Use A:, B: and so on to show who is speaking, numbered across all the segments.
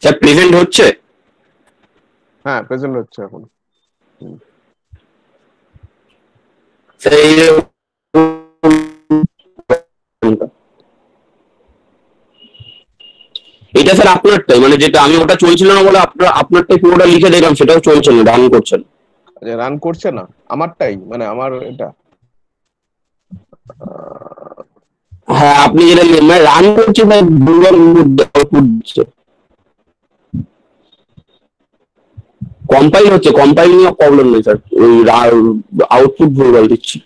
A: Sir present হচ্ছে?
B: হ্যাঁ present হচ্ছে এখন।
A: এটা স্যার আপনারটাই, মানে যেটা আমি ওটা চলছিল না বলে আপনারটাই পুরোটা লিখে দেখলাম, সেটাও চলছে না, রান করছে না।
B: রান করছে না আমারটাই, মানে আমার এটা
A: হ্যাঁ আপনি যেটা মানে রান করছে না, দুর্বল আউটপুট দিচ্ছে। কম্পাইল হচ্ছে, কম্পাইল নিয়ে প্রবলেম নেই স্যার, ওই আউটপুট দুর্বল দিচ্ছি।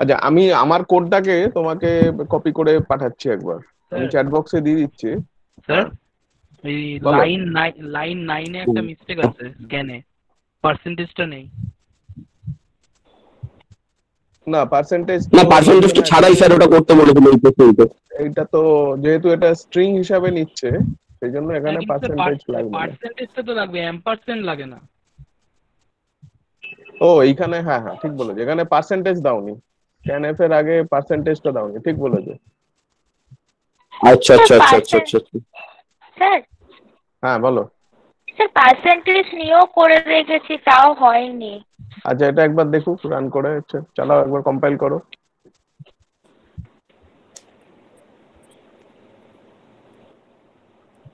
B: আচ্ছা আমি আমার কোডটাকে তোমাকে কপি করে পাঠাচ্ছি একবার, আমি চ্যাট বক্সে দিয়ে দিচ্ছি।
C: স্যার এই লাইন 9 এ একটা মিস্টেক আছে, স্ক্যানে পার্সেন্টেজটা নেই।
B: না পার্সেন্টেজ
A: ছাড়াই স্যার ওটা করতে বলেছিল এই প্রশ্নটা।
B: এইটা তো যেহেতু এটা স্ট্রিং হিসাবে নিচ্ছে সেই জন্য এখানে পার্সেন্টেজ লাগবে।
C: পার্সেন্টেজটা তো লাগবে, এম্পারসেন্ট লাগে না।
B: ও এইখানে হ্যাঁ হ্যাঁ ঠিক বলেছো, এখানে পার্সেন্টেজ দাওনি, স্ক্যানএফ এর আগে পার্সেন্টেজটা দাওনি, ঠিক বলেছো।
A: আচ্ছা আচ্ছা আচ্ছা আচ্ছা আচ্ছা
D: স্যার
B: হ্যাঁ বলো।
D: স্যার পার্সেন্টেজ নিয়েও করে রেখেছি তাও হয়নি।
B: আচ্ছা এটা একবার দেখুক, রান করে চালাও, একবার কম্পাইল করো।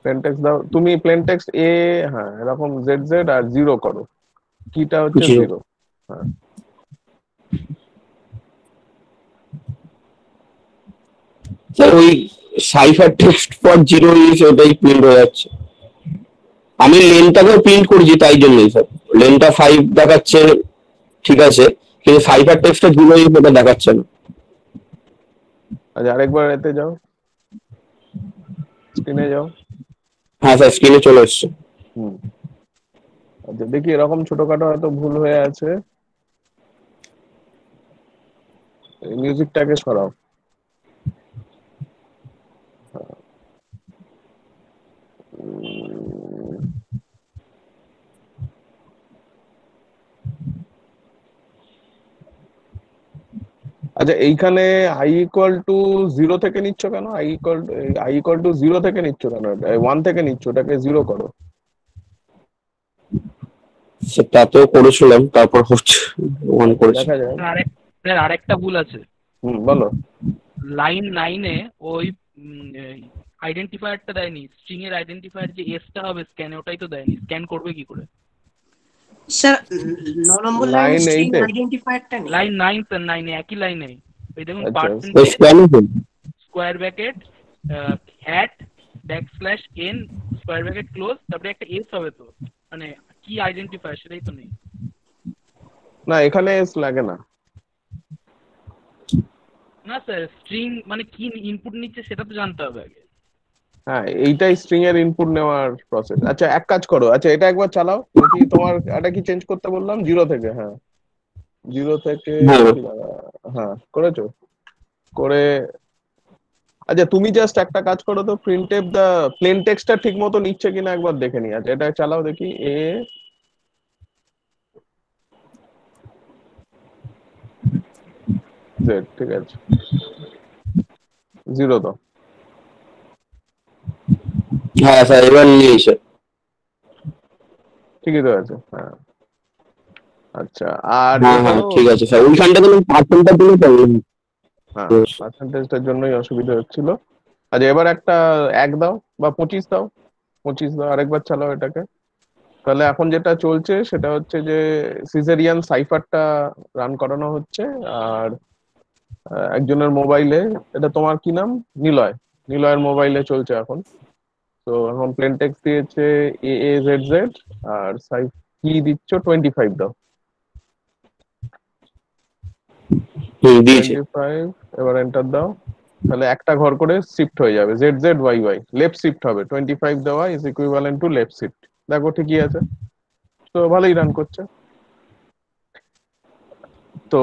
B: প্লেন টেক্সট দাও তুমি, প্লেন টেক্সট এ হ্যাঁ এরকম জেড জেড আর জিরো করো, কিটা হচ্ছে জিরো। হ্যাঁ
A: স্যার ওই cipher text for zero is ওটাই প্রিন্ট হয়ে যাচ্ছে। আমি লেনটাকেও প্রিন্ট করেছি তাই জন্যই স্যার, লেনটা 5 দেখাচ্ছে ঠিক আছে, কিন্তু সাইফার টেক্সটটা জিরো ইজ ওটা দেখাচ্ছে না।
B: আচ্ছা আরেকবার এতে যাও, স্ক্রিনে যাও।
A: হ্যাঁ স্যার স্ক্রিনে চলে এসছে।
B: আচ্ছা দেখি এরকম ছোটখাটো হয়তো ভুল হয়ে আছে, মিউজিকটাকে সরাও। আচ্ছা এইখানে আই ইকুয়াল টু জিরো থেকে নিচ্ছ কেন? আই ইকুয়াল টু জিরো থেকে নিচ্ছ কেন? 1 থেকে নিচ্ছ, ওটাকে জিরো করো।
A: সেটা তো করেছিলাম, তারপর হচ্ছে ওয়ান করেছি।
B: দেখা যায়।
C: আরেকটা ভুল আছে।
B: বলো।
C: লাইন 9 এ ওই আইডেন্টিফায়ারটা দেয়নি, স্ট্রিং এর আইডেন্টিফায়ার যে এসটা হবে স্ক্যানে, ওটাই তো দেয়নি। স্ক্যান করবে কি করে?
E: স্যার 9 নম্বর লাইনে স্ট্রিং আইডেন্টিফায়ারটা নেই।
C: লাইন 9 স্যার, 9 এ একই লাইনে এই দেখুন,
A: percentage
C: square bracket @n square bracket close, তারপরে একটা এস হবে, তো মানে কি আইডেন্টিফায়ার সেটাই তো নেই।
B: না এখানে এস লাগে না।
C: না স্যার, স্ট্রিং মানে কি ইনপুট নিচ্ছে সেটা তো জানতে হবে আগে।
B: হ্যাঁ এইটাই স্ট্রিং এর ইনপুট নেওয়ার প্রসেস। আচ্ছা এক কাজ করো, আচ্ছা এটা একবার চালাও দেখি, তোমার এটা কি চেঞ্জ করতে বললাম? জিরো থেকে, হ্যাঁ জিরো থেকে, হ্যাঁ করেছো করে। আচ্ছা তুমি জাস্ট একটা কাজ করো তো, প্রিন্টএফ দা প্লেন টেক্সটটা ঠিক মতো নিচ্ছে কিনা একবার দেখে নি। আচ্ছা এটা চালাও দেখি, এ জেড, ঠিক আছে, জিরো দাও।
A: হ্যাঁ স্যার এবার নিয়েছে,
B: ঠিকই তো আছে। হ্যাঁ আচ্ছা আর
A: ঠিক আছে স্যার, ওইখানটা তো পার্সেন্টটা দিলে প্রবলেম।
B: হ্যাঁ পার্সেন্টেজটার জন্যই অসুবিধা হচ্ছিল। আচ্ছা এবার একটা 1 দাও বা 25 দাও, 25 দাও, আরেকবার চালাও এটাকে। তাহলে এখন যেটা চলছে সেটা হচ্ছে যে সিজারিয়ান সাইফারটা রান করানো হচ্ছে, আর একজনের মোবাইলে, এটা তোমার কি নাম? নিলয়, নিলয়ের মোবাইলে চলছে এখন। তো এখন প্লেন টেক্সট দিয়েছে AAZZ, আর কি দিচ্ছ? 25 দাও। 25, এবার এন্টার দাও। তাহলে একটা ঘর করে শিফট হয়ে যাবে, ZZYY, লেফট শিফট হবে। 25 দেওয়া is equivalent to left shift. দেখো ঠিকই আছে, তো ভালোই রান করছে। তো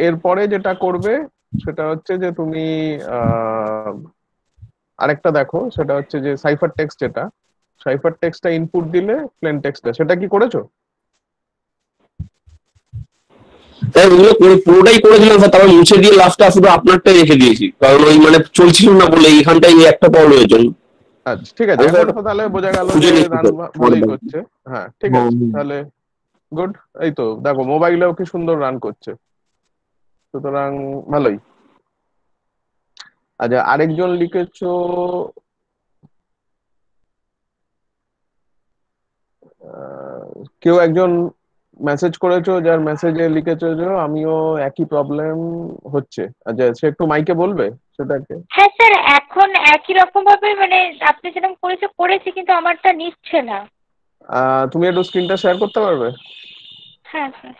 B: এরপরে যেটা করবে সেটা হচ্ছে যে তুমি আরেকটা দেখো, সেটা হচ্ছে যে সাইফার টেক্সট, যেটা সাইফার টেক্সটটা ইনপুট দিলে প্লেন টেক্সটটা, সেটা কি করেছো?
A: তাই ওগুলো পুরোটাই করেছিলাম স্যার, তারপর মুছে দিয়ে লাস্টটা শুধু আপনারটাই রেখে দিয়েছি, কারণ ওই মানে চলছিল না বলে এইখানটাই একটা প্রবলেম হয়েছিল।
B: আচ্ছা ঠিক আছে,
A: আমি
B: এখন
A: স্যার
B: তো তাহলে বোঝা গেল
A: খুঁজে
B: যে
A: নিচ্ছি
B: রান
A: স্যার
B: ভালোই করছে। হ্যাঁ ঠিক আছে
A: হুম।
B: তাহলে, গুড। এই তো দেখো মোবাইলেও কি সুন্দর রান করছে, সুতরাং ভালোই। আচ্ছা আরেকজন লিখেছো, কেউ একজন মেসেজ করেছো, যার মেসেজে লিখেছো যে আমিও একই প্রবলেম হচ্ছে। আচ্ছা সে একটু মাইকে বলবে সেটাকে।
D: হ্যাঁ স্যার, এখন একই রকম ভাবে মানে আপনি যেরকম করেছি, কিন্তু আমারটা নিচ্ছে না।
B: তুমি একটু স্ক্রিনটা শেয়ার করতে পারবে?
D: হ্যাঁ স্যার।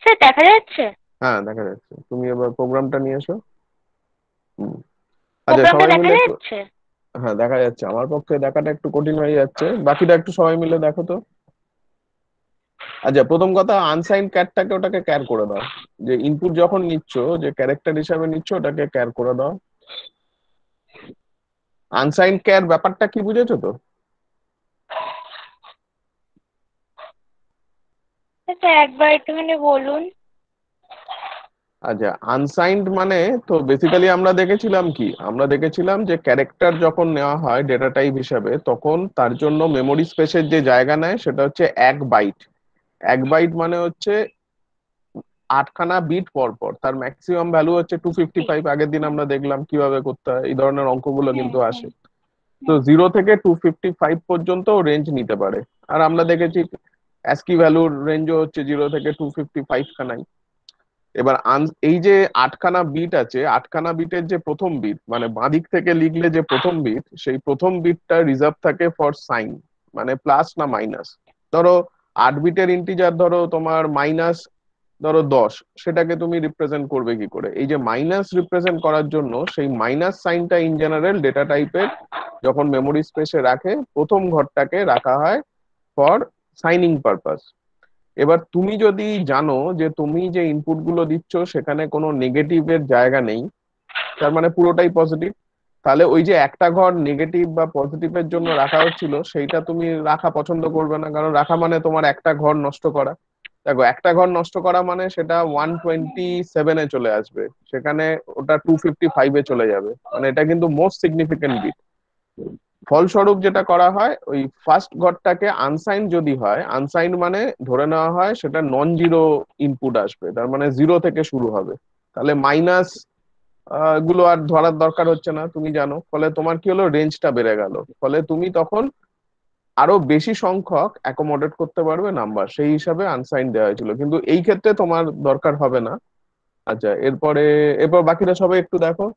D: স্যার দেখা যাচ্ছে?
B: হ্যাঁ দেখা যাচ্ছে, তুমি এবার প্রোগ্রামটা নিয়ে এসো। হুম। আচ্ছা
D: প্রোগ্রামটা
B: সবাই
D: দেখা
B: মিলে একটু,
D: যাচ্ছে?
B: হ্যাঁ দেখা যাচ্ছে, আমার পক্ষে দেখাটা একটু কঠিন হয়ে যাচ্ছে, বাকিটা একটু সবাই মিলে দেখো তো। আচ্ছা প্রথম কথা, আনসাইন্ড ক্যারটাকে ওটাকে ক্যার করে দাও, যে ইনপুট যখন নিচ্ছ, যে ক্যারেক্টার হিসাবে নিচ্ছ ওটাকে ক্যার করে দাও। আনসাইন্ড ক্যার ব্যাপারটা কি বুঝেছো তো?
D: আচ্ছা একবার একটুখানি বলুন।
B: আচ্ছা আনসাইন্ড মানে, তো বেসিক্যালি আমরা দেখেছিলাম যে ক্যারেক্টার যখন নেওয়া হয় ডেটা টাইপ হিসাবে, তখন তার জন্য মেমোরি স্পেসের যে জায়গা নেয় সেটা হচ্ছে 1 বাইট। 1 বাইট মানে হচ্ছে 8খানা বিট পর পর, তার ম্যাক্সিমাম ভ্যালু হচ্ছে 255। আগের দিন আমরা দেখলাম কিভাবে করতে হয়, এই ধরনের অঙ্কগুলো
D: হ্যাঁ
B: কিন্তু
D: হ্যাঁ
B: আসে। তো 0 থেকে 255 পর্যন্ত রেঞ্জ নিতে পারে। আর আমরা দেখেছি অ্যাস্কি ভ্যালুর রেঞ্জও হচ্ছে 0 থেকে 255 খানাই। এবার এই যে 8খানা বিট আছে, 8খানা বিটের যে প্রথম বিট মানে বাঁদিক থেকে লিখলে যে প্রথম বিট, সেই প্রথম বিটটা রিজার্ভ থাকে ফর সাইন, মানে প্লাস না মাইনাস। ধরো 8 বিটের ইন্টিজার, ধরো তোমার মাইনাস, ধরো 10, সেটাকে তুমি রিপ্রেজেন্ট করবে কি করে? এই যে মাইনাস রিপ্রেজেন্ট করার জন্য সেই মাইনাস সাইনটা ইন জেনারেল ডেটা টাইপের যখন মেমোরি স্পেসে রাখে, প্রথম ঘরটাকে রাখা হয় ফর সাইনিং পারপাস। এবার তুমি যদি জানো যে তুমি যে ইনপুট গুলো দিচ্ছ সেখানে কোনো নেগেটিভের জায়গা নেই, তার মানে পুরোটাই পজিটিভ, তাহলে ওই যে একটা ঘর নেগেটিভ বা পজিটিভের জন্য রাখা হচ্ছিল সেইটা তুমি রাখা পছন্দ করবে না, কারণ রাখা মানে তোমার একটা ঘর নষ্ট করা। দেখো একটা ঘর নষ্ট করা মানে সেটা 127-এ চলে আসবে, সেখানে ওটা 255-এ চলে যাবে, মানে এটা কিন্তু মোস্ট সিগনিফিকেন্ট বিট। ফলস্বরূপ যেটা করা হয়, ওই ফার্স্ট ঘরটাকে আনসাইন্ড যদি হয়, আনসাইন্ড মানে ধরে নেওয়া হয় সেটা নন জিরো ইনপুট আসবে, তার মানে 0 থেকে শুরু হবে। তাহলে মাইনাস গুলো আর ধরার দরকার হচ্ছে না তুমি জানো, ফলে তোমার কি হলো, রেঞ্জটা বেড়ে গেল, ফলে তুমি তখন আরো বেশি সংখ্যক অ্যাকোমোডেট করতে পারবে নাম্বার, সেই হিসাবে আনসাইন্ড দেওয়া হয়েছিল, কিন্তু এই ক্ষেত্রে তোমার দরকার হবে না। আচ্ছা এরপর বাকিটা সবাই একটু দেখো।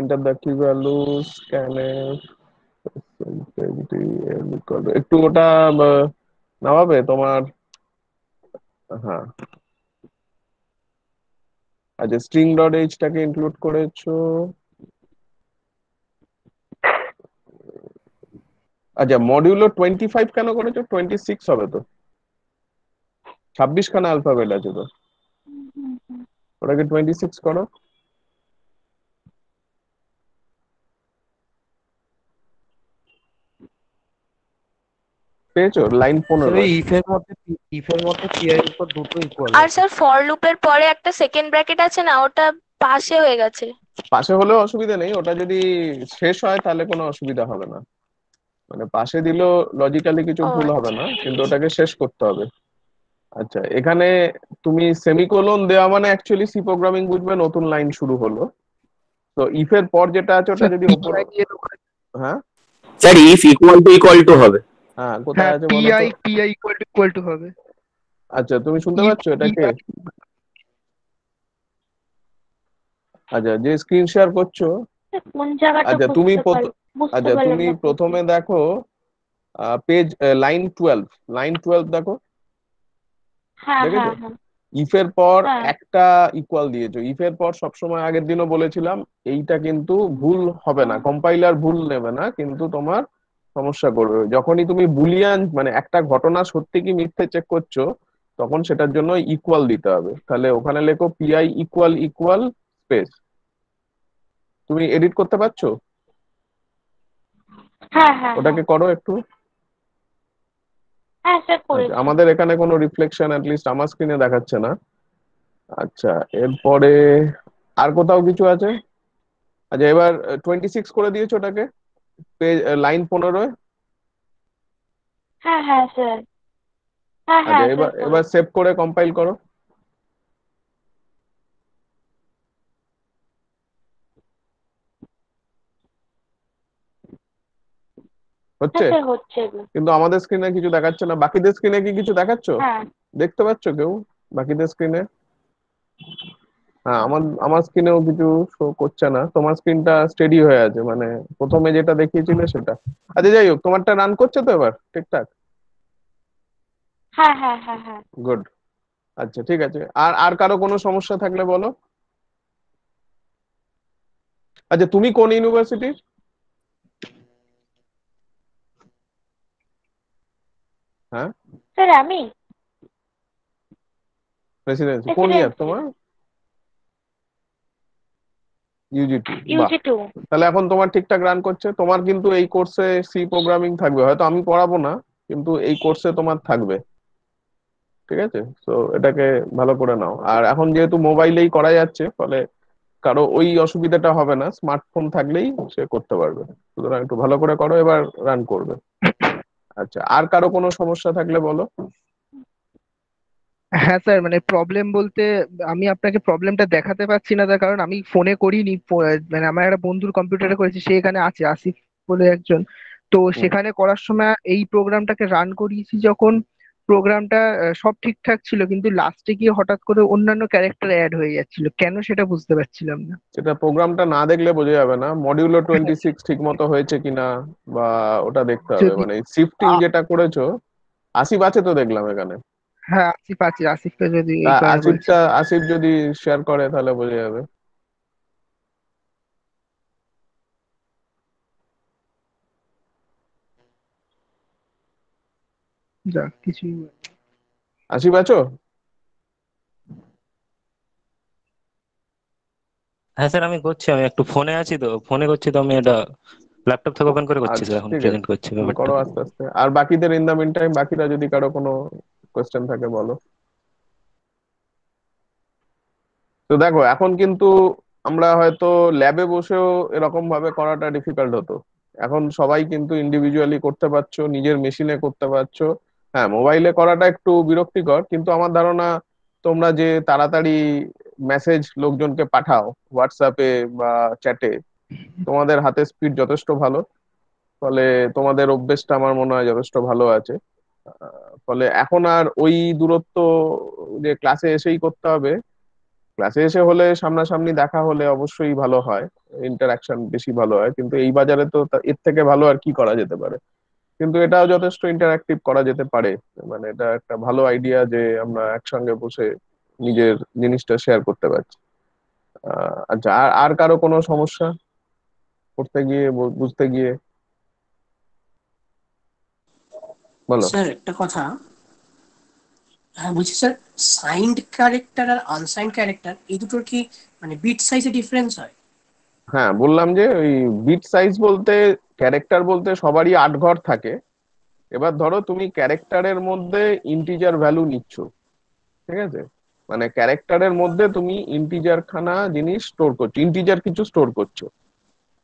B: এন্টার দ্য কি ভ্যালু, স্ক্যানএফ, একটু ওটা নামাবে তোমার। হ্যাঁ আচ্ছা, স্ট্রিং ডট এইচটাকে ইনক্লুড করেছো। আচ্ছা মডিউলো 25 কেন করেছো? 26 হবে তো, 26খানা অ্যালফাবেট আছে তো, ওটাকে 26 করো। পেয়েছো লাইন
F: স্যার
B: 15।
F: ওই ইফের মধ্যে পি এর উপর দুটো ইকুয়াল
G: আর
F: আছে।
G: স্যার ফর লুপের পরে একটা সেকেন্ড ব্র্যাকেট আছে না, ওটা পাশে হয়ে গেছে।
B: পাশে হলেও অসুবিধা নেই, ওটা যদি শেষ হয় তাহলে কোনো অসুবিধা হবে না, মানে পাশে দিলেও লজিক্যালি কিছু
G: ও
B: ভুল হবে
G: আচ্ছা।
B: না, কিন্তু ওটাকে শেষ করতে হবে। আচ্ছা এখানে তুমি সেমিকোলন দেওয়া মানে অ্যাকচুয়ালি সি প্রোগ্রামিং বুঝবে নতুন লাইন শুরু হলো। তো ইফের পর যেটা আছে ওটা
F: স্যার
B: যদি ওপর,
F: পিআই এর ওখানে,
B: হ্যাঁ
A: স্যার ইফ ইকুয়াল টু হবে।
B: হ্যাঁ কোথায়
F: হ্যাঁ
B: আছে বলো তো?
F: পিআই ইকুয়াল টু হবে।
B: আচ্ছা তুমি শুনতে
F: ইফ
B: পাচ্ছ এটাকে?
F: পিআই,
B: আচ্ছা যে স্ক্রিন শেয়ার করছো,
D: কোন জায়গাটা
B: আচ্ছা
D: বুঝতে পারলাম
B: তুমি
D: না কিন্তু।
B: প্রথমে দেখো পেজ লাইন 12 দেখো,
D: হ্যাঁ
B: দেখেছো?
D: হ্যাঁ হ্যাঁ
B: ইফের পর
D: হ্যাঁ।
B: একটা ইকুয়াল দিয়েছো, ইফের পর সবসময় আগের দিনও বলেছিলাম এইটা কিন্তু ভুল হবে না, কম্পাইলার ভুল নেবে না, কিন্তু তোমার সমস্যা করবে যখনই তুমি বুলিয়ান মানে একটা ঘটনা সত্যি কি মিথ্যে চেক করছো, তখন সেটার জন্য ইকুয়াল দিতে হবে। তাহলে ওখানে লেখো পিআই ইকুয়াল ইকুয়াল স্পেস, তুমি এডিট করতে পারছো?
D: হ্যাঁ হ্যাঁ
B: ওটাকে করো একটু।
D: হ্যাঁ স্যার
B: আচ্ছা,
D: করেছি।
B: আমাদের এখানে কোনো রিফ্লেকশন লিস্ট আমার স্ক্রিনে দেখাচ্ছে না। আচ্ছা, এরপরে আর কোথাও কিছু আছে? আচ্ছা, এবার 26 করে দিয়েছো ওটাকে, লাইন 15।
D: হ্যাঁ হ্যাঁ স্যার। হ্যাঁ
B: আচ্ছা,
D: হ্যাঁ
B: এবার
D: স্যার
B: এবার
D: করেছি।
B: সেভ করে কম্পাইল করো।
D: হ্যাঁ
B: হচ্ছে?
D: স্যার হচ্ছে এগুলো।
B: কিন্তু আমাদের স্ক্রিনে কিছু দেখাচ্ছে না। বাকিদের স্ক্রিনে কি কিছু দেখাচ্ছ?
D: হ্যাঁ
B: দেখতে পাচ্ছ কেউ বাকিদের স্ক্রিনে? হ্যাঁ, আমার আমার স্ক্রিনেও কিছু শো করছে না। তোমার স্ক্রিনটা স্টেডি হয়ে আছে, মানে প্রথমে যেটা দেখিয়েছিলে সেটা। আচ্ছা, যাই হোক, তোমারটা রান করছে তো এবার ঠিকঠাক?
D: হ্যাঁ হ্যাঁ হ্যাঁ হ্যাঁ।
B: গুড। আচ্ছা, ঠিক আছে। আর আর কারো কোনো সমস্যা থাকলে বলো। আচ্ছা, তুমি কোন ইউনিভার্সিটির? হ্যাঁ,
D: স্যার আমি
B: প্রেসিডেন্সি কোন ইয়ার
D: প্রেসিডেন্সি
B: তোমার? ইউজি 2। বাহ,
D: ইউজি টু।
B: তাহলে এখন তোমার ঠিকঠাক রান করছে। তোমার কিন্তু এই কোর্সে সি প্রোগ্রামিং থাকবে, হয়তো আমি পড়াবো না, কিন্তু এই কোর্সে তোমার থাকবে। ঠিক আছে, তো এটাকে ভালো করে নাও। আর এখন যেহেতু মোবাইলেই করা যাচ্ছে, ফলে কারো ওই অসুবিধাটা হবে না, স্মার্টফোন থাকলেই সে করতে পারবে। সুতরাং একটু ভালো করে করো, এবার রান করবে। আচ্ছা, আর কারো কোনো সমস্যা থাকলে বলো।
F: হ্যাঁ স্যার, মানে প্রবলেম বলতে আমি আপনাকে প্রবলেমটা দেখাতে পারছি না, তার কারণ আমি ফোনে করিনি, মানে আমার একটা বন্ধুর কম্পিউটারে করেছি, সে এখানে আছে আসিফ বলে একজন। তো
B: হুম।
F: সেখানে করার সময় এই প্রোগ্রামটাকে রান করিয়েছি যখন, প্রোগ্রামটা সব ঠিকঠাক ছিল, কিন্তু লাস্টে গিয়ে হঠাৎ করে অন্যান্য ক্যারেক্টার অ্যাড হয়ে যাচ্ছিল, কেন সেটা বুঝতে পারছিলাম না।
B: সেটা প্রোগ্রামটা না দেখলে বোঝা যাবে না। মডিউলো 26 ঠিক মতো হয়েছে কিনা, বা ওটা দেখতে হবে।
F: যদি
B: মানে শিফটিং
F: আ-
B: যেটা করেছো। আসিফ আছে তো দেখলাম এখানে।
F: হ্যাঁ আসিফ আছে, আসিফকে যদি
B: তা
F: এই কারণে বলছি।
B: আসিফ যদি শেয়ার করে তাহলে বোঝা যাবে।
F: যাক কিছুই
B: আসিফ আছো?
H: হ্যাঁ স্যার, আমি করছি। আমি একটু ফোনে আছি, তো ফোনে করছি, তো আমি এটা ল্যাপটপ থেকে ওপেন করে করছি
B: আচ্ছা,
H: স্যার, এখন
B: ঠিক আছে,
H: প্রেজেন্ট করছি
B: তুমি
H: ব্যাপারটা।
B: করো আস্তে আস্তে। আর বাকিদের ইন দা মিন টাইম, বাকিরা যদি কারো কোনো কোয়েশ্চেন থাকে বলো। তো দেখো, এখন কিন্তু আমরা হয়তো ল্যাবে বসেও এরকম ভাবে করাটা ডিফিকাল্ট হতো। এখন সবাই কিন্তু ইন্ডিভিজুয়ালি করতে পারছো, নিজের মেশিনে করতে পারছো। হ্যাঁ, মোবাইলে করাটা একটু বিরক্তিকর, কিন্তু আমার ধারণা তোমরা যে তাড়াতাড়ি মেসেজ লোকজনকে পাঠাও হোয়াটসঅ্যাপে বা চ্যাটে, তোমাদের হাতে স্পিড যথেষ্ট ভালো। ফলে তোমাদের অভ্যেসটা আমার মনে হয় যথেষ্ট ভালো আছে। ফলে এখন আর ওই দূরত্ব যে ক্লাসে এসেই করতে হবে, ক্লাসে এসে হলে সামনাসামনি দেখা হলে অবশ্যই ভালো হয়, ইন্টারাকশন বেশি ভালো হয়। কিন্তু এই বাজারে তো এর থেকে ভালো আর কি করা যেতে পারে। কিন্তু এটাও যথেষ্ট ইন্টারাক্টিভ করা যেতে পারে। মানে এটা একটা ভালো আইডিয়া যে আমরা একসঙ্গে বসে নিজের জিনিসটা শেয়ার করতে পারছি। আচ্ছা, আর আর কারো কোনো সমস্যা করতে গিয়ে, বুঝতে গিয়ে বলো।
E: স্যার একটা কথা, হ্যাঁ বলছি স্যার, সাইন্ড ক্যারেক্টার আর আনসাইন্ড ক্যারেক্টার এই দুটোর কি মানে বিট সাইজে ডিফারেন্স হয়?
B: হ্যাঁ, বললাম যে ওই বিট সাইজ বলতে, ক্যারেক্টার বলতে সবারই 8 ঘর থাকে। এবার ধরো তুমি ক্যারেক্টারের মধ্যে ইন্টিজার ভ্যালু নিচ্ছ, ঠিক আছে? মানে ক্যারেক্টারের মধ্যে তুমি ইন্টিজার খানা জিনিস স্টোর করছো, ইন্টিজার কিছু স্টোর করছো।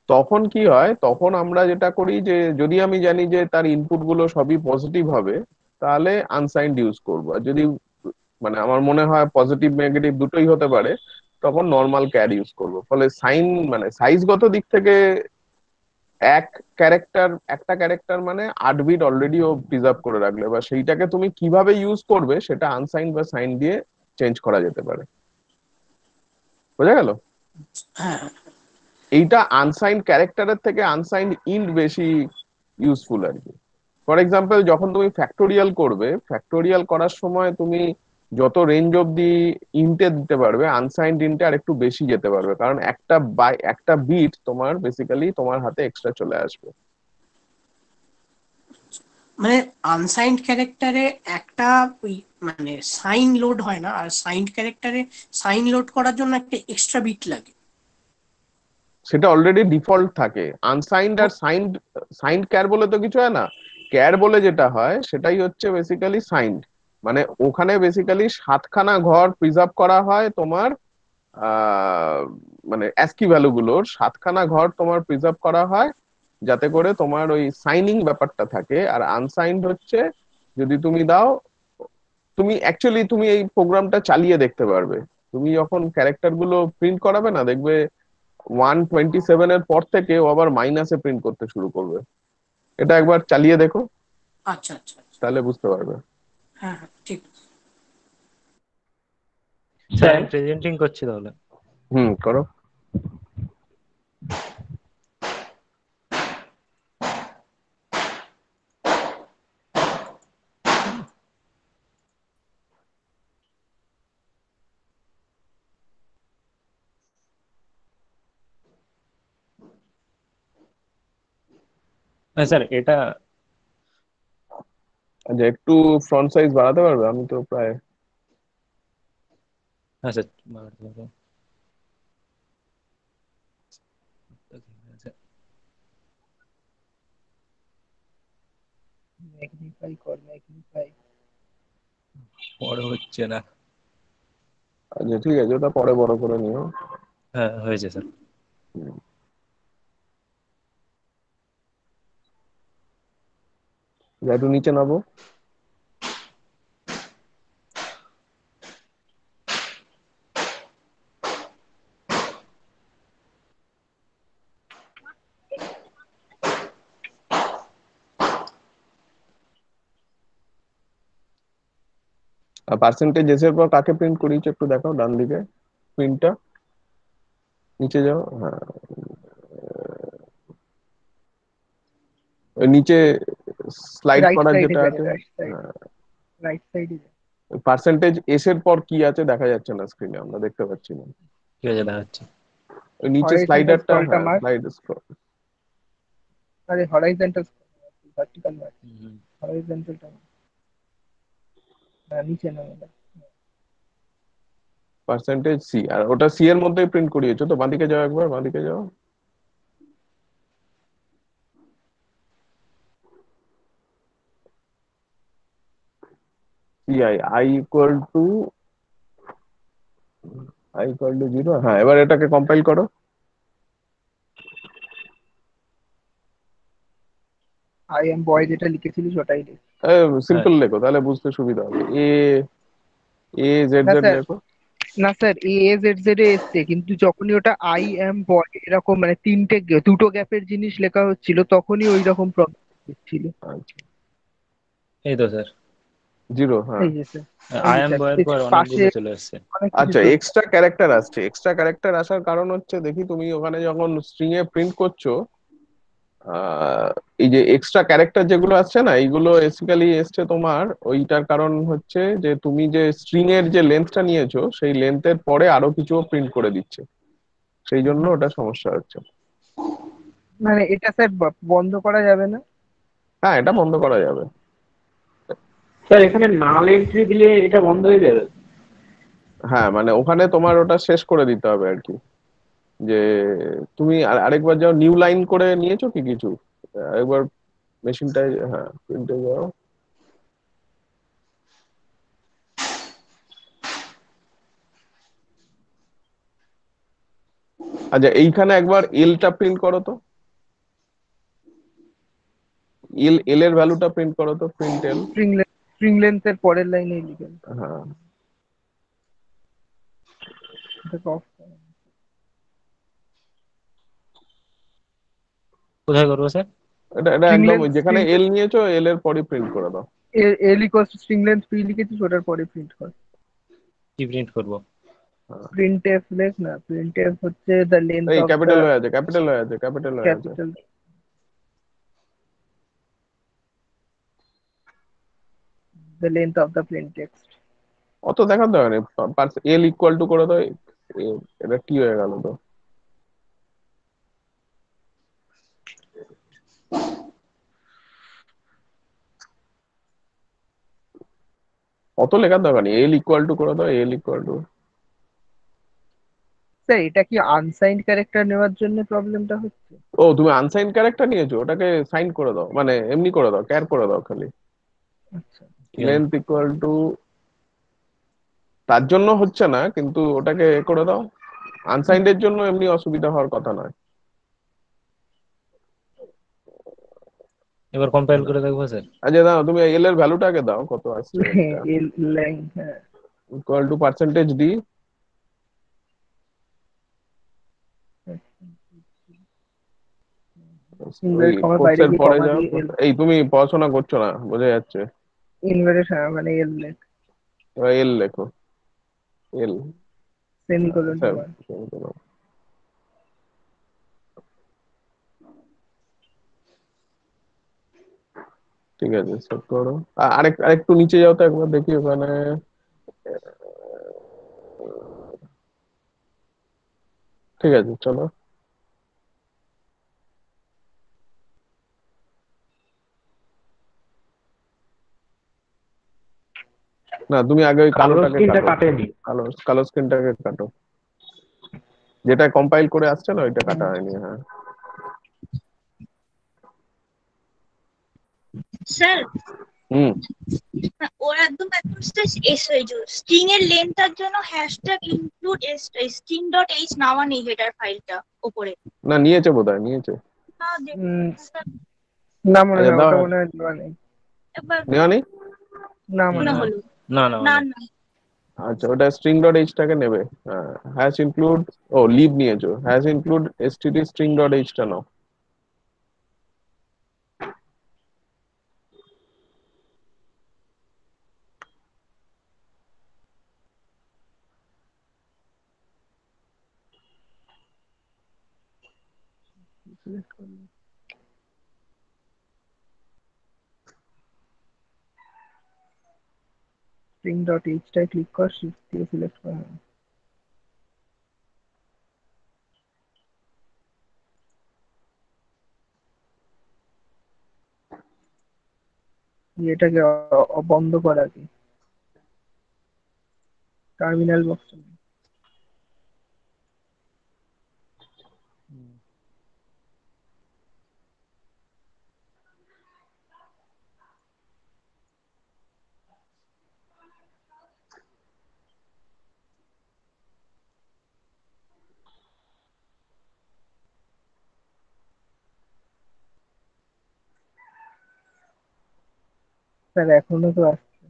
B: তখন কি হয়, তখন আমরা যেটা করি যে যদি আমি জানি যে তার ইনপুট গুলো সবই পজিটিভ হবে, তাহলে আনসাইন্ড ইউজ করবো। আর যদি মানে আমার মনে হয় পজিটিভ নেগেটিভ দুটোই হতে পারে, তখন নর্মাল ক্যার ইউজ করবো। ফলে সাইন মানে সাইজগত দিক থেকে এক একটা ক্যারেক্টার মানে 8 বিট অলরেডি ও প্রিজার্ভ করে রাখলে, বা সেইটাকে তুমি কিভাবে ইউজ করবে সেটা আনসাইন বা সাইন দিয়ে চেঞ্জ করা যেতে পারে। বোঝা গেল?
E: হ্যাঁ।
B: এইটা আনসাইন্ড ক্যারেক্টারের থেকে আনসাইন্ড ইন্ট বেশি ইউজফুল আর কি। ফর এক্সাম্পল, যখন তুমি ফ্যাক্টোরিয়াল করবে, ফ্যাক্টোরিয়াল করার সময় তুমি যত রেঞ্জ অব্দি ইন্টে দিতে পারবে, আনসাইন্ড ইন্টে আর একটু বেশি যেতে পারবে, কারণ একটা বিট তোমার বেসিক্যালি তোমার হাতে এক্সট্রা চলে আসবে।
E: মানে আনসাইন্ড ক্যারেক্টারে একটা ওই মানে সাইন লোড হয় না, আর সাইন্ড ক্যারেক্টারে সাইন লোড করার জন্য একটা এক্সট্রা বিট লাগে।
B: সেটা অলরেডি ডিফল্ট থাকে। আনসাইন্ড আর সাইন্ড, সাইন্ড ক্যার বলে তো কিছু হয় না, ক্যার বলে যেটা হয় সেটাই হচ্ছে বেসিক্যালি সাইন্ড। মানে ওখানে বেসিক্যালি 7খানা ঘর প্রিজার্ভ করা হয় তোমার, আহ মানে অ্যাস্কি ভ্যালু গুলোর 7খানা ঘর তোমার প্রিজার্ভ করা হয়, যাতে করে তোমার ওই সাইনিং ব্যাপারটা থাকে। আর আনসাইন্ড হচ্ছে যদি তুমি দাও, তুমি অ্যাকচুয়ালি তুমি এই প্রোগ্রামটা চালিয়ে দেখতে পারবে। তুমি যখন ক্যারেক্টার গুলো প্রিন্ট করাবে না, দেখবে 127 এর পর থেকে ও আবার মাইনাসে প্রিন্ট করতে শুরু করবে। এটা একবার চালিয়ে দেখো,
E: আচ্ছা আচ্ছা আচ্ছা।
B: তাহলে বুঝতে পারবে।
E: হ্যাঁ হ্যাঁ ঠিক আছে।
H: স্যার আমি প্রেজেন্টিং করছি তাহলে।
B: করো।
H: হ্যাঁ স্যার এটা
B: আচ্ছা, একটু ফ্রন্ট সাইজ বাড়াতে পারবে? আমি তো প্রায়
H: হ্যাঁ স্যার বাড়াতে পারবো।
F: ম্যাগনিফাই কর, ম্যাগনিফাই।
H: বড় হচ্ছে না।
B: আচ্ছা ঠিক আছে, ওটা পরে বড় করে নিও।
H: হ্যাঁ হয়েছে স্যার।
B: হুম। একটু নিচে নামো। আর পার্সেন্টেজ এস এর পর কাকে প্রিন্ট করিয়েছো একটু দেখাও, ডান দিকে প্রিন্টটা, নিচে যাও। হ্যাঁ, ওই নিচে স্লাইড
F: রাইট
B: করার
F: সাইডে
B: যেটা
F: যাবে,
B: আছে।
F: রাইট সাইড, রাইট সাইডে যাবে।
B: পার্সেন্টেজ এস এর পর কি আছে দেখা যাচ্ছে না স্ক্রিনে, আমরা দেখতে পাচ্ছি না।
H: ঠিক আছে দেখাচ্ছি।
B: ওই নিচে
F: হরাইজন্টাল
B: স্লাইডারটা,
F: স্ক্রলটা
B: হ্যাঁ
F: মার।
B: Slide scroll.
F: আরে হরাইজন্টাল, ভার্টিক্যাল মার,
H: হুম।
F: হরাইজন্টালটা মার। হ্যাঁ, নিচে নামে দাও।
B: পার্সেন্টেজ সি, আর ওটা সি এর মধ্যেই প্রিন্ট করিয়েছো তো? বাঁদিকে যাও, একবার বাঁদিকে যাও। C I equal to, I equal to 0। হ্যাঁ, এবার এটাকে কম্পাইল করো।
F: আই এম বয় যেটা লিখেছিলিস ওটাই লিখ।
H: হ্যাঁ
B: সিম্পল লেখো, তাহলে বুঝতে সুবিধা হবে। এ, এ জেড
F: না
B: জেড
F: স্যার,
B: লেখো।
F: না স্যার, এ জেড জেড এ এসছে, কিন্তু যখনই ওটা আই এম বয় এরকম মানে দুটো গ্যাপের জিনিস লেখা হচ্ছিল তখনই ওই রকম প্রবলেম হচ্ছিল।
B: আচ্ছা,
H: এই তো স্যার।
B: 0, হ্যাঁ।
F: এই যে স্যার, এই
H: আই
F: যে
H: এম
F: স্যার,
H: বয়ের পর
F: পাশে
H: অনেকগুলো চলে এসছে।
F: অনেক কিছু
B: আচ্ছা,
F: চলছে।
B: এক্সট্রা ক্যারেক্টার আসছে। এক্সট্রা ক্যারেক্টার আসার কারণ হচ্ছে, দেখি তুমি ওখানে যখন স্ট্রিং এ প্রিন্ট করছো, আহ, এই যে এক্সট্রা ক্যারেক্টার যেগুলো আসছে না, এইগুলো বেসিক্যালি এসছে তোমার ওইটার কারণ হচ্ছে যে তুমি যে স্ট্রিং এর যে লেন্থটা নিয়েছো সেই লেন্থের পরে আরো কিছু প্রিন্ট করে দিচ্ছে, সেই জন্য ওটা সমস্যা হচ্ছে।
F: মানে এটা স্যার বন্ধ করা যাবে না?
B: হ্যাঁ, এটা বন্ধ করা যাবে।
A: স্যার এখানে নাল এন্ট্রি দিলে এটা বন্ধ হয়ে যাবে?
B: হ্যাঁ, মানে ওখানে তোমার ওটা শেষ করে দিতে হবে আর কি। যে তুমি আরেকবার যাও, নিউ লাইন করে নিয়েছো কি কিছু? একবার মেশিনটায়, হ্যাঁ প্রিন্টে যাও। আচ্ছা, এইখানে একবার এলটা প্রিন্ট করো তো, এল এর ভ্যালুটা প্রিন্ট করো তো, প্রিন্ট এল।
F: স্ট্রিং লেন্থের পরের লাইনে লিখেন।
B: হ্যাঁ,
F: এটাকে off করুন।
H: কোথায় করবো স্যার?
B: এটা
F: স্ট্রিং
B: একদম
F: লেন্থ,
B: যেখানে এল নিয়েছো এল এর পরই প্রিন্ট করে দাও।
F: এল equals to string length P লিখেছিস ওটার পরে প্রিন্ট কর।
H: কি প্রিন্ট করবো?
B: হ্যাঁ।
F: প্রিন্ট এফ লেখ না, প্রিন্ট এফ হচ্ছে দ্য লেন্থ
B: এই
F: অফ দ্য
B: ক্যাপিটাল হয়ে আছে, ক্যাপিটাল হয়ে আছে, ক্যাপিটাল হয়ে আছে।
F: Capital, the length of the plane text.
B: অত দেখাতে হবে না, এল ইকুয়াল টু করে দাও। এটা কি হয়ে গেল তো? অত লেখার দরকার নেই, এল ইকুয়াল টু করে দাও, এল ইকুয়াল টু।
F: স্যার এটা কি আনসাইন্ড ক্যারেক্টার নেওয়ার জন্য প্রবলেমটা হচ্ছে?
B: ও তুমি আনসাইন ক্যারেক্টার নিয়েছো, ওটাকে সাইন করে দাও, মানে এমনি করে দাও, ক্যার করে দাও খালি।
F: আচ্ছা
H: কি হলো?
B: লেন্থ ইকুয়াল টু, তার জন্য হচ্ছে না, কিন্তু ওটাকে এ করে দাও। আনসাইন্ডের জন্য এমনি অসুবিধা হওয়ার কথা নয়।
H: এবার কম্পাইল করে দেখবো স্যার।
B: আচ্ছা দাও, তুমি এল এর ভ্যালুটাকে দাও, কত আসছে এটা,
F: হ্যাঁ
B: ইকুয়াল টু পার্সেন্টেজ ডি। ওই
F: ইনভার্টেড কমার
B: কোটস
F: বাইরে
B: এর
F: গিয়ে
B: পরে
F: কমা
B: যাও।
F: দিয়ে এল,
B: এই তুমি পড়াশোনা করছো না, বোঝা যাচ্ছে।
F: ইনভার্টেড মানে এল লেখ,
B: এল লেখো, এল।
F: সেমিকোলন
B: আচ্ছা,
F: দেওয়া।
B: ঠিক আছে, সেভ করো। আরেকটু নিচে যাও তো একবার, দেখি ওখানে। ঠিক আছে, চলো। না, তুমি আগে ওই
I: কালো
B: কালোটাকে
I: স্ক্রিনটা
B: কাটো।
I: কাটেনি।
B: কালো কালো স্ক্রিনটাকে কাটো, যেটা কম্পাইল করে আসছে না, ওইটা কাটা হয়নি। হ্যাঁ,
J: স্যার
B: হুম।
J: ওর একদম একদম স্ট্রিং এর লেন্থটার জন্য hashtag include string dot H নেওয়া নেই হেডার ফাইলটা উপরে।
B: না, নিয়েছে বোধহয়, নিয়েছে।
J: না দেখুন স্যার,
F: না মনে
B: আচ্ছা
F: হয়,
B: দাও,
F: ওটা মনে হয় দেওয়া নেই।
J: একবার
B: নেওয়া নেই।
F: না মনে
J: মনে
F: হয়।
J: হলো।
H: না না
J: না
H: মানে
J: না
B: আচ্ছা, ওটা স্ট্রিং ডট এইচটাকে নেবে। হ্যাঁ, হ্যাশ ইনক্লুড, ও লিভ নিয়েছো, hash include STD string dot এইচটা নাও।
F: স্ট্রিং ডট এইচটায় ক্লিক কর, শিফট দিয়ে সিলেক্ট কর। এটাকে বন্ধ কর আগে, টার্মিনাল বক্স। স্যার এখনো তো আসছে।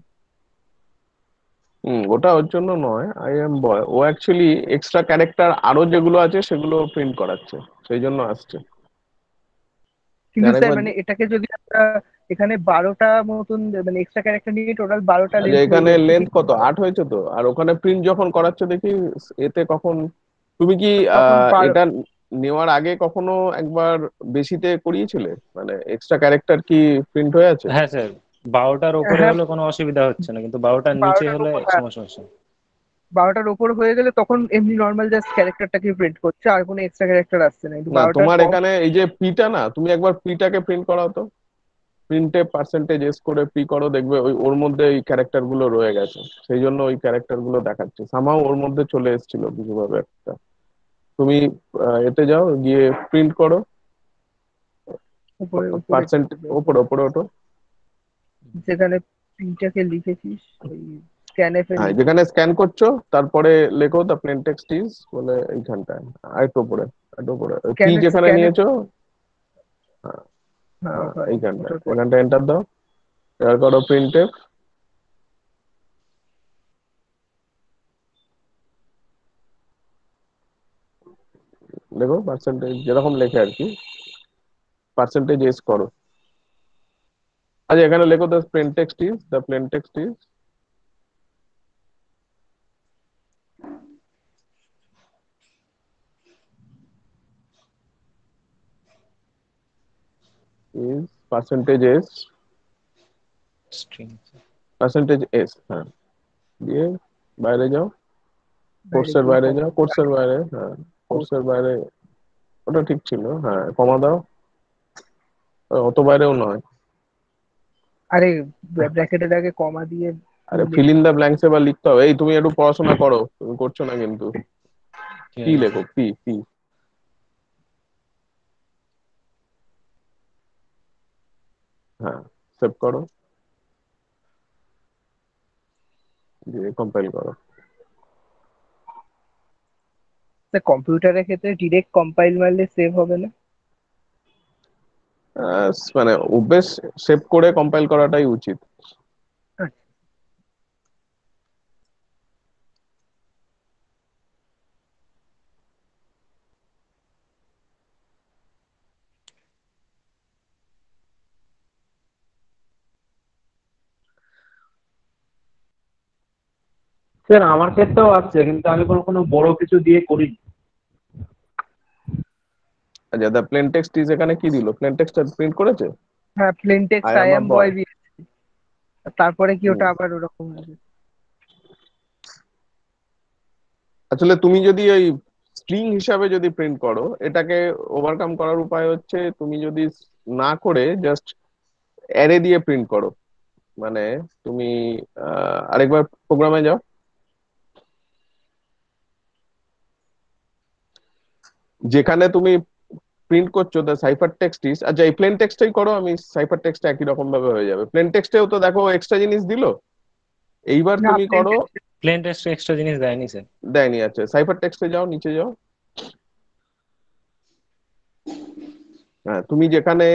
B: ওটা ওর জন্য নয়, আই এম বয়, ও অ্যাকচুয়ালি এক্সট্রা ক্যারেক্টার আরো যেগুলো আছে সেগুলো প্রিন্ট করাচ্ছে, সেই জন্য আসছে।
F: কিন্তু স্যার
B: আরেকবার
F: মানে এটাকে যদি আমরা এখানে 12টা মতন মানে এক্সট্রা ক্যারেক্টার নিয়ে টোটাল 12টা
B: আচ্ছা,
F: লেন্থ হয়ে
B: এখানে
F: যাচ্ছে
B: লেন্থ
F: ঠিক
B: কত, 8 হয়েছে তো, আর ওখানে প্রিন্ট যখন করাচ্ছে দেখি, এতে কখন তুমি কি
F: তখন 12।
B: এটা নেওয়ার আগে কখনো একবার বেশিতে করিয়েছিলে, মানে এক্সট্রা ক্যারেক্টার কি প্রিন্ট হয়ে আছে?
H: হ্যাঁ স্যার, 12টার উপরে
F: হ্যাঁ
H: হলে কোনো অসুবিধা হচ্ছে না, কিন্তু 12টার নিচে
F: 12টার
H: হলে
F: উপর, হ্যাঁ
H: সমস্যা হচ্ছে।
F: 12টার উপর হয়ে গেলে তখন এমনি নর্মাল জাস্ট ক্যারেক্টারটাকে প্রিন্ট করছে, আর কোনো এক্সট্রা ক্যারেক্টার আসছে না, কিন্তু
B: না,
F: 12টার
B: তোমার
F: কম।
B: এখানে এই যে পিটা, না তুমি একবার পিটাকে প্রিন্ট করাও তো, প্রিন্টে পার্সেন্টেজ এস করে পি করো, দেখবে ওই ওর মধ্যে এই ক্যারেক্টার গুলো রয়ে গেছে, সেই জন্য ওই ক্যারেক্টার গুলো দেখাচ্ছে, সামাও ওর মধ্যে চলে এসেছিল কিছুভাবে একটা। তুমি এতে যাও, গিয়ে প্রিন্ট করো,
F: উপরে উপরে
B: পার্সেন্ট, ওপরে ওপরে ওঠো।
F: যেখানে প্রিন্টটাকে লিখেছিস ওই স্ক্যানএফ এর
B: হ্যাঁ,
F: নিচে।
B: যেখানে স্ক্যান করছো তারপরে লেখো দ্য প্লেন টেক্সট ইজ বলে, এইখানটায় আরেকটু উপরে, একটু উপরে কি
F: স্ক্যানএফ
B: যেখানে
F: স্ক্যানএফ
B: নিয়েছো। হ্যাঁ,
F: হ্যাঁ
B: হ্যাঁ,
F: ওখানে
B: এইখানটায়,
F: ওটার পর।
B: এখানটা এন্টার দাও, এবার করো প্রিন্ট। দেখো পার্সেন্টেজ যেরকম লেখে আর কি, পার্সেন্টেজ এস করো। আচ্ছা, এখানে লেখো the plane text is percentage S,
H: string.
B: Percentage S. হ্যাঁ, দিয়ে বাইরে যাও,
F: বাইরে
B: কোর্সের
F: গিয়ে
B: বাইরে
F: কমা।
B: যাও, কোর্সের বাইরে, হ্যাঁ কোর্সের বাইরে, ওটা ঠিক ছিল, হ্যাঁ কমা দাও, অত বাইরেও নয়।
F: আরে ব্র্যাকেটের আগে কমা দিয়ে
B: আরে
F: তুমি
B: ফিল ইন
F: লিখবে।
B: দ্য ব্ল্যাঙ্কস এবার লিখতে হবে, এই তুমি একটু পড়াশোনা করো, তুমি করছো না কিন্তু। পি লেখো, পি পি। হ্যাঁ, সেভ করো, দিয়ে কম্পাইল করো।
F: কম্পিউটারের ক্ষেত্রে ডিরেক্ট কম্পাইল মারলে সেভ হবে না?
B: মানে অভ্যেস সেভ করে কম্পাইল করাটাই উচিত।
I: স্যার আমার ক্ষেত্রেও আসছে, কিন্তু আমি কোনো বড় কিছু দিয়ে করিনি।
B: আচ্ছা, দা প্লেন টেক্সট ইজ এখানে কি দিল? প্লেন টেক্সট প্রিন্ট করেছে,
F: হ্যাঁ, plane text
B: I
F: I
B: am আ
F: অ্যাম
B: বয়।
F: বয় দিয়ে, তারপরে কি ওটা আবার ওরকম হবে?
B: আসলে তুমি যদি ওই স্ট্রিং হিসাবে যদি প্রিন্ট করো, এটাকে ওভারকাম করার উপায় হচ্ছে তুমি যদি না করে জাস্ট অ্যারে দিয়ে প্রিন্ট করো। মানে তুমি আরেকবার প্রোগ্রামে যাও, যেখানে তুমি প্রিন্ট করছো দ্য সাইফার টেক্সট ইজ, আচ্ছা এই প্লেন টেক্সটটাই করো, আমি সাইফার টেক্সট একই রকম ভাবে হয়ে যাবে। প্লেন টেক্সটেও তো দেখো এক্সট্রা জিনিস দিলো, এইবার
F: না,
B: তুমি করো।
H: প্লেন টেক্সট এক্সট্রা জিনিস দেয়নি স্যার।
B: দেয়নি? আচ্ছা, সাইফার টেক্সটে যাও, নিচে যাও। হ্যাঁ, তুমি যেখানে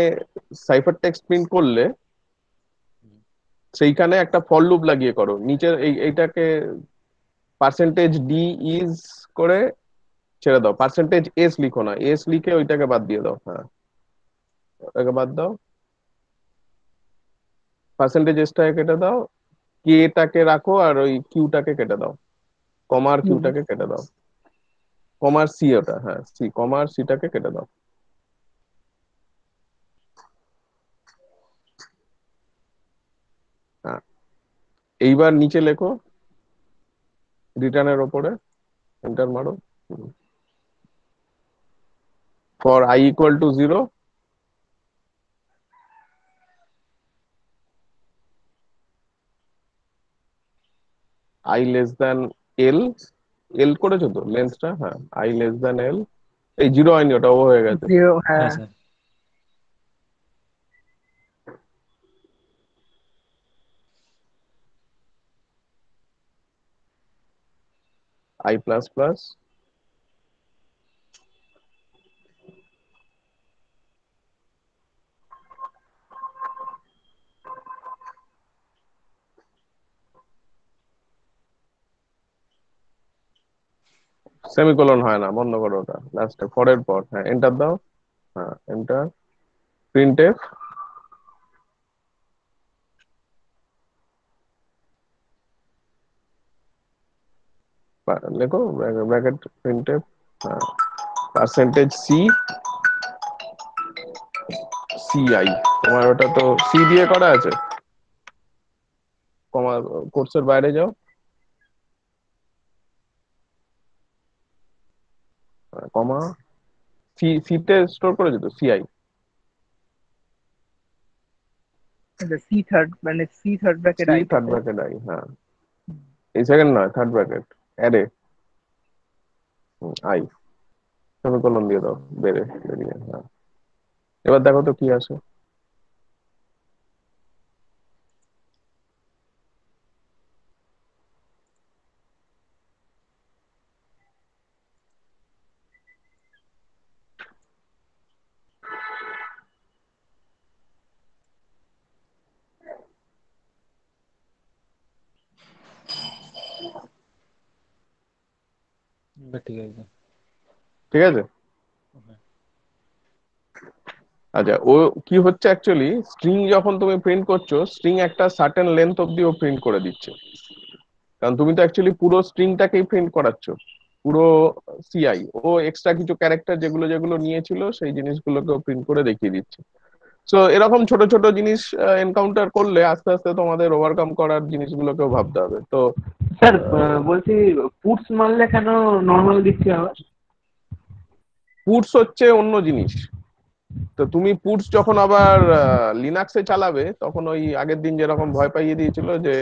B: সাইফার টেক্সট প্রিন্ট করলে সেইখানে একটা ফর লুপ লাগিয়ে করো। নিচের এইটাকে পার্সেন্টেজ ডি ইজ করে ছেড়ে দাও, পার্সেন্টেজ এস লিখো না, এস লিখে ওইটাকে বাদ দিয়ে দাও। হ্যাঁ, ওটাকে বাদ দাও, পার্সেন্টেজ এসটাকে কেটে দাও, কে টাকে রাখো, আর ওই কিউটাকে কেটে দাও, কমার কিউটাকে কেটে দাও, কমার সি, ওটা হ্যাঁ সি, কমার সিটাকে কেটে দাও। হ্যাঁ, এইবার নিচে লেখো রিটার্নের ওপরে, এন্টার মারো। For I equal to 0, I less than এল, এল করেছো তো লেন্থটা? হ্যাঁ, I লেস দেন এল। এই জিরো হয়নি, ওটা ও হয়ে গেছে।
F: জিরো,
H: হ্যাঁ
F: হ্যাঁ।
H: Sir.
B: I plus plus, semicolon হয় না, বন্ধ করো ওটা লাস্টে ফরের পর। হ্যাঁ, এন্টার দাও। হ্যাঁ, এন্টার। প্রিন্টএফ, লেখো ব্র্যাকেট প্রিন্টএফ, হ্যাঁ, পার্সেন্টেজ সি, সিআই। তোমার ওটা তো সি দিয়ে করা আছে, কমা কোর্সের বাইরে যাও, কমা সি, সিতে স্টোর করেছো তো সিআই।
F: সি থার্ড, মানে C third bracket
B: C
F: I.
B: Third bracket I, হ্যাঁ, এই সেকেন্ড নয়, third bracket array I, semicolon দিয়ে দাও, বেরিয়ে। হ্যাঁ, এবার দেখো তো কি আসে।
H: ঠিক আছে।
B: ঠিক আছে, আচ্ছা ও কি হচ্ছে অ্যাকচুয়ালি, স্ট্রিং যখন তুমি প্রিন্ট করছো, স্ট্রিং একটা সার্টেন লেন্থ অব্দি ও প্রিন্ট করে দিচ্ছে, কারণ তুমি তো অ্যাকচুয়ালি পুরো স্ট্রিংটাকেই প্রিন্ট করাচ্ছ, পুরো সিআই। ও এক্সট্রা কিছু ক্যারেক্টার যেগুলো যেগুলো নিয়েছিল সেই জিনিসগুলোকে প্রিন্ট করে দেখিয়ে দিচ্ছে। সো এরকম ছোট ছোট জিনিস এনকাউন্টার করলে আস্তে আস্তে তোমাদের ওভারকাম করার জিনিসগুলোকেও ভাবতে হবে। তো
I: স্যার বলছি, পুটস মারলে কেন নর্মাল দিচ্ছে আবার?
B: পুটস হচ্ছে অন্য জিনিস। তো তুমি পুটস যখন আবার লিনাক্সে চালাবে, তখন ওই আগের দিন যেরকম ভয় পাইয়ে দিয়েছিল যে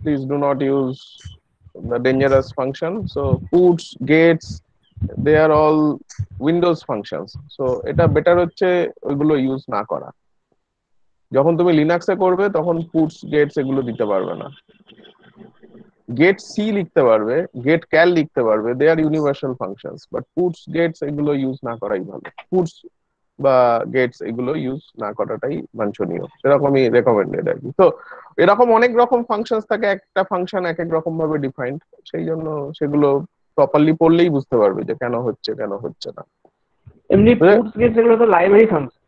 B: please do not use the dangerous function. So puts, gets, they are all Windows functions. So এটা বেটার হচ্ছে ওইগুলো ইউজ না করা। যখন তুমি লিনাক্সে করবে তখন পুটস গেটস এগুলো দিতে পারবে না। গেট সি লিখতে পারবে, গেট ক্যাল লিখতে পারবে, দে আর universal functions, but puts Gates এগুলো ইউজ না করাই ভালো। পুটস বা গেটস এগুলো ইউজ না করাটাই বাঞ্ছনীয়, সেরকমই রেকমেন্ডেড আর কি। তো এরকম অনেক রকম ফাংশনস থাকে, একটা ফাংশন এক এক রকম ভাবে ডিফাইন্ড, সেই জন্য সেগুলো প্রপারলি পড়লেই বুঝতে পারবে যে কেন হচ্ছে কেন হচ্ছে না।
I: এমনি পুটস গেটস এগুলো তো লাইব্রেরি ফাংশন।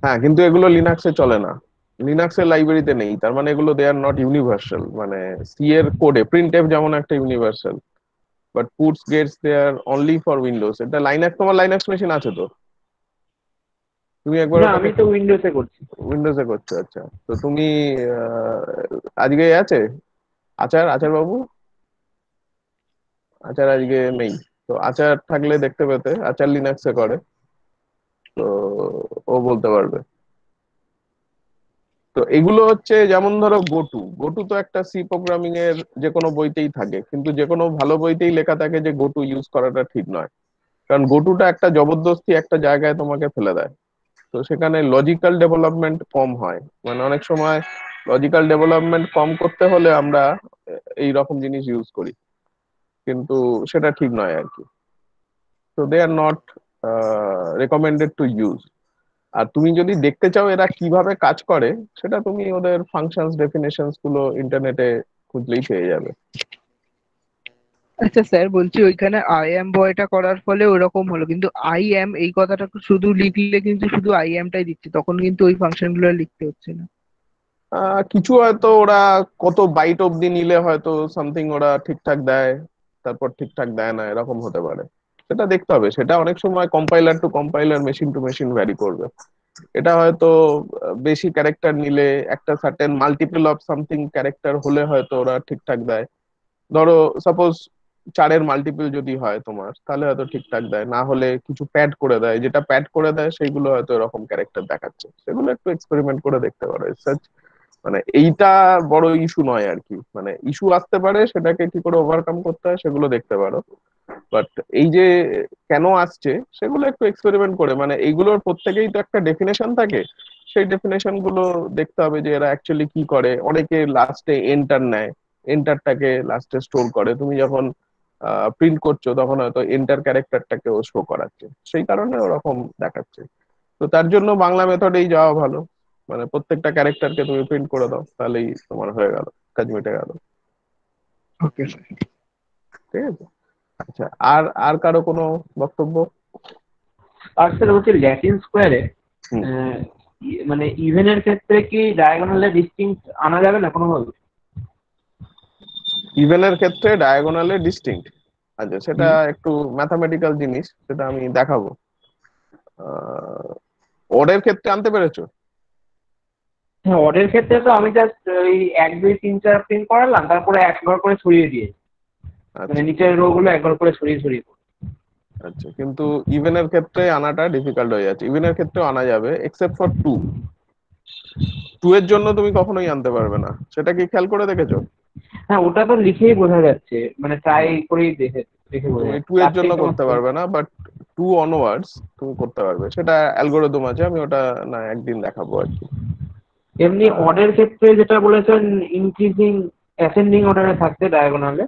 B: হ্যাঁ, কিন্তু এগুলো লিনাক্সে চলে না, লিনাক্সের লাইব্রেরিতে নেই, তার মানে এগুলো দে আর নট ইউনিভার্সাল। মানে সি এর কোডে প্রিন্টএফ যেমন একটা universal, but puts gets they are only for Windows. এটা লাইনাক্স, তোমার লাইনাক্স মেশিন আছে তো? তুমি একবার
I: না, আমি তো উইন্ডোজে করছি।
B: উইন্ডোজে করছো, আচ্ছা। তো তুমি আজকে আছে আচার বাবু? আচার আজকে নেই। তো আচার থাকলে দেখতে পেতে, আচার লিনাক্সে করে, তো ও বলতে পারবে। তো এগুলো হচ্ছে যেমন ধরো গোটু তো একটা সি প্রোগ্রামিং এর যে কোনো বইতেই থাকে, কিন্তু যে কোনো ভালো বইতেই লেখা থাকে যে গোটু ইউজ করাটা ঠিক নয়, কারণ গোটুটা একটা জবরদস্তি একটা জায়গায় তোমাকে ফেলে দেয়। তো সেখানে লজিক্যাল ডেভেলপমেন্ট কম হয়, মানে অনেক সময় লজিক্যাল ডেভেলপমেন্ট কম করতে হলে আমরা এই রকম জিনিস ইউজ করি, কিন্তু সেটা ঠিক নয় আর কি। তো দে are not recommended to use. আর তুমি যদি দেখতে চাও এরা কিভাবে কাজ করে, সেটা তুমি ওদের ফাংশনস ডেফিনেশনস গুলো ইন্টারনেটে খুঁজলেই পেয়ে যাবে।
F: আচ্ছা স্যার, বলছি ওইখানে আই অ্যাম বয়টা করার ফলে ওরকম হলো, কিন্তু আই অ্যাম এই কথাটা শুধু লিখলে কিন্তু শুধু আই অ্যামটাই দিচ্ছে, তখন কিন্তু ওই ফাংশন গুলো লিখতে হচ্ছে না।
B: কিছু হয়তো ওরা কত বাইট অব্দি নিলে হয়তো সামথিং ওরা ঠিকঠাক দেয়, তারপর ঠিকঠাক দেয় না, এরকম হতে পারে। সেটা দেখতে হবে, সেটা অনেক সময় compiler to compiler, machine to machine vary করবে। এটা হয়তো বেশি ক্যারেক্টার নিলে, একটা certain multiple of something character হলে হয়তো ওরা ঠিকঠাক দেয়। ধরো সাপোজ 4-এর মাল্টিপল যদি হয় তোমার, তাহলে হয়তো ঠিকঠাক দেয়, না হলে কিছু প্যাড করে দেয়, যেটা প্যাড করে দেয় সেইগুলো হয়তো এরকম ক্যারেক্টার দেখাচ্ছে, সেগুলো একটু এক্সপেরিমেন্ট করে দেখতে পারো। মানে এইটা বড় ইস্যু নয় আর কি, মানে ইস্যু আসতে পারে, সেটাকে কি করে ওভারকাম করতে হয় সেগুলো দেখতে পারো। বাট এই যে কেন আসছে সেগুলো একটু এক্সপেরিমেন্ট করে, মানে এইগুলোর প্রত্যেকেই তো একটা ডেফিনেশন থাকে, সেই ডেফিনেশন গুলো দেখতে হবে যে এরা অ্যাকচুয়ালি কি করে। অনেকে লাস্টে এন্টার নেয়, এন্টারটাকে লাস্টে স্টোর করে, তুমি যখন প্রিন্ট করছো তখন হয়তো এন্টার ক্যারেক্টারটাকেও শো করাচ্ছে, সেই কারণে ওরকম দেখাচ্ছে। তো তার জন্য বাংলা মেথডেই যাওয়া ভালো, মানে প্রত্যেকটা ক্যারেক্টারকে তুমি প্রিন্ট করে দাও, তাহলেই তোমার হয়ে গেল, কাজ মিটে গেল।
F: Okay sir.
B: ঠিক আছে, আচ্ছা। আর আর কারো কোনো বক্তব্য?
I: আর স্যার বলছি ল্যাটিন স্কোয়ারে মানে ইভেনের ক্ষেত্রে কি ডায়াগোনালে ডিস্টিংক্ট আনা যাবে না কোনোভাবে?
B: ইভেনের ক্ষেত্রে ডায়াগোনালে ডিস্টিংক্ট, আচ্ছা সেটা একটু ম্যাথামেটিক্যাল জিনিস, সেটা আমি দেখাবো। অডের ক্ষেত্রে আনতে পেরেছো?
I: হ্যাঁ, অর্ডের ক্ষেত্রে তো আমি জাস্ট ওই 1 2 3 4 প্রিন্ট করালাম, তারপরে একবার করে ছড়িয়ে দিয়ে, মানে নিচের রো গুলো একবার করে ছড়িয়ে ছড়িয়ে।
B: আচ্ছা, কিন্তু ইভেনের ক্ষেত্রে আনাটা ডিফিকাল্ট হয়ে যাচ্ছে। ইভেনের ক্ষেত্রেও আনা যাবে এক্সেপ্ট ফর 2 এর জন্য তুমি কখনোই আনতে পারবে না, সেটা কি খেয়াল করে দেখেছো?
I: হ্যাঁ, ওটা তো লিখেই বোঝা যাচ্ছে, মানে ট্রাই করেই দেখে বোঝা
B: তুমি
I: যাচ্ছে।
B: 2 এর জন্য করতে পারবে না, বাট 2 অনওয়ার্ডস তুমি করতে পারবে, সেটা অ্যালগোরিদম আছে, আমি ওটা না একদিন দেখাবো আর কি।
I: এমনি অর্ডার ক্ষেত্রে যেটা বলেছেন ইনক্রিজিং অ্যাসেন্ডিং অর্ডারে থাকতে ডায়াগোনালে,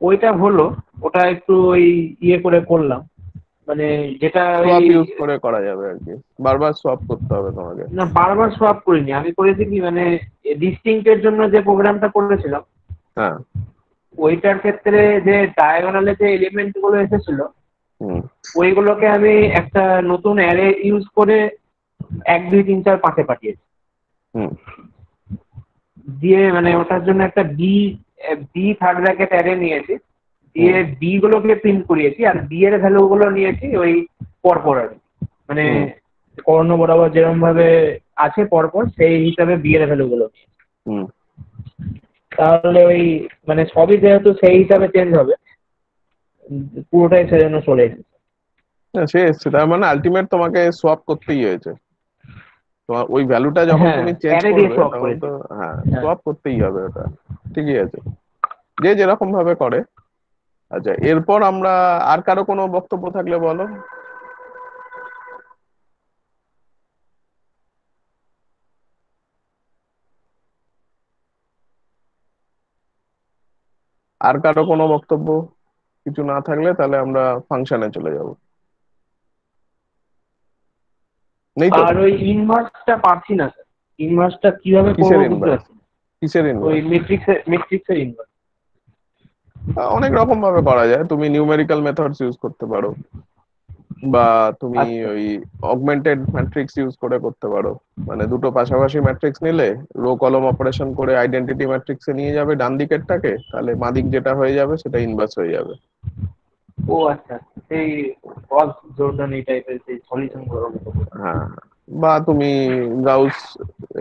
I: ওইটা হলো, ওটা একটু ওই ইয়ে করে করলাম, মানে যেটা
B: সোয়াপ ইউজ করে করা যাবে আর কি, বারবার সোয়াপ করতে হবে তোমাকে।
I: না, বারবার সোয়াপ করিনি আমি, করেছি কি মানে ডিস্টিংক্টের জন্য যে প্রোগ্রামটা করেছিলাম,
B: হ্যাঁ,
I: ওইটার ক্ষেত্রে যে ডায়াগোনালে যে এলিমেন্ট গুলো এসেছিল ওইগুলোকে আমি একটা নতুন অ্যারে ইউজ করে 1 2 3 4 5 পাঠিয়েছি, দিয়ে মানে ওটার জন্য একটা বি থার্ড ব্র্যাকেট অ্যারে নিয়েছি, দিয়ে বি গুলোকে প্রিন্ট করিয়েছি, আর বি এর ভ্যালু গুলো নিয়েছি ওই পরপর আর মানে কর্ণ বরাবর যেরকম ভাবে আছে পরপর, সেই হিসাবে বি এর ভ্যালু গুলো নিয়েছি। তাহলে ওই মানে সবই যেহেতু সেই হিসাবে চেঞ্জ হবে, পুরোটাই সেজন্য চলে এসেছে।
B: সে এসছে, তার মানে আলটিমেট তোমাকে সোয়াপ করতেই হয়েছে। তোমার ওই ভ্যালুটা যখন
I: হ্যাঁ,
B: তুমি চেঞ্জ
I: array দিয়ে
B: করবে
I: swap
B: তখন
I: করেছি।
B: তো হ্যাঁ
I: হ্যাঁ।
B: সোয়াপ করতেই হবে ওটা, ঠিকই আছে, যে যেরকম ভাবে করে। আচ্ছা, এরপর আমরা আর কারো কোনো বক্তব্য থাকলে বলো। আর কারো কোনো বক্তব্য কিছু না থাকলে তাহলে আমরা ফাংশনে চলে যাব। নেই তো?
I: আর ওই ইনভার্সটা পারছি না স্যার, ইনভার্সটা কিভাবে
B: কিসের
I: করবো বুঝতে
B: ইনভার্স?
I: পারছি না।
B: কিসের
I: ওই
B: ইনভার্স?
I: মেট্রিক্সের ইনভার্স।
B: অনেক রকম ভাবে করা যায়, তুমি নিউমেরিক্যাল মেথডস ইউজ করতে পারো, বা তুমি
I: আচ্ছা।
B: ওই অগমেন্টেড ম্যাট্রিক্স ইউজ করে করতে পারো। মানে দুটো পাশাপাশি ম্যাট্রিক্স নিলে রো কলম অপারেশন করে আইডেন্টিটি ম্যাট্রিক্সে নিয়ে যাবে ডান দিকেরটাকে, তাহলে বাঁ দিক যেটা হয়ে যাবে সেটা ইনভার্স হয়ে যাবে।
I: ও আচ্ছা, সেই গস জর্ডান এই টাইপের সেই সলিউশন করার মতো।
B: হ্যাঁ, বা তুমি গাউস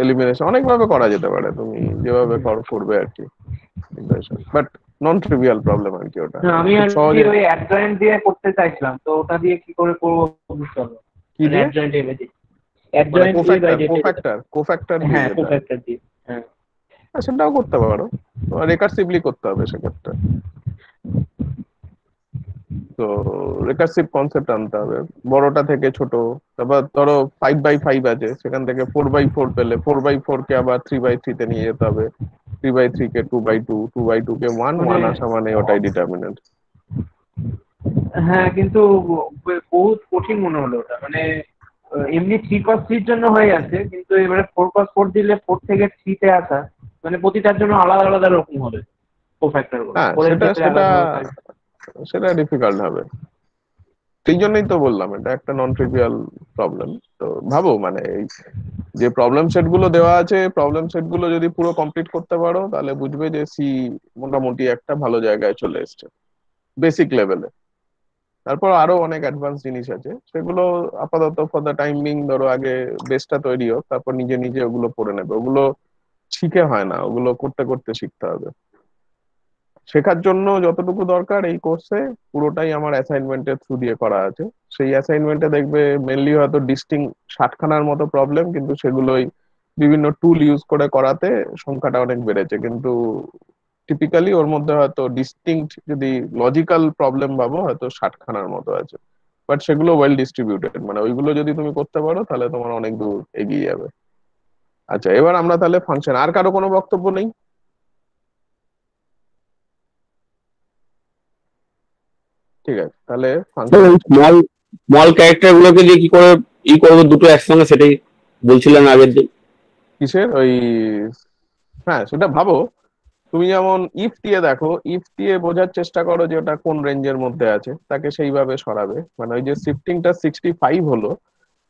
B: এলিমিনেশন অনেক ভাবে করা যেতে পারে, তুমি যেভাবে করবে আর কি। বাট নন ট্রিভিয়াল প্রবলেম আর কি ওটা,
I: না, আমি
B: খুব
I: আর কি
B: সহজে।
I: ওই অ্যাডজয়েন্ট দিয়ে করতে চাইছিলাম, তো ওটা দিয়ে কি করে করবো বুঝতে পারলাম।
B: কি
I: মানে
B: দিয়ে?
I: অ্যাডজয়েন্ট ইমেজ,
B: মানে
I: অ্যাডজয়েন্ট
B: কোফ্যাক্টর
I: যেটা।
B: কোফ্যাক্টর দিয়ে
I: হ্যাঁ,
B: যেটা,
I: কোফ্যাক্টর দিয়ে। হ্যাঁ।
B: সেটাও করতে পারো, রেকার্সিভলি করতে হবে সেক্ষেত্রে। তো রেকার্সিভ কনসেপ্ট আনতে হবে, বড়টা থেকে ছোট। তারপর ধরো 5x5 আছে, সেখান থেকে 4x4 পেলে 4x4 কে আবার 3x3 তে নিয়ে যেতে হবে, 3x3 কে 2x2, 2x2 কে 1,
I: মানে
B: 1 আসা মানে ওটাই ডিটারমিনেন্ট।
I: হ্যাঁ, কিন্তু বহুত কঠিন মনে হলো ওটা। মানে এমনি 3x3 জন্য হয়ে যাচ্ছে, কিন্তু এবারে 4x4 দিলে 4 থেকে 3 তে আসা, মানে প্রতিটার জন্য আলাদা আলাদা রকম হবে কোফ্যাক্টর গুলো,
B: হ্যাঁ,
I: 4 এর
B: সেটা
I: ক্ষেত্রে
B: সেটা
I: আলাদা হবে, 5।
B: সেটা ডিফিকাল্ট হবে। সেই জন্যই তো বললাম এটা একটা নন ট্রিভিয়াল প্রবলেম। তো ভাবো মানে এই যে প্রবলেম সেট গুলো দেওয়া আছে, প্রবলেম সেট গুলো যদি পুরো কমপ্লিট করতে পারো তাহলে বুঝবে যে সি মোটামুটি একটা ভালো জায়গায় চলে এসছে বেসিক লেভেলে। তারপর আরো অনেক অ্যাডভান্স জিনিস আছে, সেগুলো আপাতত ফর দ্য টাইম বিং ধরো আগে বেসটা তৈরি হোক, তারপর নিজে নিজে ওগুলো পড়ে নেবে। ওগুলো শিখে হয় না, ওগুলো করতে করতে শিখতে হবে। শেখার জন্য যতটুকু দরকার এই কোর্সে পুরোটাই আমার অ্যাসাইনমেন্টের থ্রু দিয়ে করা আছে। সেই অ্যাসাইনমেন্টে দেখবে মেনলি হয়তো 60খানার মতো প্রবলেম, কিন্তু সেগুলোই বিভিন্ন টুল ইউজ করে করাতে সংখ্যাটা অনেক বেড়েছে। কিন্তু টিপিক্যালি ওর মধ্যে হয়তো ডিস্টিংক্ট যদি লজিক্যাল প্রবলেম ভাবো হয়তো 60খানার মতো আছে, বাট সেগুলো ওয়েল ডিস্ট্রিবিউটেড। মানে ওইগুলো যদি তুমি করতে পারো তাহলে তোমার অনেক দূর এগিয়ে যাবে। আচ্ছা, এবার আমরা তাহলে ফাংশন, আর কারো কোনো বক্তব্য নেই? ঠিক আছে, তাহলে ফাংশন।
A: স্মল স্মল ক্যারেক্টার গুলোকে দিয়ে কি করে করবো দুটো একসঙ্গে, সেটাই বলছিলেন আগের দিন।
B: কিসের ওই? হ্যাঁ, সেটা ভাবো। তুমি যেমন ইফ দিয়ে দেখো, ইফ দিয়ে বোঝার চেষ্টা করো যে ওটা কোন রেঞ্জের মধ্যে আছে, তাকে সেইভাবে সরাবে। মানে ওই যে শিফটিংটা 65 হলো,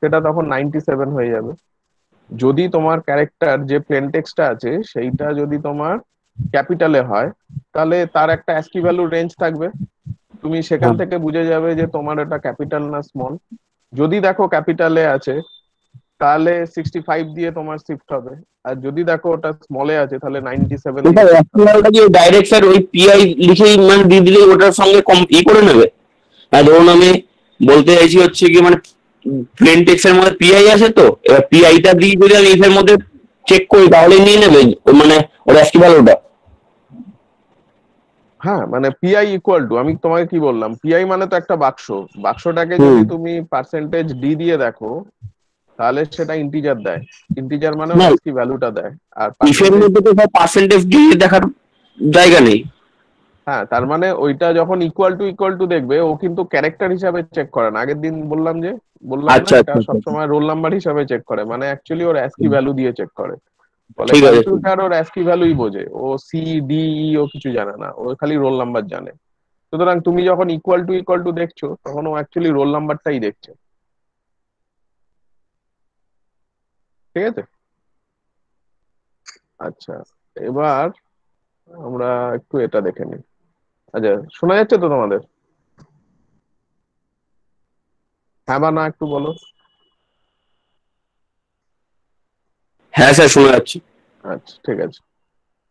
B: সেটা তখন 97 হয়ে যাবে। যদি তোমার ক্যারেক্টার যে প্লেন টেক্সটটা আছে সেইটা যদি তোমার ক্যাপিটালে হয়, তাহলে তার একটা অ্যাস্কি ভ্যালুর রেঞ্জ থাকবে, তুমি সেখান থেকে বুঝে যাবে যে তোমার এটা ক্যাপিটাল না স্মল। যদি দেখো ক্যাপিটালে আছে তাহলে 65 দিয়ে তোমার শিফট হবে, আর যদি দেখো ওটা স্মলে আছে তাহলে 97 দিয়ে shift হবে।
A: ডাইরেক্ট স্যার ওই পিআই লিখেই মানে দিয়ে দিলেই ওটার সঙ্গে করে নেবে। আর ধরুন আমি বলতে চাইছি হচ্ছে কি মানে প্লেন টেক্সট এর মধ্যে পিআই আছে, তো এবার পিআইটা দিয়ে যদি আমি ইফের মধ্যে চেক করি তাহলে নিয়ে নেবে মানে ওর অ্যাস্কি ভ্যালুটা।
B: হ্যাঁ, মানে পিআই ইকুয়াল টু, আমি তোমাকে কি বললাম, পিআই মানে তো একটা বাক্স, বাক্সটাকে যদি তুমি পার্সেন্টেজ ডি দিয়ে দেখো তাহলে সেটা ইন্টিজার দেয়, ইন্টিজার মানে ওর
A: না,
B: অ্যাস্কি ভ্যালুটা দেয়। আর
A: ইফের
B: পার্সেন্টেজ,
A: মধ্যে তো পার্সেন্টেজ দিয়ে দেখার জায়গা নেই।
B: হ্যাঁ তার মানে ওইটা যখন ইকুয়াল টু দেখবে, ও কিন্তু ক্যারেক্টার হিসাবে চেক করে না। আগের দিন বললাম না
A: আচ্ছা
B: এটা
A: আচ্ছা আচ্ছা,
B: সবসময় রোল নাম্বার হিসাবে চেক করে, মানে অ্যাকচুয়ালি ওর অ্যাস্কি ভ্যালু দিয়ে চেক করে। ফলে
A: ঠিক আছে।
B: কম্পিউটার ওর অ্যাস্কি ভ্যালুই বোঝে, ও সি ডি ই ও কিছু জানে না, ও খালি রোল নাম্বার জানে। সুতরাং তুমি যখন ইকুয়াল টু দেখছো তখন ও অ্যাকচুয়ালি রোল নাম্বারটাই দেখছে। ঠিক আছে। আচ্ছা, এবার আমরা একটু এটা দেখে নিই। আচ্ছা, শোনা যাচ্ছে তো তোমাদের? হ্যাঁ বা না একটু বলো।
A: হ্যাঁ স্যার শোনা যাচ্ছে।
B: আচ্ছা, ঠিক আছে।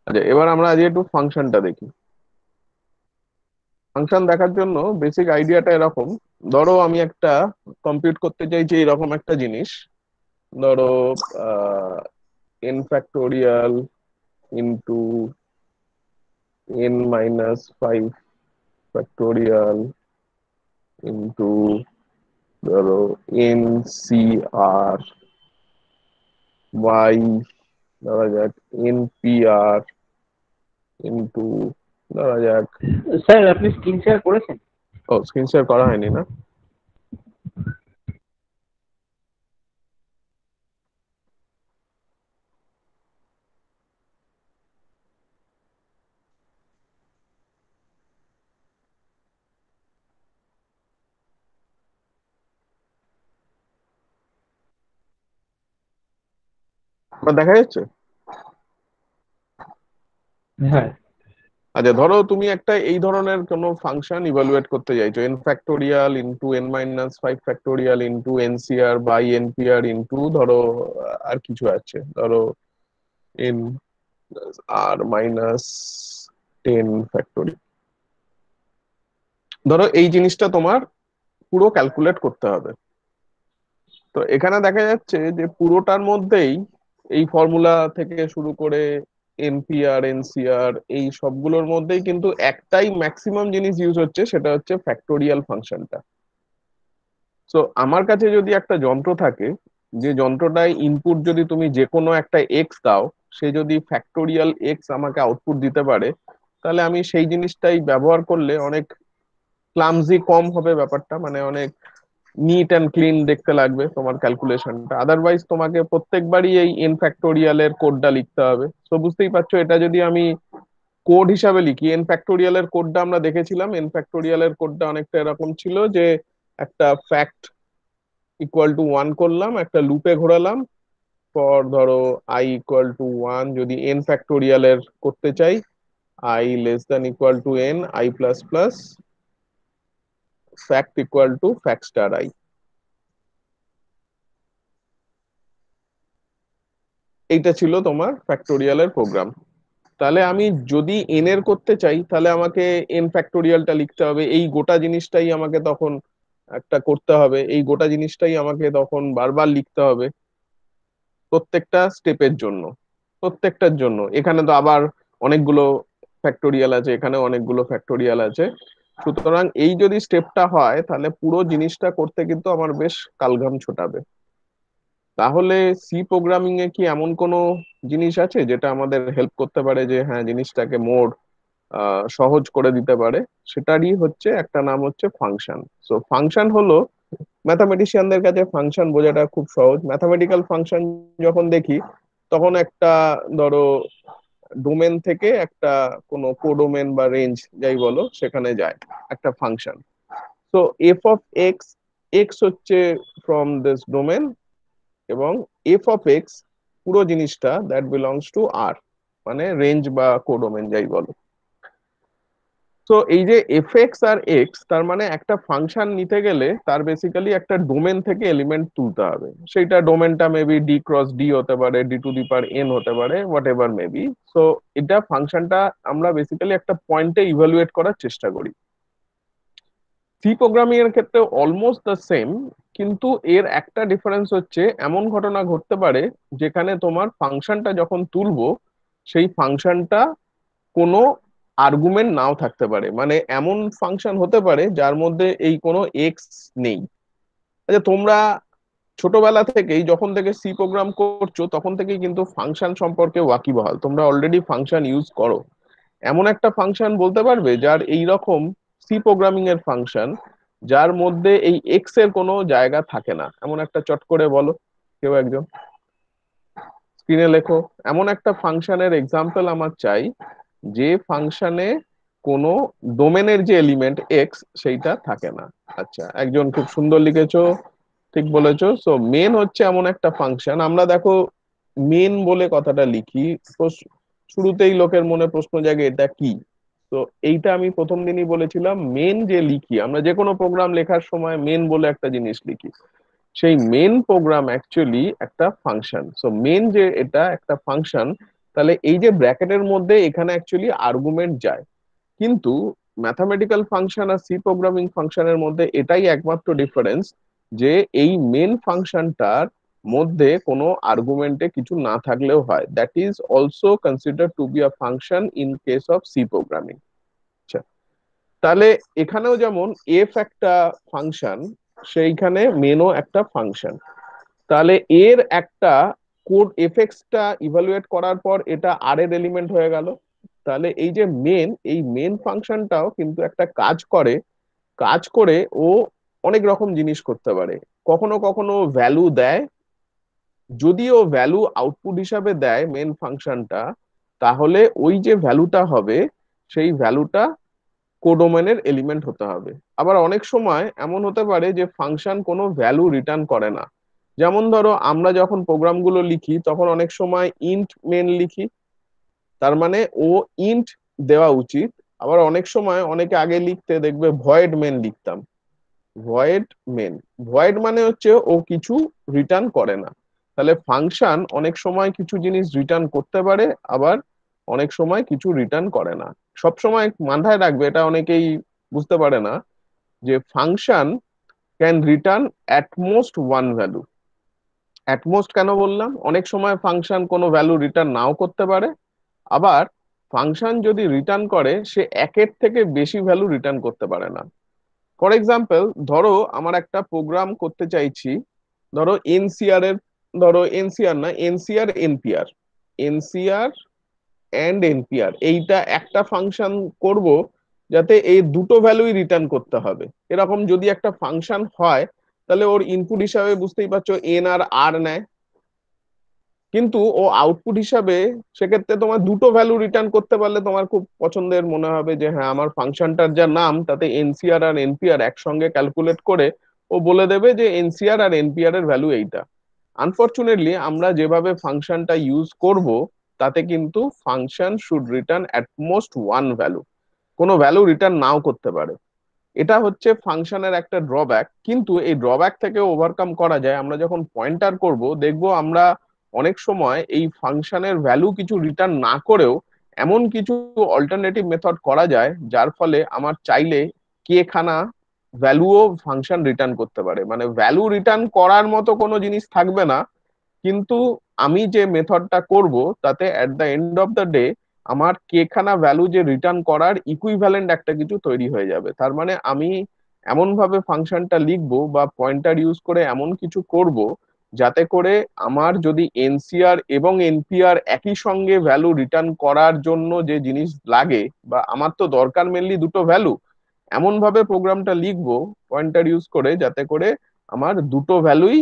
B: আচ্ছা, এবার আমরা আজকে একটু ফাংশনটা দেখি। ফাংশন দেখার জন্য বেসিক আইডিয়াটা এরকম। ধরো আমি একটা কম্পিউট করতে চাইছি এরকম একটা জিনিস, ধরো n factorial into n minus 5 factorial into ধরো n cr y ধরা যাক npr ইন্টু ধরা যাক,
I: স্যার আপনি স্ক্রিন শেয়ার করেছেন?
B: ও স্ক্রিন শেয়ার করা হয়নি না? বা দেখা যাচ্ছে?
I: হ্যাঁ।
B: আচ্ছা, ধরো তুমি একটা এই ধরনের কোনো ফাংশন ইভালুয়েট করতে চাইছো, n factorial into n minus 5 factorial into ncr by npr into ধরো আর কিছু আছে, ধরো n r মাইনাস 10 ফ্যাক্টোরিয়াল। ধরো এই জিনিসটা তোমার পুরো ক্যালকুলেট করতে হবে। তো এখানে দেখা যাচ্ছে যে পুরোটার মধ্যেই এই ফর্মুলা থেকে শুরু করে এনপিআর এনসিআর এই সবগুলোর মধ্যেই কিন্তু একটাই ম্যাক্সিমাম জিনিস ইউজ হচ্ছে, সেটা হচ্ছে ফ্যাক্টোরিয়াল ফাংশনটা। সো আমার কাছে যদি একটা যন্ত্র থাকে, যে যন্ত্রটায় ইনপুট যদি তুমি যে কোনো একটা এক্স দাও, সে যদি ফ্যাক্টোরিয়াল এক্স আমাকে আউটপুট দিতে পারে, তাহলে আমি সেই জিনিসটাই ব্যবহার করলে অনেক ক্লামজি কম হবে ব্যাপারটা, মানে অনেক নিট অ্যান্ড ক্লিন দেখতে লাগবে তোমার ক্যালকুলেশনটা। আদারওয়াইজ তোমাকে প্রত্যেকবারই এই এন ফ্যাক্টোরিয়াল এর কোডটা লিখতে হবে। তো বুঝতেই পারছো, এটা যদি আমি কোড হিসাবে লিখি, এন ফ্যাক্টোরিয়াল এর কোডটা আমরা দেখেছিলাম, এন ফ্যাক্টোরিয়াল এর কোডটা অনেকটা এরকম ছিল যে একটা ফ্যাক্ট ইকুয়াল টু 1 করলাম, একটা লুপে ঘোরালাম, পর ধরো আই ইকুয়াল টু 1 যদি এন ফ্যাক্টোরিয়াল এর করতে চাই, I less than equal two N, I plus plus fact equal to fact star I. এইটা ছিল তোমার ফ্যাক্টোরিয়ালের প্রোগ্রাম। তাহলে আমি যদি এন এর করতে চাই, তাহলে আমাকে এন ফ্যাক্টোরিয়ালটা লিখতে হবে, এই গোটা জিনিসটাই আমাকে তখন একটা করতে হবে, এই গোটা জিনিসটাই আমাকে তখন বারবার লিখতে হবে প্রত্যেকটা স্টেপের জন্য, প্রত্যেকটার জন্য। এখানে তো আবার অনেকগুলো ফ্যাক্টোরিয়াল আছে, এখানে অনেকগুলো ফ্যাক্টোরিয়াল আছে। সুতরাং এই যদি স্টেপটা হয়, তাহলে পুরো জিনিসটা করতে কিন্তু আমার বেশ কালঘাম ছোটাবে। তাহলে সি প্রোগ্রামিং এ কি এমন কোনো জিনিস আছে যেটা আমাদের হেল্প করতে পারে, যে হ্যাঁ জিনিসটাকে মোর সহজ করে দিতে পারে? সেটারই হচ্ছে একটা নাম হচ্ছে ফাংশন। সো ফাংশন হলো, ম্যাথামেটিশিয়ানদের কাছে ফাংশন বোঝাটা খুব সহজ। ম্যাথামেটিক্যাল ফাংশন যখন দেখি, তখন একটা ধরো ডোমেন থেকে একটা কোনো কোডোমেন বা রেঞ্জ যাই বলো সেখানে যায় একটা function. So F of x, x হচ্ছে ফ্রম দিস ডোমেন, এবং এফ অফ এক্স পুরো জিনিসটা দ্যাট বিলংস টু আর, মানে রেঞ্জ বা কোডোমেন যাই বলো। তো এই যে এফ এক্স আর এক্স, তার মানে একটা ফাংশন নিতে গেলে তার বেসিক্যালি একটা ডোমেন থেকে এলিমেন্ট তুলতে হবে। সেইটা ডোমেনটা মেবি ডি ক্রস ডি হতে পারে, D two the power N হতে পারে, হোয়াট এভার মেবি। সো এটা ফাংশনটা আমরা বেসিক্যালি একটা পয়েন্টে ইভালুয়েট করার চেষ্টা করি। সি প্রোগ্রামিং এর ক্ষেত্রে অলমোস্ট দ্য সেম, কিন্তু এর একটা ডিফারেন্স হচ্ছে এমন ঘটনা ঘটতে পারে যেখানে তোমার ফাংশনটা যখন তুলবো, সেই ফাংশনটা কোনো আর্গুমেন্ট নাও থাকতে পারে, মানে এমন ফাংশন হতে পারে যার মধ্যে এই কোনো এক্স নেই। আচ্ছা, তোমরা ছোটবেলা থেকেই যখন থেকে সি প্রোগ্রাম করছো, তখন থেকেই কিন্তু ফাংশন সম্পর্কে ওয়াকিবহাল, তোমরা অলরেডি ফাংশন ইউজ করো। এমন একটা ফাংশন বলতে পারবে যার এই রকম সি প্রোগ্রামিং এর ফাংশন, যার মধ্যে এই এক্স এর কোনো জায়গা থাকে না? এমন একটা চট করে বলো কেউ একজন, স্ক্রিনে লেখো। এমন একটা ফাংশনের এক্সাম্পল আমার চাই, যে ফাংশনে কোনো ডোমেনের যে এলিমেন্ট এক্স সেইটা থাকে না। আচ্ছা, একজন খুব সুন্দর লিখেছো, ঠিক বলেছো। সো মেন হচ্ছে এমন একটা ফাংশন, আমরা দেখো মেন বলে কথাটা লিখি, শুরুতেই লোকের মনে প্রশ্ন জাগে এটা কি। তো এইটা আমি প্রথম দিনই বলেছিলাম, মেন যে লিখি আমরা যে কোনো প্রোগ্রাম লেখার সময় মেন বলে একটা জিনিস লিখি, সেই মেন প্রোগ্রাম অ্যাকচুয়ালি একটা ফাংশন। সো মেন যে এটা একটা ফাংশন, তাহলে এই যে ব্র্যাকেটের মধ্যে এখানে অ্যাকচুয়ালি আর্গুমেন্ট যায়। কিন্তু ম্যাথামেটিক্যাল ফাংশন আর সি প্রোগ্রামিং ফাংশনের মধ্যে এটাই একমাত্র ডিফারেন্স, যে এই মেন ফাংশনটার মধ্যে কোনো আর্গুমেন্টে কিছু না থাকলেও হয়, that is also consider to be a function in case of C programming. আচ্ছা, তাহলে এখানেও যেমন এফ একটা ফাংশন, সেইখানে মেনও একটা ফাংশন। তাহলে এর একটা কোড এফএক্সটা ইভালুয়েট করার পর এটা আর এর এলিমেন্ট হয়ে গেল। তাহলে এই যে এই মেন ফাংশনটাও কিন্তু একটা কাজ করে ও অনেক রকম জিনিস করতে পারে। কখনো কখনো ভ্যালু দেয়, যদিও ভ্যালু আউটপুট হিসাবে দেয় মেন ফাংশনটা, তাহলে ওই যে ভ্যালুটা হবে সেই ভ্যালুটা কোডোমেনের এলিমেন্ট হতে হবে। আবার অনেক সময় এমন হতে পারে যে ফাংশন কোনো ভ্যালু রিটার্ন করে না। যেমন ধরো আমরা যখন প্রোগ্রামগুলো লিখি তখন অনেক সময় ইন্ট মেন লিখি, তার মানে ও ইন্ট দেওয়া উচিত। আবার অনেক সময় অনেকে আগে লিখতে দেখবে ভয়েড মেন লিখতাম, ভয়েড মেন, ভয়েড মানে হচ্ছে ও কিছু রিটার্ন করে না। তাহলে ফাংশন অনেক সময় কিছু জিনিস রিটার্ন করতে পারে, আবার অনেক সময় কিছু রিটার্ন করে না। সব সময় মাথায় রাখবে, এটা অনেকেই বুঝতে পারে না, যে function can return at most one value. At most কেন বললাম? অনেক সময় ফাংশন কোনো ভ্যালু রিটার্ন নাও করতে পারে, আবার ফাংশন যদি রিটার্ন করে সে একের থেকে বেশি ভ্যালু রিটার্ন করতে পারে না। ফর এক্সাম্পল, ধরো আমার একটা প্রোগ্রাম করতে চাইছি, ধরো এনসিআর এন্ড এনপিআর, এইটা একটা ফাংশন করব যাতে এই দুটো ভ্যালুই রিটার্ন করতে হবে। এরকম যদি একটা ফাংশন হয় তাহলে ওর ইনপুট হিসাবে বুঝতেই পারছো এন আর আর নেয়, কিন্তু ও আউটপুট হিসাবে সেক্ষেত্রে তোমার দুটো ভ্যালু রিটার্ন করতে পারলে তোমার খুব পছন্দের মনে হবে যে হ্যাঁ, আমার ফাংশনটার যা নাম তাতে এনসিআর আর এনপিআর একসঙ্গে ক্যালকুলেট করে ও বলে দেবে যে এনসিআর আর এনপিআর এর ভ্যালু এইটা। আনফরচুনেটলি আমরা যেভাবে ফাংশনটা ইউজ করব তাতে কিন্তু function should return at most one value, কোনো ভ্যালু রিটার্ন নাও করতে পারে। এটা হচ্ছে ফাংশনের একটা ড্রব্যাক, কিন্তু এই ড্রব্যাক থেকে ওভারকাম করা যায়। আমরা যখন পয়েন্টার করব দেখবো আমরা অনেক সময় এই ফাংশনের ভ্যালু কিছু রিটার্ন না করেও এমন কিছু অল্টারনেটিভ মেথড করা যায় যার ফলে আমার চাইলে কে খানা ভ্যালুও ফাংশন রিটার্ন করতে পারে। মানে ভ্যালু রিটার্ন করার মতো কোনো জিনিস থাকবে না, কিন্তু আমি যে মেথডটা করব তাতে at the end of the day আমার কেখানা ভ্যালু যে রিটার্ন করার ইকুইভ্যালেন্ট একটা কিছু তৈরি হয়ে যাবে। তার মানে আমি এমন ভাবে ফাংশনটা লিখবো বা পয়েন্টার ইউজ করে এমন কিছু করব যাতে করে আমার যদি এনসিআর এবং এনপিআর একই সঙ্গে ভ্যালু রিটার্ন করার জন্য যে জিনিস লাগে, বা আমার তো দরকার মেনলি দুটো ভ্যালু, এমন ভাবে প্রোগ্রামটা লিখবো পয়েন্টার ইউজ করে যাতে করে আমার দুটো ভ্যালুই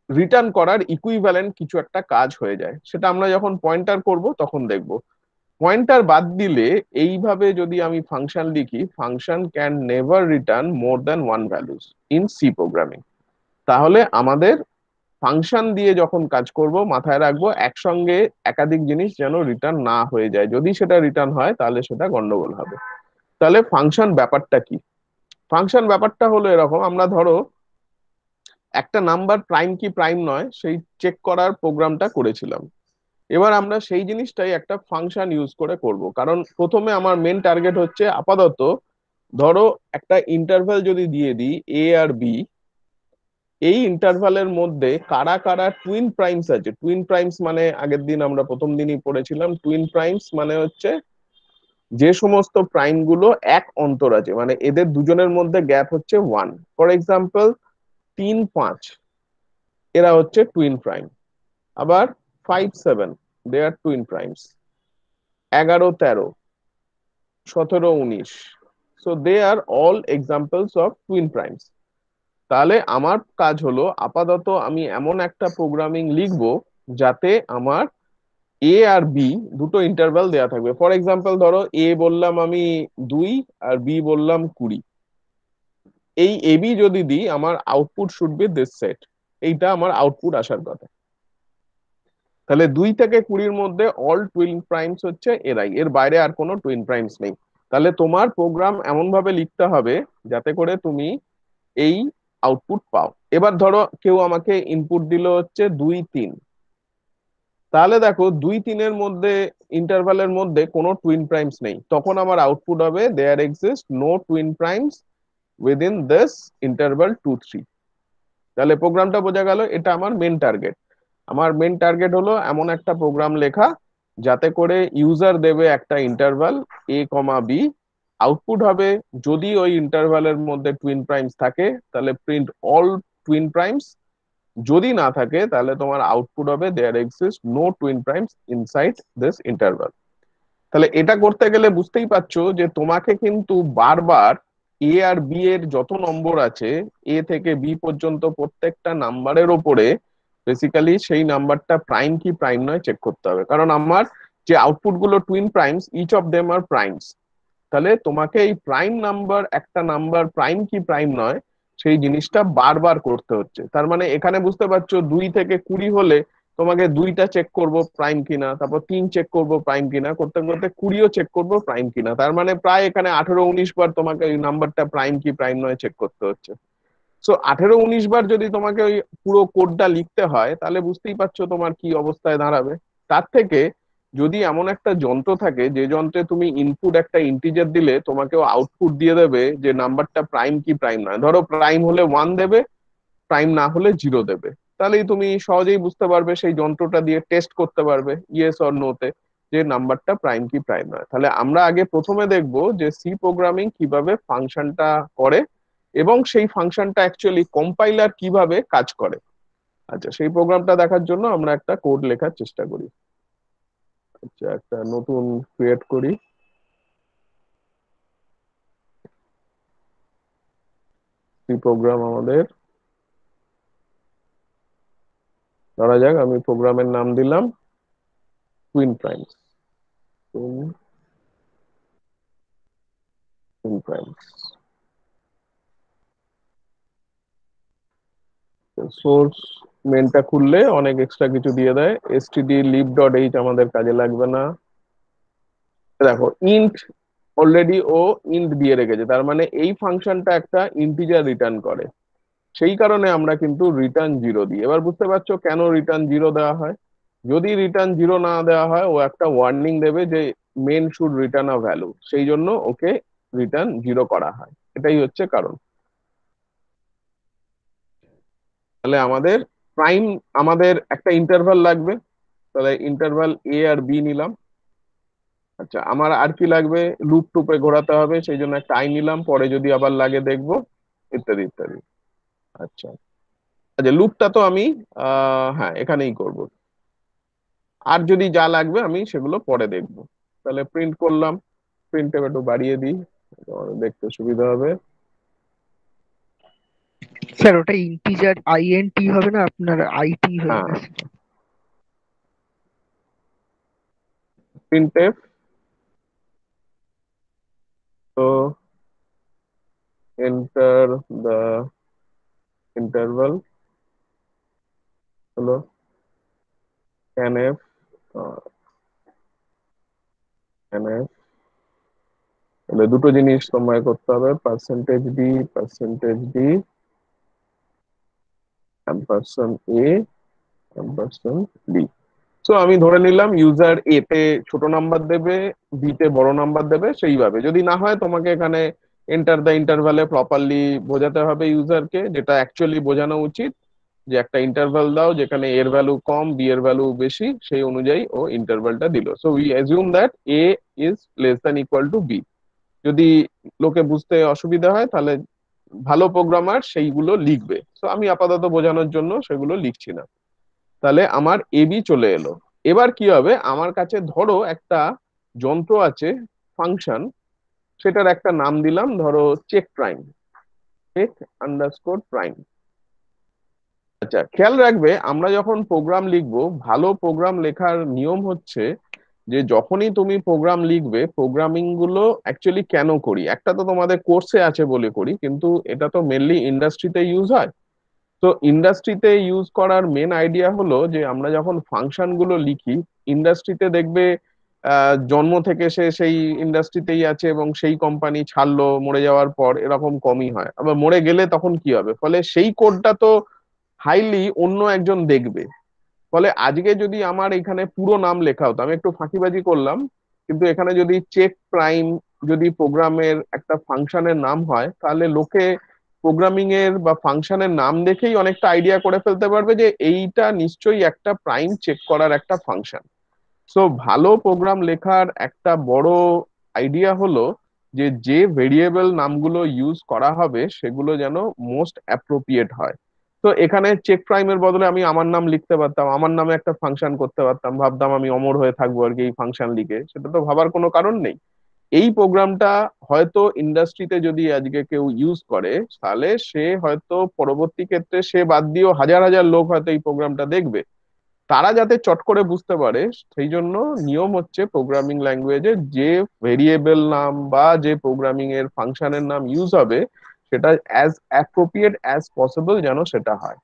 B: রিটার্ন করার ইকুইভ্যালেন্ট কিছু একটা কাজ হয়ে যায়। সেটা আমরা যখন পয়েন্টার করব তখন দেখব। পয়েন্টার বাদ দিলে এইভাবে যদি আমি ফাংশন লিখি, function can never return more than one values in C programming. তাহলে আমাদের ফাংশন দিয়ে যখন কাজ করব মাথায় রাখবো একসঙ্গে একাধিক জিনিস যেন রিটার্ন না হয়ে যায়। যদি সেটা রিটার্ন হয় তাহলে সেটা গন্ডগোল হবে। তাহলে ফাংশন ব্যাপারটা কি? ফাংশন ব্যাপারটা হলো এরকম, আমরা ধরো একটা নাম্বার প্রাইম কি প্রাইম নয় সেই চেক করার প্রোগ্রামটা করেছিলাম। এবার আমরা সেই জিনিসটাই একটা ফাংশন ইউজ করে করব, কারণ প্রথমে আমার মেন টার্গেট হচ্ছে আপাতত ধরো একটা ইন্টারভ্যাল যদি দিয়ে দিই এ আর বি, এই ইন্টারভ্যালের মধ্যে কারা কারা টুইন প্রাইমস আছে। টুইন প্রাইমস মানে আগের দিন আমরা প্রথম দিনই পড়েছিলাম, টুইন প্রাইমস মানে হচ্ছে যে সমস্ত প্রাইম গুলো এক অন্তর আছে, মানে এদের দুজনের মধ্যে গ্যাপ হচ্ছে ওয়ান। ফর এক্সাম্পল 3-5 এরা হচ্ছে টুইন প্রাইম। আবার 5-7 দে আর twin primes. 11-13, 17-19, so they R all examples of twin primes. তাহলে আমার কাজ হলো আপাতত আমি এমন একটা প্রোগ্রামিং লিখবো যাতে আমার এ আর বি দুটো ইন্টারভ্যাল দেয়া থাকবে। ফর এক্সাম্পল ধরো এ বললাম আমি 2 আর বি বললাম 20, এই এ বি যদি দিই আমার output should be this set, এইটা আমার আউটপুট আসার কথা। তাহলে 2 থেকে 20-র মধ্যে অল টুইন প্রাইমস হচ্ছে এরাই, এর বাইরে আর কোনো টুইন প্রাইমস নেই। তাহলে তোমার প্রোগ্রাম এমন ভাবে লিখতে হবে যাতে করে তুমি এই আউটপুট পাও। এবার ধরো কেউ আমাকে ইনপুট দিল হচ্ছে 2-3, তাহলে দেখো 2-3-এর মধ্যে ইন্টারভ্যালের মধ্যে কোনো টুইন প্রাইমস নেই, তখন আমার আউটপুট হবে there exist no twin primes within this interval 2-3। তাহলে প্রোগ্রামটা বোঝা গেল, এটা আমার মেন টার্গেট। আমার মেন টার্গেট হলো এমন একটা প্রোগ্রাম লেখা যাতে করে ইউজার দেবে একটা ইন্টারভাল a, b, আউটপুট হবে যদি ওই ইন্টারভালের মধ্যে টুইন প্রাইমস থাকে তাহলে প্রিন্ট অল টুইন প্রাইমস, যদি না থাকে তাহলে তোমার আউটপুট হবে there exist no twin primes inside this interval. তাহলে এটা করতে গেলে বুঝতেই পারছো যে তোমাকে কিন্তু বারবার এ আর বি এর যত নম্বর আছে, এ থেকে বি পর্যন্ত প্রত্যেকটা নাম্বারের ওপরে বেসিক্যালি সেই নাম্বারটা প্রাইম কি প্রাইম নয় চেক করতে হবে, কারণ আমার যে আউটপুট গুলো twin primes, each of them are primes. তাহলে তোমাকে এই প্রাইম নাম্বার, একটা নাম্বার প্রাইম কি প্রাইম নয় সেই জিনিসটা বারবার করতে হচ্ছে। তার মানে এখানে বুঝতে পারছো 2 থেকে 20 হলে তোমাকে 2টা চেক করব প্রাইম কিনা, তারপর 3 চেক করব প্রাইম কিনা, করতে করতে 20ও চেক করব প্রাইম কিনা। তার মানে প্রায় এখানে 18-19 বার তোমাকে ওই নাম্বারটা প্রাইম কি প্রাইম নয় চেক করতে হচ্ছে। সো 18-19 বার যদি তোমাকে ওই পুরো কোডটা লিখতে হয় তাহলে বুঝতেই পারছো তোমার কি অবস্থায় দাঁড়াবে। তার থেকে যদি এমন একটা যন্ত্র থাকে যে যন্ত্রে তুমি ইনপুট একটা ইন্টিজার দিলে তোমাকেও আউটপুট দিয়ে দেবে যে নাম্বারটা প্রাইম কি প্রাইম নয়, ধরো প্রাইম হলে 1 দেবে, প্রাইম না হলে 0 দেবে, তাহলেই তুমি সহজেই বুঝতে পারবে, সেই যন্ত্রটা দিয়ে টেস্ট করতে পারবে ইয়েস অর নো তে যে নাম্বারটা প্রাইম কি প্রাইম নয়। তাহলে আমরা আগে প্রথমে দেখবো যে সি প্রোগ্রামিং কিভাবে ফাংশনটা করে এবং সেই ফাংশনটা অ্যাকচুয়ালি কম্পাইলার কিভাবে কাজ করে। আচ্ছা, সেই প্রোগ্রামটা দেখার জন্য আমরা একটা কোড লেখার চেষ্টা করি। আচ্ছা, একটা নতুন ক্রিয়েট করি। সি প্রোগ্রাম আমাদের, ধরা যাক আমি প্রোগ্রামের নাম দিলাম twin primes. Twin primes source মেনটা খুললে অনেক এক্সট্রা কিছু দিয়ে দেয়, std_lib.h আমাদের কাজে লাগবে না। দেখো ইন্ট অলরেডি ও ইন্ট দিয়ে রেখেছে, তার মানে এই ফাংশনটা একটা ইন্টিজার রিটার্ন করে, সেই কারণে আমরা কিন্তু রিটার্ন 0 দিই। এবার বুঝতে পারছো কেন রিটার্ন 0 দেওয়া হয়। যদি রিটার্ন 0 না দেওয়া হয় ও একটা ওয়ার্নিং দেবে যে main should return a value, সেই জন্য ওকে রিটার্ন 0 করা হয়, এটাই হচ্ছে কারণ। তাহলে আমাদের প্রাইম, আমাদের একটা ইন্টারভাল লাগবে, তাহলে ইন্টারভাল এ আর বি নিলাম। আচ্ছা, আমার আর কি লাগবে, লুপ টুপে ঘোরাতে হবে, সেই জন্য একটা আই নিলাম, পরে যদি আবার লাগে দেখবো, ইত্যাদি ইত্যাদি। আচ্ছা আচ্ছা, লুপটা তো আমি হ্যাঁ এখানেই করব, আর যদি যা লাগবে আমি সেগুলো পরে দেখবো। তাহলে প্রিন্ট করলাম, প্রিন্ট একটু বাড়িয়ে দিই, আমাদের দেখতে সুবিধা হবে।
F: স্যার ওটা ইন্টিজার আইএনটি হবে না, আপনার আইটি হয়ে
B: হ্যাঁ,
F: গেছে।
B: printf, তো enter the interval হলো scanf, scanf, তাহলে দুটো জিনিস তোমায় করতে হবে, %d %d %a %d। So আমি ধরে নিলাম ইউজার এ তে ছোট নাম্বার দেবে, বি তে বড় নাম্বার দেবে, সেইভাবে যদি না হয় তোমাকে এখানে এন্টার দ্য ইন্টারভালে প্রপারলি বোঝাতে হবে ইউজারকে, যেটা অ্যাকচুয়ালি বোঝানো উচিত যে একটা ইন্টারভাল দাও যেখানে এর ভ্যালু কম বি এর ভ্যালু বেশি, সেই অনুযায়ী ও ইন্টারভালটা দিল। So we assume that A is less than equal to B. যদি লোকে বুঝতে অসুবিধা হয় তাহলে ভালো প্রোগ্রামার সেইগুলো লিখবে, তো আমি আপাতত বোঝানোর জন্য সেগুলো লিখছি না। তাহলে আমার এবি চলে এলো। এবার কি হবে, আমার কাছে ধরো একটা যন্ত্র আছে ফাংশন, সেটার একটা নাম দিলাম ধরো check prime, check underscore prime. আচ্ছা, খেয়াল রাখবে আমরা যখন প্রোগ্রাম লিখবো, ভালো প্রোগ্রাম লেখার নিয়ম হচ্ছে যে যখনই তুমি প্রোগ্রাম লিখবে, প্রোগ্রামিং গুলো অ্যাকচুয়ালি কেন করি, একটা তো তোমাদের কোর্সে আছে বলে করি, কিন্তু এটা তো মেনলি ইন্ডাস্ট্রিতে ইউজ হয়। তো ইন্ডাস্ট্রিতে ইউজ করার মেন আইডিয়া হলো যে আমরা যখন ফাংশন গুলো লিখি, ইন্ডাস্ট্রিতে দেখবে জন্ম থেকে সে সেই ইন্ডাস্ট্রিতেই আছে এবং সেই কোম্পানি ছাড়লো মরে যাওয়ার পর এরকম কমই হয়, আবার মরে গেলে তখন কি হবে, ফলে সেই কোডটা তো হাইলি অন্য একজন দেখবে। ফলে আজকে যদি আমার এখানে পুরো নাম লেখা হতো, আমি একটু ফাঁকিবাজি করলাম, কিন্তু এখানে যদি চেক প্রাইম যদি প্রোগ্রামের একটা ফাংশনের নাম হয় তাহলে লোকে প্রোগ্রামিং এর বা ফাংশনের নাম দেখেই অনেকটা আইডিয়া করে ফেলতে পারবে যে এইটা নিশ্চয়ই একটা প্রাইম চেক করার একটা ফাংশন। সো ভালো প্রোগ্রাম লেখার একটা বড় আইডিয়া হলো যে যে ভেরিয়েবল নামগুলো ইউজ করা হবে সেগুলো যেন মোস্ট অ্যাপ্রোপ্রিয়েট হয়। তো এখানে চেক প্রাইমের বদলে আমি আমার নাম লিখতে পারতাম, আমার নামে একটা ফাংশন করতে পারতাম, ভাবতাম আমি অমর হয়ে থাকবো আর কি এই ফাংশন লিখে, সেটা তো ভাবার কোনো কারণ নেই। এই প্রোগ্রামটা হয়তো ইন্ডাস্ট্রিতে যদি আজকে কেউ ইউজ করে তাহলে সে হয়তো পরবর্তী ক্ষেত্রে সে বাদ দিয়েও হাজার হাজার লোক হয়তো এই প্রোগ্রামটা দেখবে। তারা যাতে চট করে বুঝতে পারে সেই জন্য নিয়ম হচ্ছে প্রোগ্রামিং ল্যাঙ্গুয়েজে যে ভেরিয়েবল নাম বা যে প্রোগ্রামিং এর ফাংশনের নাম ইউজ হবে সেটা অ্যাজ অ্যাপ্রোপ্রিয়েট অ্যাজ পসিবল যেন সেটা হয়।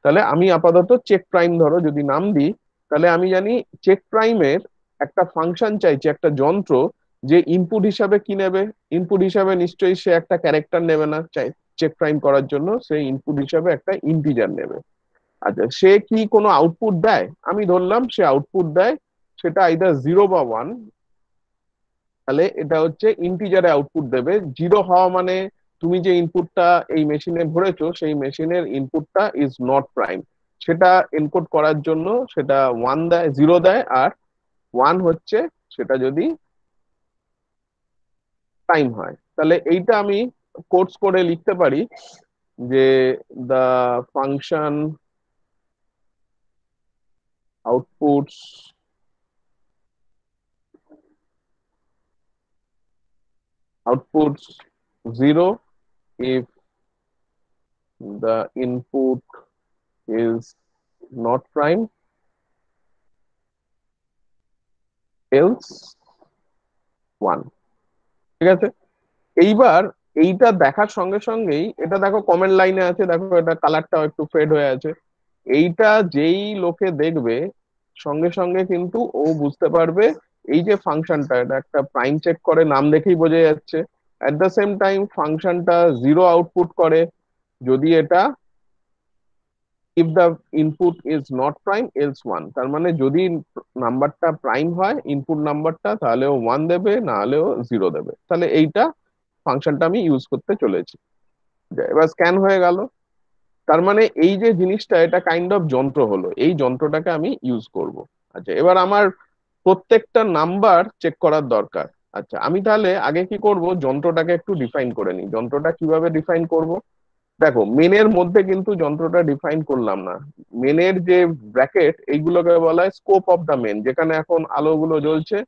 B: তাহলে আমি আপাতত চেক প্রাইম ধরো যদি নাম দিই, তাহলে আমি জানি চেক প্রাইমের একটা ফাংশন চাইছি, একটা যন্ত্র যে ইনপুট হিসাবে কি নেবে। ইনপুট হিসাবে নিশ্চয়ই সে একটা ক্যারেক্টার নেবে না, চাই চেক প্রাইম করার জন্য সে ইনপুট হিসাবে একটা ইন্টিজার নেবে। আচ্ছা, সে কি কোনো আউটপুট দেয়? আমি ধরলাম সে আউটপুট দেয়, সেটা আইদার 0 বা 1। তাহলে এটা হচ্ছে ইন্টিজারে আউটপুট দেবে। 0 হওয়া মানে তুমি যে ইনপুটটা এই মেশিনে ভরেছো সেই মেশিনের ইনপুটটা ইজ নট প্রাইম। সেটা এনকোড করার জন্য সেটা 1 দেয়, 0 দেয়, আর 1 হচ্ছে সেটা যদি প্রাইম হয়। তাহলে এইটা আমি কোডস করে লিখতে পারি যে the function outputs outputs 0 if the input is not prime, else 1। ঠিক আছে, এইবার এইটা দেখার সঙ্গে সঙ্গেই এটা দেখো কমেন্ট লাইনে আছে, দেখো এটা কালারটাও একটু ফেড হয়ে আছে। এইটা যেই লোকে দেখবে সঙ্গে সঙ্গে কিন্তু ও বুঝতে পারবে এই যে ফাংশনটা এটা একটা প্রাইম চেক করে, নাম দেখেই বোঝা যাচ্ছে। অ্যাট দ্য সেম টাইম ফাংশনটা 0 আউটপুট করে যদি এটা if the input is not prime else 1। তার মানে যদি নাম্বারটা প্রাইম হয় ইনপুট নাম্বারটা তাহলে ও 1 দেবে, না হলেও 0 দেবে। তাহলে এইটা ফাংশনটা আমি ইউজ করতে চলেছি। এবার স্ক্যান হয়ে গেল। তার মানে এই যে জিনিসটা এটা কাইন্ড অফ যন্ত্র হলো, এই যন্ত্রটাকে আমি ইউজ করব। আচ্ছা, এবার আমার প্রত্যেকটা নাম্বার চেক করার দরকার। আচ্ছা, আমি তাহলে আগে কি করব, যন্ত্রটাকে একটু ডিফাইন করে নিই। যন্ত্রটা কিভাবে ডিফাইন করব? দেখো, মেনের মধ্যে কিন্তু যন্ত্রটা ডিফাইন করলাম না। মেনের যে ব্র্যাকেট এইগুলোকে বলা হয় স্কোপ অফ দ্য মেন। যেখানে এখন আলোগুলো জ্বলছে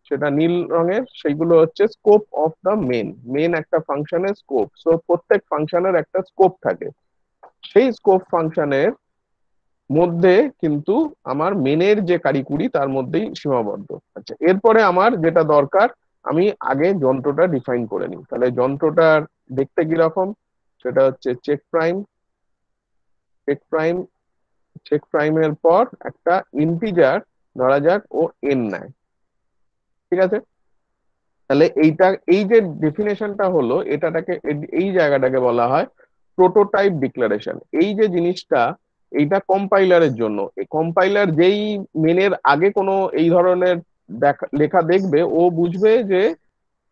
B: সেটা নীল রঙের, সেইগুলো হচ্ছে scope of the main. Main একটা ফাংশনের স্কোপ। সো প্রত্যেক ফাংশনের একটা স্কোপ থাকে, সেই স্কোপ ফাংশনের মধ্যে কিন্তু আমার মেনের যে কারিকুরি তার মধ্যেই সীমাবদ্ধ। আচ্ছা, এরপরে আমার যেটা দরকার আমি আগে যন্ত্রটা ডিফাইন করে নিই। তাহলে যন্ত্রটার দেখতে কিরকম, সেটা হচ্ছে check prime. Check prime, check প্রাইমের পর একটা ইন্টিজার ধরা যাক ও এন নেয়। ঠিক আছে, তাহলে এইটা এই যে ডেফিনেশনটা হলো এটাটাকে এই জায়গাটাকে বলা হয় প্রোটোটাইপ ডিক্লারেশন। এই যে জিনিসটা এইটা কম্পাইলারের জন্য। এই কম্পাইলার যেই মেনের আগে কোনো এই ধরনের লেখা দেখবে ও বুঝবে যে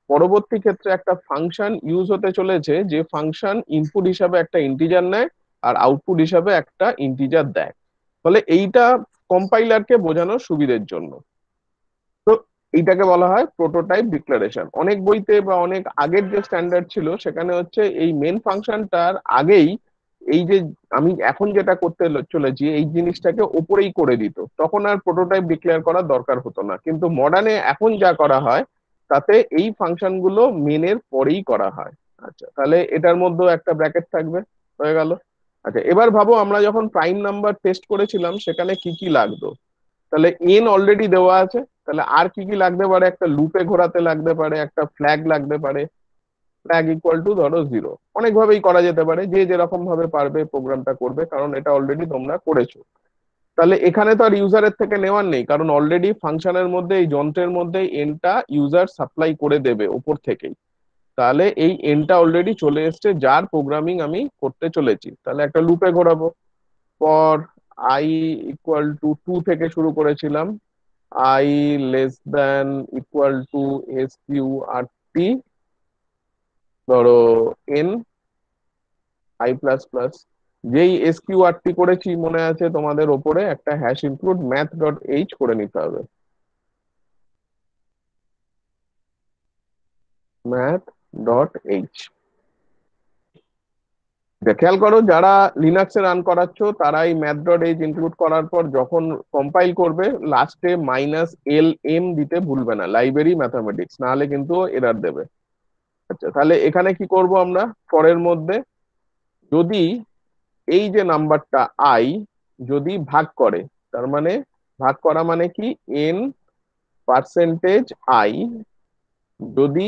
B: পরবর্তী ক্ষেত্রে একটা ফাংশন ইউজ হতে চলেছে যে ফাংশন ইনপুট হিসাবে একটা ইন্টিজার নেয় আর আউটপুট হিসাবে একটা ইন্টিজার দেয়। ফলে এইটা কম্পাইলারকে বোঝানোর সুবিধের জন্য। তো এইটাকে বলা হয় প্রোটোটাইপ ডিক্লারেশন। অনেক বইতে বা অনেক আগের যে স্ট্যান্ডার্ড ছিল সেখানে হচ্ছে এই মেন ফাংশনটার আগেই এই যে আমি এখন যেটা করতে চলেছি এই জিনিসটাকে ওপরেই করে দিত, তখন আর প্রোটোটাইপ ডিক্লেয়ার করার দরকার হতো না। কিন্তু মডার্নে এখন যা করা হয় তাতে এই ফাংশন গুলো মেনের পরেই করা হয়। আচ্ছা, তাহলে এটার মধ্যেও একটা ব্র্যাকেট থাকবে, হয়ে গেল। আচ্ছা, এবার ভাবো আমরা যখন প্রাইম নাম্বার টেস্ট করেছিলাম সেখানে কি কি লাগতো। তাহলে এন অলরেডি দেওয়া আছে, তাহলে আর কি কি লাগতে পারে, একটা লুপে ঘোরাতে লাগতে পারে, একটা ফ্ল্যাগ লাগতে পারে। ফ্ল্যাগ ইকুয়াল টু ধরো 0। অনেকভাবেই করা যেতে পারে, যে যেরকম ভাবে পারবে প্রোগ্রামটা করবে, কারণ এটা অলরেডি তোমরা করেছো। তাহলে এখানে তো আর ইউজারের থেকে নেওয়ার নেই, কারণ অলরেডি ফাংশনের মধ্যে এই যন্ত্রের মধ্যে এনটা ইউজার সাপ্লাই করে দেবে উপর থেকেই। তাহলে এই এনটা অলরেডি চলে এসছে যার প্রোগ্রামিং আমি করতে চলেছি। তাহলে একটা লুপে ঘোরাবো। ফর আই ইকুয়াল টু 2 থেকে শুরু করেছিলাম, i less than equal two sqrt ধরো n আই প্লাস প্লাস যেই এসকিউআরটি করেছি মনে আছে তোমাদের, ওপরে একটা hash include math dot H করে নিতে হবে, ম্যাথ ডট এইচ। খেয়াল করো যারা লিনাক্সে রান করাচ্ছ তারা এই ম্যাথ ডট এইচ ইনক্লুড করার পর যখন কম্পাইল করবে লাস্টে -lm দিতে ভুলবে না, লাইব্রেরি ম্যাথামেটিক্স, নাহলে কিন্তু এরর দেবে। আচ্ছা, তাহলে এখানে কি করব আমরা, ফরের মধ্যে যদি এই যে নাম্বারটা আই যদি ভাগ করে, তার মানে ভাগ করা মানে কি, n পার্সেন্টেজ আই যদি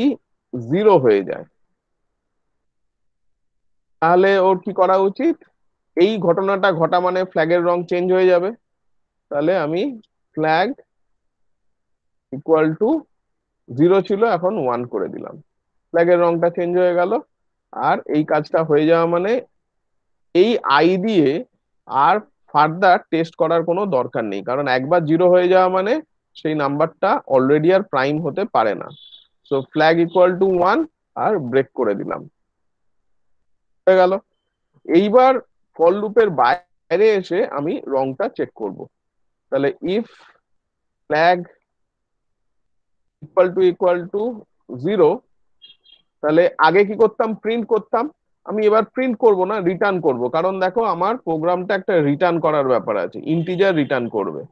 B: 0 হয়ে যায়, তাহলে ওর কি করা উচিত, এই ঘটনাটা ঘটা মানে ফ্ল্যাগের রং চেঞ্জ হয়ে যাবে। তাহলে আমি ফ্ল্যাগ ইকুয়াল টু 0 ছিল, এখন 1 করে দিলাম, ফ্ল্যাগের রংটা চেঞ্জ হয়ে গেল। আর এই কাজটা হয়ে যাওয়া মানে এই আই দিয়ে আর ফার্দার টেস্ট করার কোনো দরকার নেই, কারণ একবার 0 হয়ে যাওয়া মানে সেই নাম্বারটা অলরেডি আর প্রাইম হতে পারে না। সো ফ্ল্যাগ ইকুয়াল টু 1 আর ব্রেক করে দিলাম, হয়ে গেল। এইবার ফর লুপের বাইরে এসে আমি রংটা চেক করব। তাহলে ইফ ফ্ল্যাগ ইকুয়াল টু 0, তাহলে আগে কি করতাম, প্রিন্ট করতাম, আমি এবার প্রিন্ট করব না, রিটার্ন করব, কারণ দেখো আমার প্রোগ্রামটা একটা রিটার্ন করার ব্যাপার আছে, ইন্টিজার রিটার্ন করবে।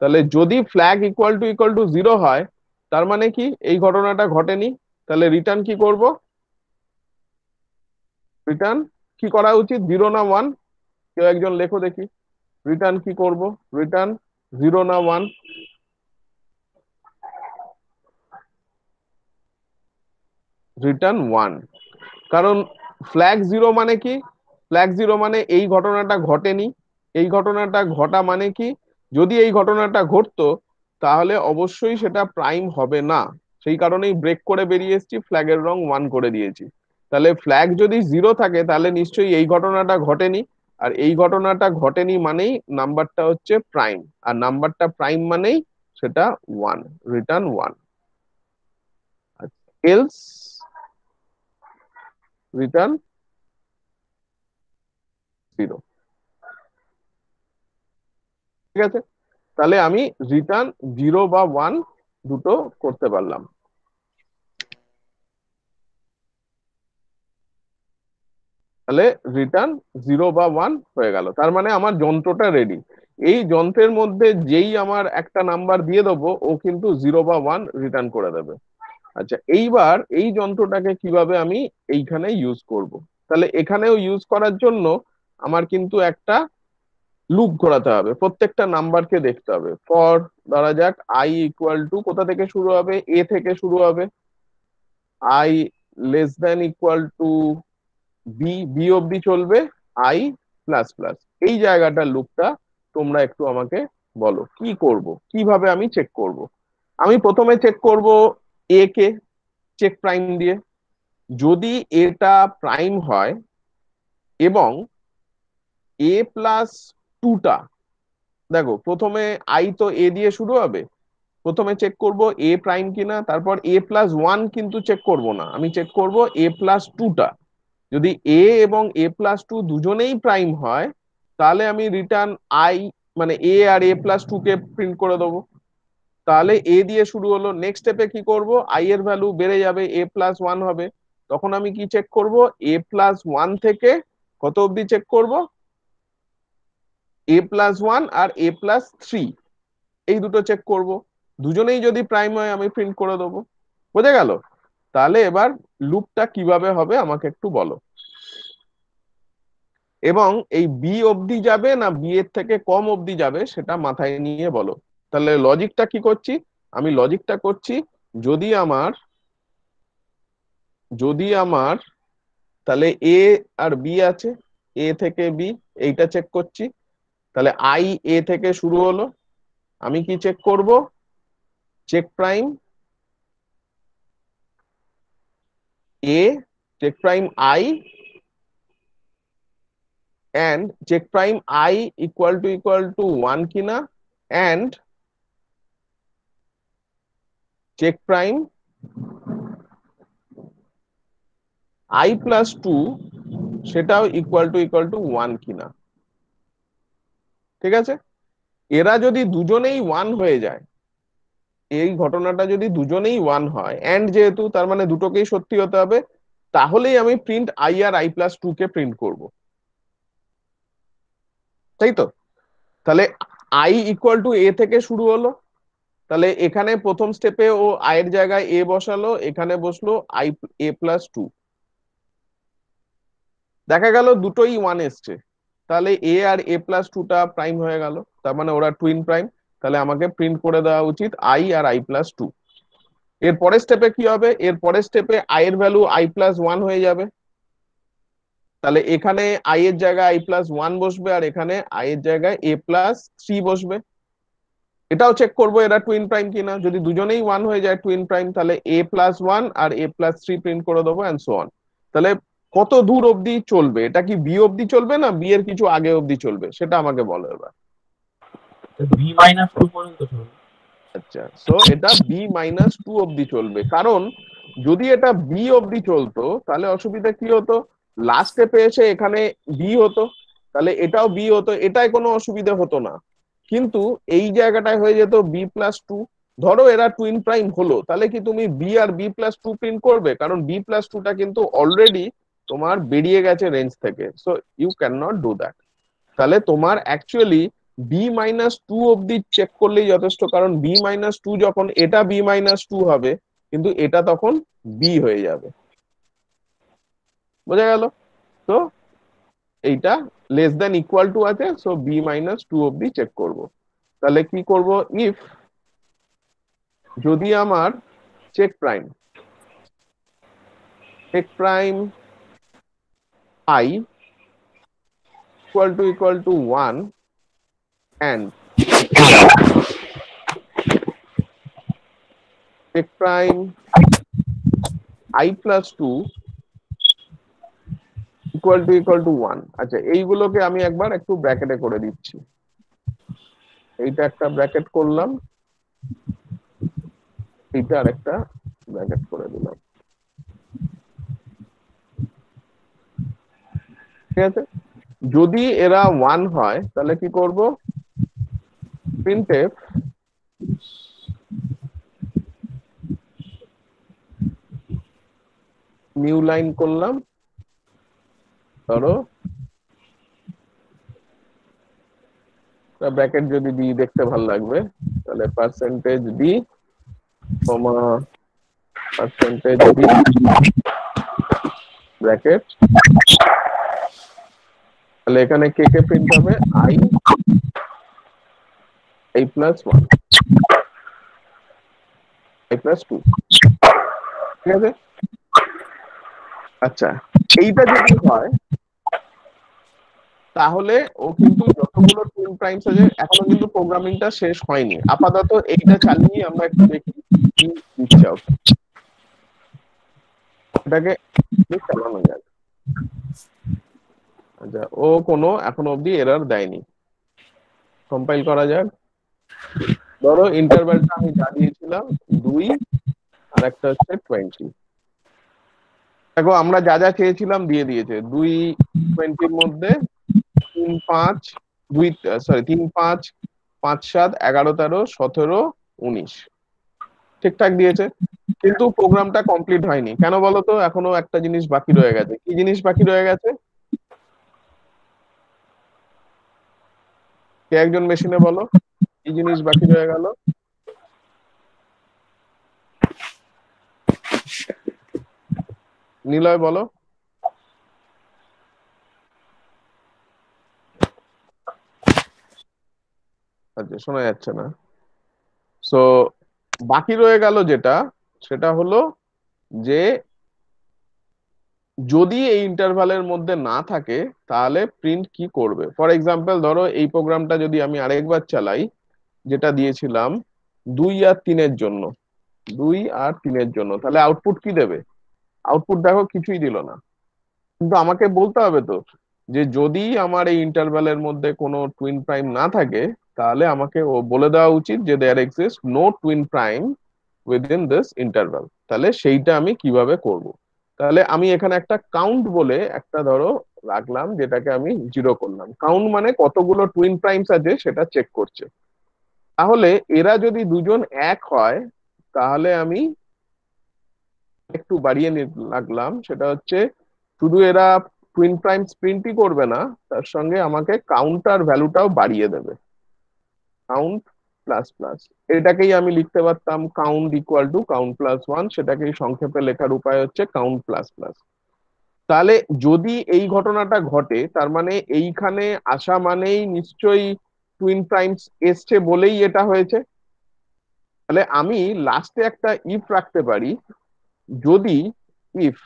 B: তাহলে যদি ফ্ল্যাগ ইকুয়াল টু 0 হয়, তার মানে কি এই ঘটনাটা ঘটেনি, তাহলে রিটার্ন কি করব, রিটার্ন কি করা উচিত, 0 না 1, কেউ একজন লেখো দেখি, রিটার্ন কি করব, রিটার্ন 0 না 1, রিটার্ন 1। কারণ ফ্ল্যাগ 0 মানে কি, ফ্ল্যাগ 0 মানে এই ঘটনাটা ঘটেনি, এই ঘটনাটা ঘটা মানে কি, যদি এই ঘটনাটা ঘটতো তাহলে অবশ্যই সেটা প্রাইম হবে না, সেই কারণেই ব্রেক করে বেরিয়ে এসেছি, ফ্ল্যাগের রং 1 করে দিয়েছি। তাহলে ফ্ল্যাগ যদি 0 থাকে তাহলে নিশ্চয়ই এই ঘটনাটা ঘটেনি, আর এই ঘটনাটা ঘটেনি মানেই নাম্বারটা হচ্ছে প্রাইম, আর নাম্বারটা প্রাইম মানেই সেটা 1, রিটার্ন 1, এলস রিটার্ন 0। ঠিক আছে, তাহলে আমি রিটার্ন 0 বা 1 দুটো করতে পারলাম। তাহলে রিটার্ন 0 বা 1 হয়ে গেল, তার মানে আমার যন্ত্রটা রেডি। এই যন্ত্রের মধ্যে যেই আমার একটা নাম্বার দিয়ে দেবো, ও কিন্তু 0 বা 1 রিটার্ন করে দেবে। আচ্ছা, এইবার এই যন্ত্রটাকে কিভাবে আমি এইখানে ইউজ করব, তাহলে এখানেও ইউজ করার জন্য আমার কিন্তু একটা লুপ ঘোরাতে হবে, প্রত্যেকটা নাম্বারকে দেখতে হবে। ফর ধরা যাক আই ইকুয়াল টু, কোথা থেকে শুরু হবে, এ থেকে শুরু হবে, I less than equal to B, B অব্দি চলবে আই প্লাস প্লাস, এই জায়গাটার লুপটা তোমরা একটু আমাকে বলো কি করব, কিভাবে আমি চেক করব। আমি প্রথমে চেক করব এ কে, চেক প্রাইম দিয়ে, যদি এটা প্রাইম হয় এবং এ প্লাস 2টা, দেখো প্রথমে আই তো এ দিয়ে শুরু হবে, প্রথমে চেক করব এ প্রাইম কিনা, তারপর এ প্লাস 1 কিন্তু চেক করব না, আমি চেক করব এ প্লাস 2টা। যদি এ এবং এ প্লাস 2 দুজনেই প্রাইম হয়, তাহলে আমি রিটার্ন আই মানে এ আর এ প্লাস 2 কে প্রিন্ট করে দেবো। তাহলে এ দিয়ে শুরু হলো, নেক্সট স্টেপে কি করব, আই এর ভ্যালু বেড়ে যাবে, এ প্লাস 1 হবে, তখন আমি কি চেক করব, এ প্লাস 1 থেকে কত অবধি চেক করব, এ প্লাস 1 আর এ প্লাস 3, এই দুটো চেক করব, দুজনেই যদি প্রাইম হয় আমি প্রিন্ট করে দেবো। বোঝা গেল? তাহলে এবার লুপটা কিভাবে হবে আমাকে একটু বলো, এবং এই বি অবধি যাবে না বি এর থেকে কম অবধি যাবে সেটা মাথায় নিয়ে বলো। তাহলে লজিকটা কি করছি, আমি লজিকটা করছি, যদি আমার তাহলে এ আর বি আছে, এ থেকে বি, এইটা চেক করছি। তাহলে আই এ থেকে শুরু হলো, আমি কি চেক করব, check prime A, check prime I, and check prime I equal to 1 কিনা, and check prime I plus 2 সেটাও ইকুয়াল টু 1 কিনা। ঠিক আছে, এরা যদি দুজনেই 1 হয়ে যায়, এই ঘটনাটা যদি দুজনেই 1 হয়, এন্ড যেহেতু তার মানে দুটোকেই সত্যি হতে হবে, তাহলেই আমি প্রিন্ট আই আর আই প্লাস 2 কে প্রিন্ট করব, তাই তো? তাহলে আই ইকুয়াল টু এ থেকে শুরু হলো, তাহলে এখানে প্রথম স্টেপে ও আই এর জায়গায় এ বসালো, এখানে বসলো আই এ প্লাস 2, দেখা গেল দুটোই 1 এসছে, তাহলে এ আর এ প্লাস 2টা প্রাইম হয়ে গেল, তার মানে ওরা টুইন প্রাইম। তাহলে আমাকে প্রিন্ট করে দেওয়া উচিত আই আর আই প্লাস 2। এর পরের স্টেপে কি হবে? এর পরের স্টেপে আই এর ভ্যালু আই প্লাস 1 হয়ে যাবে, তাহলে এখানে আই এর জায়গায় আই প্লাস 1 বসবে, আর এখানে আই এর জায়গায় এ প্লাস 3 বসবে। এটাও চেক করবো এরা টুইন প্রাইম কিনা, যদি দুজনেই 1 হয়ে যায় টুইন প্রাইম, তাহলে এ প্লাস 1 আর এ প্লাস 3 প্রিন্ট করে দেবো, এন্ড সো অন। তাহলে কত দূর অবধি চলবে? এটা কি বি অবধি চলবে না বি এর কিছু আগে অবধি চলবে, সেটা আমাকে বলো এবার।
I: B-2 পর্যন্ত চলবে।
B: আচ্ছা, সো এটা B-2 অবধি চলবে, কারণ যদি এটা বি অবধি চলতো তাহলে অসুবিধা কি হতো, লাস্ট স্টেপে এসে এখানে বি হতো, তাহলে এটাও বি হতো, এটাই কোনো অসুবিধা হতো না। কিন্তু এই জায়গাটায় হয়ে যেত B+2। ধরো এরা টুইন প্রাইম হলো, তাহলে কি তুমি বি আর B+2 প্রিন্ট করবে? কারণ B+2টা কিন্তু অলরেডি তোমার বেরিয়ে গেছে রেঞ্জ থেকে, so you can not do that. তাহলে তোমার অ্যাকচুয়ালি B-2 অবধি চেক করলেই যথেষ্ট, কারণ B-2 যখন এটা B-2 হবে, কিন্তু এটা তখন বি হয়ে যাবে। বোঝা গেল? তো এইটা লেস দেন ইকুয়াল টু আছে, সো B-2 অবধি চেক করব। তাহলে কি করব, ইফ যদি আমার check prime I equal to 1 and check prime I plus 2 equal to 1। আচ্ছা, এইগুলোকে আমি একবার একটু ব্র্যাকেটে করে দিচ্ছি, এইটা একটা ব্র্যাকেট করলাম, এইটা আর একটা ব্র্যাকেট করে দিলাম। ঠিক আছে, যদি এরা 1 হয় তাহলে কি করব, printf নিউ লাইন করলাম, ধরো ব্র্যাকেট যদি দিই দেখতে ভালো লাগবে, তাহলে পার্সেন্টেজ ডি কমা পার্সেন্টেজ ডি ব্র্যাকেট, তাহলে এখানে কে কে প্রিন্ট হবে, আই প্লাস 1 আই প্লাস 2। ঠিক আছে, আচ্ছা এইটা যদি হয় তাহলে ও কিন্তু যতগুলো টুইন প্রাইমস আছে, এখনো কিন্তু প্রোগ্রামিংটা শেষ হয়নি, আপাতত এইটা চালিয়ে আমরা একটু দেখি কি দিচ্ছে আউটপুট, এটাকে চালানো যাক। আচ্ছা, ও কোনো এখনো অব্দি এরর দেয়নি, কম্পাইল করা যাক। ধরো ইন্টারভ্যালটা আমি যা দিয়েছিলাম 2 আর একটা হচ্ছে 20। দেখো আমরা যা যা চেয়েছিলাম দিয়ে দিয়েছে, 2-20 মধ্যে 3 5 5 7 11 13 17 19 ঠিকঠাক দিয়েছে, কিন্তু প্রোগ্রামটা কমপ্লিট হয়নি। কেন বলো তো? এখনো একটা জিনিস বাকি রয়ে গেছে। কি জিনিস বাকি রয়ে গেছে? কে একজন মেশিনে বলো কি জিনিস বাকি রয়ে গেল? নিলয় বলো। আচ্ছা, শোনা যাচ্ছে না। সো বাকি রয়ে গেল যেটা, সেটা হলো যে যদি এই ইন্টারভালের মধ্যে না থাকে তাহলে প্রিন্ট কি করবে। ফর এক্সাম্পল ধরো এই প্রোগ্রামটা যদি আমি আরেকবার চালাই, যেটা দিয়েছিলাম 2 আর 3-এর জন্য, 2 আর 3-এর জন্য, তাহলে আউটপুট কি দেবে? আউটপুট দেখো কিছুই দিল না। কিন্তু আমাকে বলতে হবে তো যে যদি আমার এই ইন্টারভ্যালের মধ্যে কোনো টুইন প্রাইম না থাকে, তাহলে আমাকে ও বলে দেওয়া উচিত যে there exist no twin prime within this interval. তাহলে সেইটা আমি কিভাবে করব? তাহলে আমি এখানে একটা কাউন্ট বলে একটা ধরো রাখলাম, যেটাকে আমি 0 করলাম। কাউন্ট মানে কতগুলো টুইন প্রাইমস আছে সেটা চেক করছে। তাহলে এরা যদি দুজন এক হয়, তাহলে আমি একটু বাড়িয়ে লাগলাম, সেটা হচ্ছে শুধু এরা টুইন প্রাইমস প্রিন্টই করবে না, তার সঙ্গে আমাকে কাউন্টার ভ্যালুটাও বাড়িয়ে দেবে। কাউন্ট প্লাস প্লাস, এটাকেই আমি লিখতে পারতাম count equal to count plus 1, সেটাকেই সংক্ষেপে লেখার উপায় হচ্ছে কাউন্ট প্লাস প্লাস। তাহলে যদি এই ঘটনাটা ঘটে, তার মানে এইখানে আসা মানেই নিশ্চয়ই টুইন প্রাইমস এসছে বলেই এটা হয়েছে। তাহলে আমি লাস্টে একটা ইফ রাখতে পারি, যদি ইফ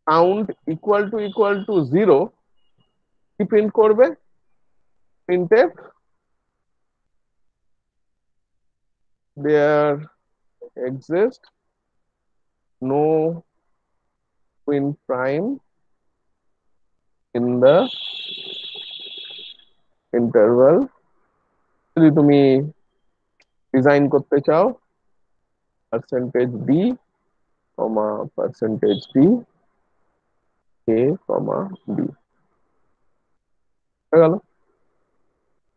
B: কাউন্ট ইকুয়াল টু 0, কি প্রিন্ট করবে? Printf there exists no twin prime in the interval। যদি তুমি ডিজাইন করতে চাও percentage B comma percentage B A comma B, হয়ে গেল।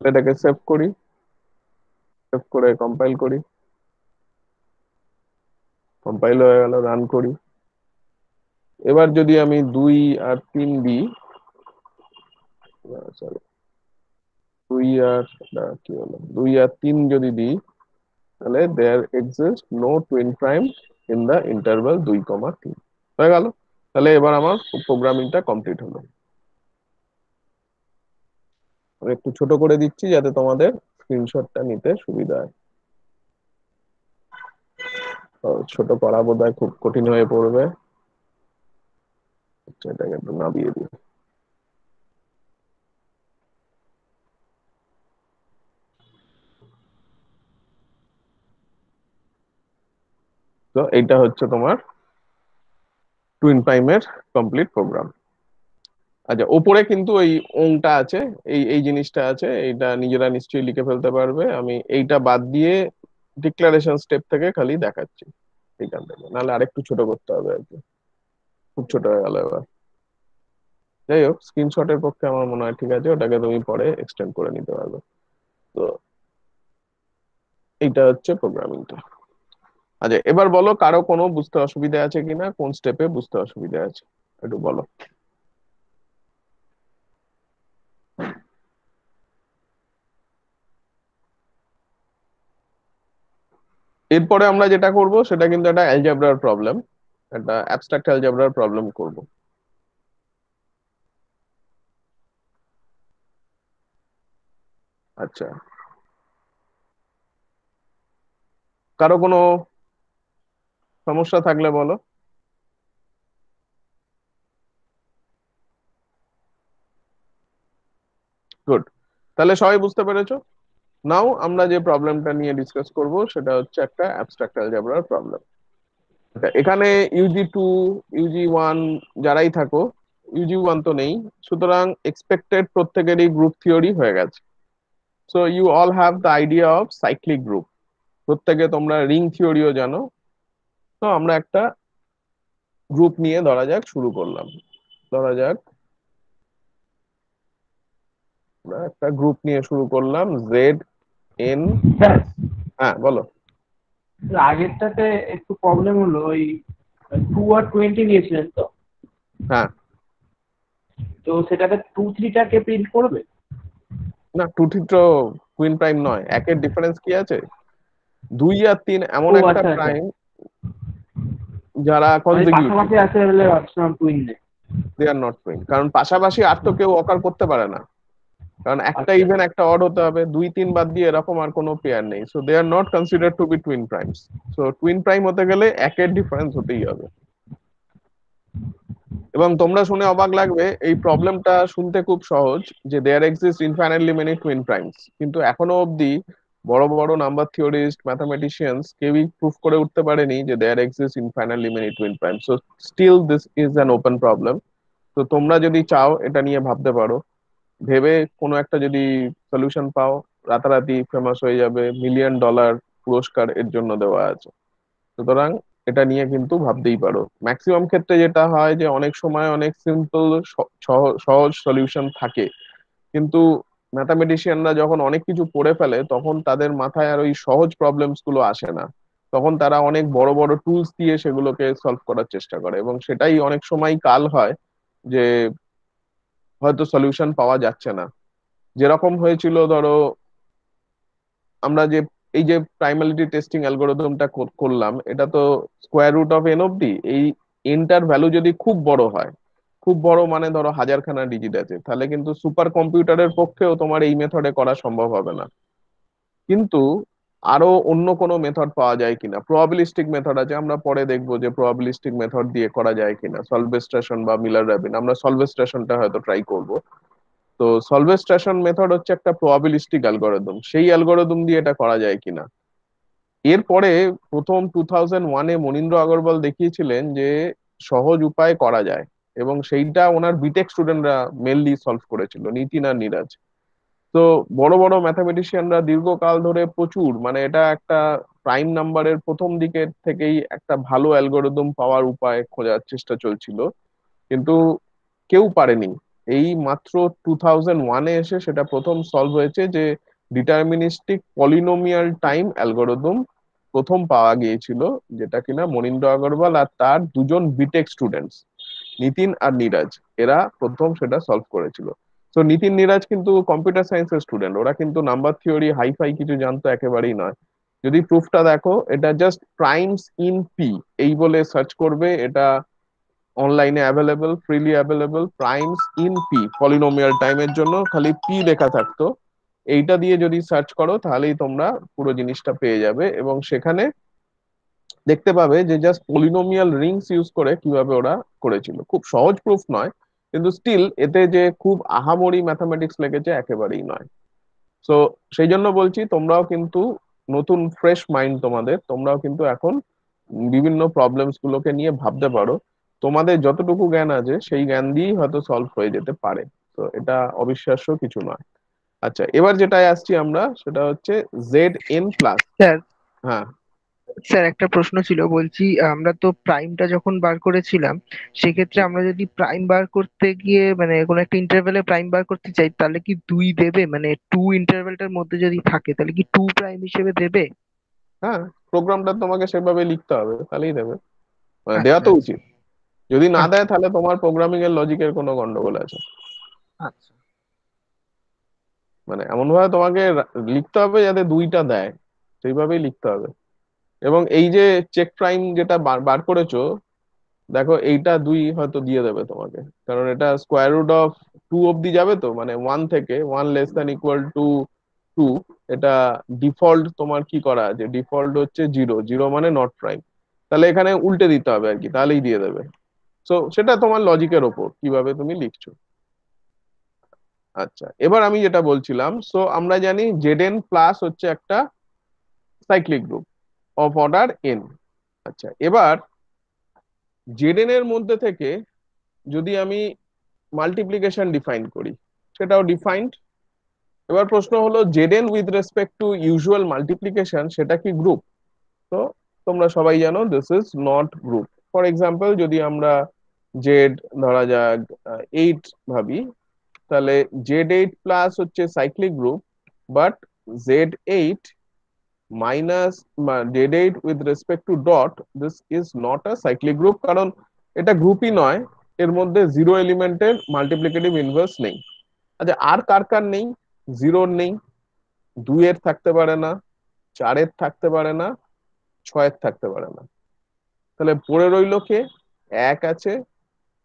B: এটাকে সেভ করি, সেভ করে কম্পাইল করি, কম্পাইল হয়ে গেল, রান করি। এবার যদি আমি 2 আর 3 দিই, সরি 2 আর কি হলো, 2 আর 3 যদি দিই, তাহলে there exist no twin prime in the interval 2,3, হয়ে গেল। তাহলে এবার আমার প্রোগ্রামিংটা কমপ্লিট হলো। আমি একটু ছোট করে দিচ্ছি যাতে তোমাদের স্ক্রিনশটটা নিতে সুবিধা হয়। ছোট করা বোধহয় খুব কঠিন হয়ে পড়বে, এটাকে একটু নামিয়ে দিই। তো এইটা হচ্ছে তোমার টুইন প্রাইমের কমপ্লিট প্রোগ্রাম। আচ্ছা, ওপরে কিন্তু ওই ওংটা আছে, এই এই জিনিসটা আছে, এইটা নিজেরা নিশ্চয়ই লিখে ফেলতে পারবে। আমি এইটা বাদ দিয়ে ডিক্লারেশন স্টেপ থেকে খালি দেখাচ্ছি এইখান থেকে, নাহলে আরেকটু ছোট করতে হবে আর কি, খুব ছোট হয়ে গেল এবার। যাই হোক, স্ক্রিনশটের পক্ষে আমার মনে হয় ঠিক আছে, ওটাকে তুমি পরে এক্সটেন্ড করে নিতে পারবে। তো এইটা হচ্ছে প্রোগ্রামিংটা। আচ্ছা, এবার বলো কারো কোনো বুঝতে অসুবিধা আছে কিনা, কোন স্টেপে বুঝতে অসুবিধা আছে একটু বলো। এরপরে আমরা যেটা করব সেটা কিন্তু একটা অ্যালজেব্রার প্রবলেম, একটা অ্যাবস্ট্রাক্ট অ্যালজেব্রার প্রবলেম করব। আচ্ছা, কারো কোনো সমস্যা থাকলে বলো। গুড, তাহলে সবাই বুঝতে পেরেছো। নাও আমরা যে প্রবলেমটা নিয়ে ডিসকাস করব সেটা হচ্ছে একটা অ্যাবস্ট্রাক্ট অ্যালজেব্রার প্রবলেম। এখানে ইউজি 2 ইউজি 1 যারাই থাকো, ইউজি 1 তো নেই, সুতরাং এক্সপেক্টেড প্রত্যেকেরই গ্রুপ থিওরি হয়ে গেছে। So you all have the idea of cyclic group, প্রত্যেকে তোমরা রিং থিওরিও জানো। তো আমরা একটা গ্রুপ নিয়ে ধরা যাক শুরু করলাম, ধরা যাক আমরা একটা গ্রুপ নিয়ে শুরু করলাম জেড এন।
I: স্যার,
B: হ্যাঁ বলো।
I: আগেরটাতে একটু প্রবলেম হলো, ওই 2 আর 20 নিয়েছিলেন তো,
B: হ্যাঁ,
I: তো সেটাতে 2-3টাকে প্রিন্ট করবে?
B: না 2 তো টুইন প্রাইম নয়, একের ডিফারেন্স কি আছে, 2 আর 3 এমন
I: ও
B: একটা
I: আচ্ছা আচ্ছা,
B: প্রাইম যারা
I: মানে
B: কনজিকিউটিভ,
I: পাশাপাশি আছে বলে ভাবছিলাম টুইন নেই।
B: দে আর নট টুইন, কারণ পাশাপাশি আর তো কেউ অকার করতে পারে না, কারণ একটা
I: আচ্ছা
B: ইভেন একটা অড হতে হবে, 2-3 বাদ দিয়ে এরকম আর কোনো পেয়ার নেই। So they are not consider to be twin primes. So twin prime হতে গেলে একের ডিফারেন্স হতেই হবে। এবং তোমরা শুনে অবাক লাগবে, এই প্রবলেমটা শুনতে খুব সহজ, যে there exist infinitely many twin primes, কিন্তু এখনো অবধি বড় বড় নাম্বার থিওরিস্ট ম্যাথামেটিশিয়ানস কেউই প্রুফ করে উঠতে পারেনি যে there exist infinitely many twin primes. So still this is an open problem. তো তোমরা যদি চাও এটা নিয়ে ভাবতে পারো, ভেবে কোনো একটা যদি সলিউশন পাও, রাতারাতি ফেমাস হয়ে যাবে, $1,000,000 পুরস্কার এর জন্য দেওয়া আছে। সুতরাং এটা নিয়ে কিন্তু ভাবতেই পারো। ম্যাক্সিমাম ক্ষেত্রে যেটা হয় যে অনেক সময় অনেক সিম্পল সহজ সলিউশন থাকে, কিন্তু ম্যাথামেটিশিয়ানরা যখন অনেক কিছু পড়ে ফেলে তখন তাদের মাথায় আর ওই সহজ প্রবলেমস গুলো আসে না। তখন তারা অনেক বড় বড় টুলস দিয়ে সেগুলোকে সলভ করার চেষ্টা করে, এবং সেটাই অনেক সময় কাল হয় যে হয়তো সলিউশন পাওয়া যাচ্ছে না। যেরকম হয়েছিল ধরো আমরা যে এই যে প্রাইমারিটি টেস্টিং অ্যালগোরিদমটা করলাম, এটা তো স্কোয়ার রুট অফ এন অব্দি, এই এনটার ভ্যালু যদি খুব বড় হয়, খুব বড় মানে ধরো হাজারখানা ডিজিট আছে, তাহলে কিন্তু সুপার কম্পিউটারের পক্ষেও তোমার এই মেথডে করা সম্ভব হবে না। কিন্তু আরো অন্য কোনো মেথড পাওয়া যায় কিনা, প্রবাবিলিস্টিক মেথড আছে, আমরা পরে দেখবো যে প্রবাবিলিস্টিক মেথড দিয়ে করা যায় কিনা, সলভেস্ট্রেশন বা মিলার রাবিন, আমরা সলভেস্ট্রেশনটা হয়তো ট্রাই করব। তো সলভেস্ট্রেশন মেথড হচ্ছে একটা প্রবাবিলিস্টিক অ্যালগোরিদম, সেই অ্যালগোরিদম দিয়ে এটা করা যায় কিনা। এরপরে প্রথম 2001-এ মনীন্দ্র আগরওয়াল দেখিয়েছিলেন যে সহজ উপায়ে করা যায়, এবং সেইটা ওনার বিটেক স্টুডেন্টরা মেনলি সলভ করেছিল, নিতিন আর নীরাজ। তো বড় বড় ম্যাথামেটিশিয়ানরা দীর্ঘকাল ধরে প্রচুর, মানে এটা একটা প্রাইম নাম্বারের প্রথম দিকের থেকেই একটা ভালো অ্যালগোরিদম পাওয়ার উপায় খোঁজার চেষ্টা চলছিল, কিন্তু কেউ পারেনি। এই মাত্র 2001-এ এসে সেটা প্রথম সলভ হয়েছে, যে ডিটারমিনিস্টিক পলিনোমিয়াল টাইম অ্যালগোরিদম প্রথম পাওয়া গিয়েছিল, যেটা কিনা মনীন্দ্র আগরওয়াল আর তার দুজন বিটেক স্টুডেন্টস নিতিন আর নীরাজ, এরা প্রথম সেটা সলভ করেছিল। তো নিতিন নীরাজ কিন্তু কম্পিউটার সায়েন্সের স্টুডেন্ট, ওরা কিন্তু নাম্বার থিওরি হাইফাই কিছু জানতো একেবারেই নয়। যদি প্রুফটা দেখো, এটা জাস্ট প্রাইমস ইন পি এই বলে সার্চ করবে, এটা অনলাইনে available, freely available, primes in P polynomial টাইমের জন্য খালি পি লেখা থাকতো, এইটা দিয়ে যদি সার্চ করো তাহলেই তোমরা পুরো জিনিসটা পেয়ে যাবে, এবং সেখানে দেখতে পাবে যে জাস্ট পলিনোমিয়াল রিংস ইউজ করে কিভাবে ওরা করেছিল। খুব সহজ প্রুফ নয়, কিন্তু স্টিল এতে যে খুব আহামরি ম্যাথামেটিক্স লেগেছে একেবারেই নয়। সো সেই জন্য বলছি, তোমরাও কিন্তু নতুন ফ্রেশ মাইন্ড তোমাদের, তোমরাও কিন্তু এখন বিভিন্ন প্রবলেমস গুলোকে নিয়ে ভাবতে পারো। তোমাদের যতটুকু জ্ঞান আছে সেই জ্ঞান দিয়েই হয়তো সলভ হয়ে যেতে পারে। তো এটা অবিশ্বাস্য কিছু নয়। আচ্ছা, এবার যেটায় আসছি আমরা, সেটা হচ্ছে জেড এন প্লাস।
F: স্যার
B: হ্যাঁ,
F: স্যার একটা প্রশ্ন ছিল, বলছি আমরা তো প্রাইমটা যখন বার করেছিলাম, সেক্ষেত্রে আমরা যদি প্রাইম বার করতে গিয়ে মানে কোনো একটা ইন্টারভ্যালে প্রাইম বার করতে চাই, তাহলে কি 2 দেবে? মানে 2 ইন্টারভ্যালটার মধ্যে যদি থাকে তাহলে কি 2 প্রাইম হিসেবে দেবে?
B: হ্যাঁ, প্রোগ্রামটা তোমাকে সেভাবে লিখতে হবে, তাহলেই দেবে, মানে দেওয়া
F: আচ্ছা
B: তো
F: আচ্ছা
B: উচিত। যদি না
F: আচ্ছা
B: দেয় তাহলে তোমার প্রোগ্রামিং এর লজিকের কোনো গন্ডগোল আছে।
F: আচ্ছা
B: মানে এমন ভাবে তোমাকে লিখতে হবে যাতে দুইটা দেয়, সেইভাবেই লিখতে হবে। এবং এই যে চেক প্রাইম যেটা বার বার করেছো, দেখো এইটা 2 হয়তো দিয়ে দেবে তোমাকে, কারণ এটা স্কোয়ার রুট অফ 2 অব্দি যাবে, তো মানে 1 থেকে 1 লেস দ্যান ইকুয়াল টু 2, এটা ডিফল্ট তোমার কি করা আছে, ডিফল্ট হচ্ছে 0, 0 মানে নট প্রাইম, তাহলে এখানে উল্টে দিতে হবে আর কি, তাহলেই দিয়ে দেবে। সো সেটা তোমার লজিকের ওপর কিভাবে তুমি লিখছো। আচ্ছা, এবার আমি যেটা বলছিলাম, সো আমরা জানি জেড এন প্লাস হচ্ছে একটা cyclic group of order N. আচ্ছা, এবার জেড এন এর মধ্যে থেকে যদি আমি মাল্টিপ্লিকেশন ডিফাইন করি, সেটাও ডিফাইন্ড। এবার প্রশ্ন হলো Z N with respect two usual multiplication সেটা কি গ্রুপ? তো তোমরা সবাই জানো this is not group. For example, যদি আমরা জেড ধরা যাক 8 ভাবি, তাহলে জেড এইট প্লাস হচ্ছে cyclic group, but Z eight minus Z eight with respect two dot, this is not a cyclic group, কারণ এটা গ্রুপই নয়, এর মধ্যে 0 এলিমেন্টের মাল্টিপ্লিকেটিভ ইনভার্স নেই। আচ্ছা, আর কার কার নেই? 0 নেই, 2 এর থাকতে পারে না, 4 এর থাকতে পারে না, 6 এর থাকতে পারে না। তাহলে পড়ে রইলো কে? 1 আছে,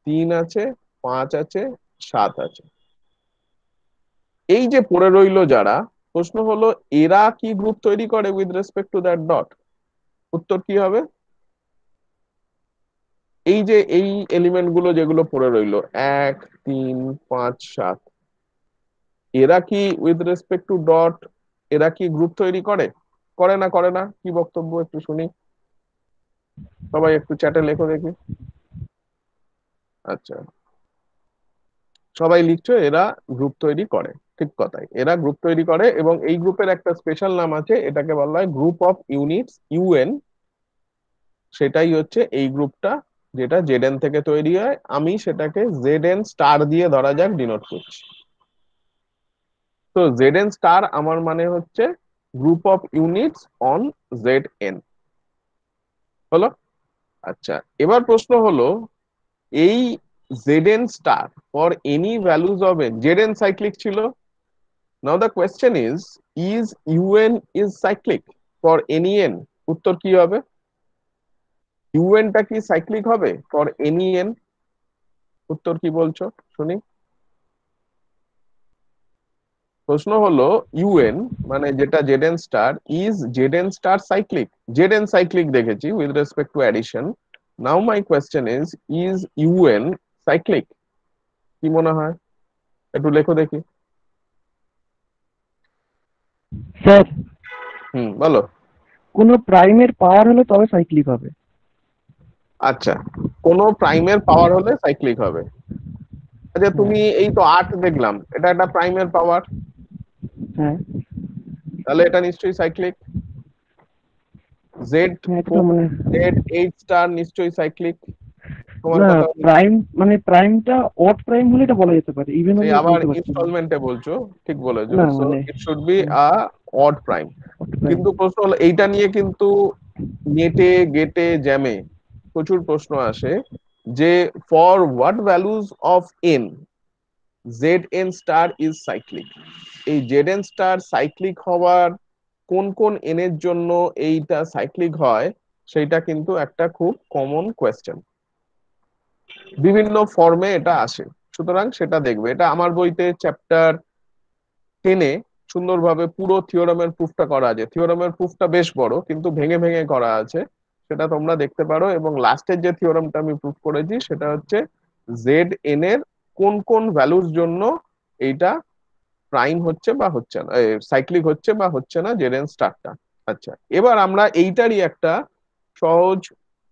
B: 3 আছে, 5 আছে, 7 আছে। এই যে পড়ে রইলো যারা, প্রশ্ন হলো এরা কি গ্রুপ তৈরি করে with respect to that dot? উত্তর কি হবে? এই যে এই এলিমেন্ট গুলো যেগুলো পড়ে রইলো 1, 3, 5, 7, এরা কি উইথ রেসপেক্ট টু ডট, এরা কি গ্রুপ তৈরি করে? করে না, করে না? কি বক্তব্য একটু শুনি, সবাই একটু চ্যাটে লেখো দেখি। আচ্ছা, সবাই লিখছো এরা গ্রুপ তৈরি করে, ঠিক কথাই, এরা গ্রুপ তৈরি করে, এবং এই গ্রুপের একটা স্পেশাল নাম আছে, এটাকে বলা হয় গ্রুপ অফ ইউনিটস, ইউএন। সেটাই হচ্ছে এই গ্রুপটা, যেটা Zn থেকে তৈরি হয়। আমি সেটাকে Zn স্টার দিয়ে ধরা যাক ডিনোট করছি। তো Zn স্টার আমার মানে হচ্ছে group of units on Zn। হলো? আচ্ছা, এবার প্রশ্ন হলো এই Zn star for any values of n, Zn cyclic ছিল। নাও the question is un is cyclic for any n? উত্তর কি হবে? un টা কি সাইক্লিক হবে ফর এনি n? উত্তর কি বলছো শুনি। প্রশ্ন হলো un মানে যেটা Zn star, is Zn star cyclic? Zn cyclic দেখেছি with respect to addition. Now my question is un cyclic? কি মনে হয়, একটু লেখো দেখি।
K: স্যার
B: বলো।
K: কোনো প্রাইমের পাওয়ার হলে তবে সাইক্লিক হবে।
B: আচ্ছা, কোনো প্রাইমের পাওয়ার হলে সাইক্লিক হবে। আচ্ছা, তুমি এই তো 8 দেখলাম, এটা একটা প্রাইমের পাওয়ার,
K: হ্যাঁ
B: তাহলে এটা নিশ্চয়ই সাইক্লিক। Z8 স্টার নিশ্চয়ই সাইক্লিক। তোমার
K: না,
B: কথা
K: প্রাইম মানে প্রাইমটা অড প্রাইম হলে এটা বলা যেতে পারে, ইভেন হলে
B: আবার
K: বলতে পারছি না।
B: ইনস্টলমেন্টে বলছো, ঠিক বলেছো।
K: না
B: সো
K: মানে
B: it should be a odd prime. কিন্তু প্রশ্ন হলো এইটা নিয়ে কিন্তু নেটে গেটে জ্যামে প্রচুর প্রশ্ন আসে যে for what values of n Zn star is cyclic. এই Zn স্টার সাইক্লিক হওয়ার কোন কোন n এর জন্য এইটা সাইক্লিক হয়, সেইটা কিন্তু একটা খুব কমন কোয়েশ্চেন। বিভিন্ন ফর্মে এটা আসে, সুতরাং সেটা দেখবে। এটা আমার বইতে চ্যাপ্টার 10-এ সুন্দরভাবে পুরো থিওরামের প্রুফটা করা আছে। থিওরামের প্রুফটা বেশ বড়, কিন্তু ভেঙে ভেঙে করা আছে, সেটা তোমরা দেখতে পারো। এবং লাস্টের যে থিওরামটা আমি প্রুফ করেছি সেটা হচ্ছে Zn এর কোন কোন ভ্যালুর জন্য এইটা প্রাইম হচ্ছে বা হচ্ছে না, সাইক্লিক হচ্ছে বা হচ্ছে না Zn স্টারটা। আচ্ছা, এবার আমরা এইটারই একটা সহজ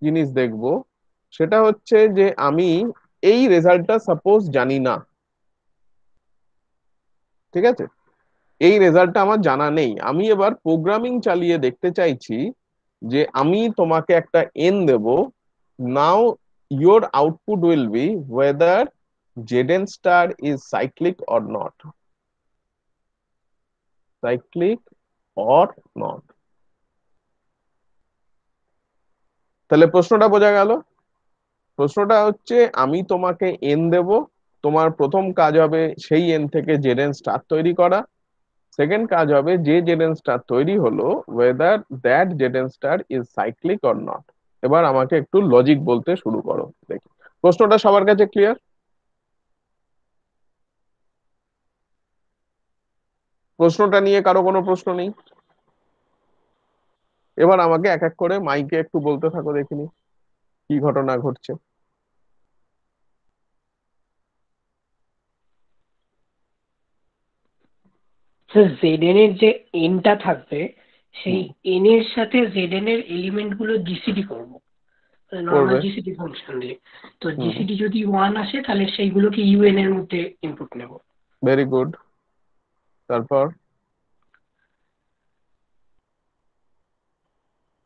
B: জিনিস দেখব। সেটা হচ্ছে যে আমি এই রেজাল্টটা সাপোজ জানি না, ঠিক আছে, এই রেজাল্টটা আমার জানা নেই। আমি এবার প্রোগ্রামিং চালিয়ে দেখতে চাইছি যে আমি তোমাকে একটা n দেব। Now your output will be whether Zn star is cyclic or not, cyclic or not. তাহলে প্রশ্নটা বোঝা গেল? প্রশ্নটা হচ্ছে আমি তোমাকে n দেব, তোমার প্রথম কাজ হবে সেই n থেকে Zn স্টার তৈরি করা। সেকেন্ড কাজ হবে যে Zn স্টার তৈরি হলো whether that Zn star is cyclic or not। এবার আমাকে একটু লজিক বলতে শুরু করো দেখি। প্রশ্নটা সবার কাছে ক্লিয়ার? প্রশ্নটা নিয়ে কারো কোনো প্রশ্ন নেই? এবার আমাকে এক এক করে মাইকে একটু বলতে থাকো দেখিনি কি ঘটনা ঘটছে।
E: জেডএন এর যে এনটা থাকবে সেই এন এর সাথে জেডএন এর এলিমেন্ট গুলো জিসিডি করবো, নর্মাল জিসিডি ফাংশন দিয়ে। তো জিসিডি যদি 1 আসে তাহলে সেইগুলোকে ইউএন এর মধ্যে ইনপুট নেব।
B: Very good. তারপর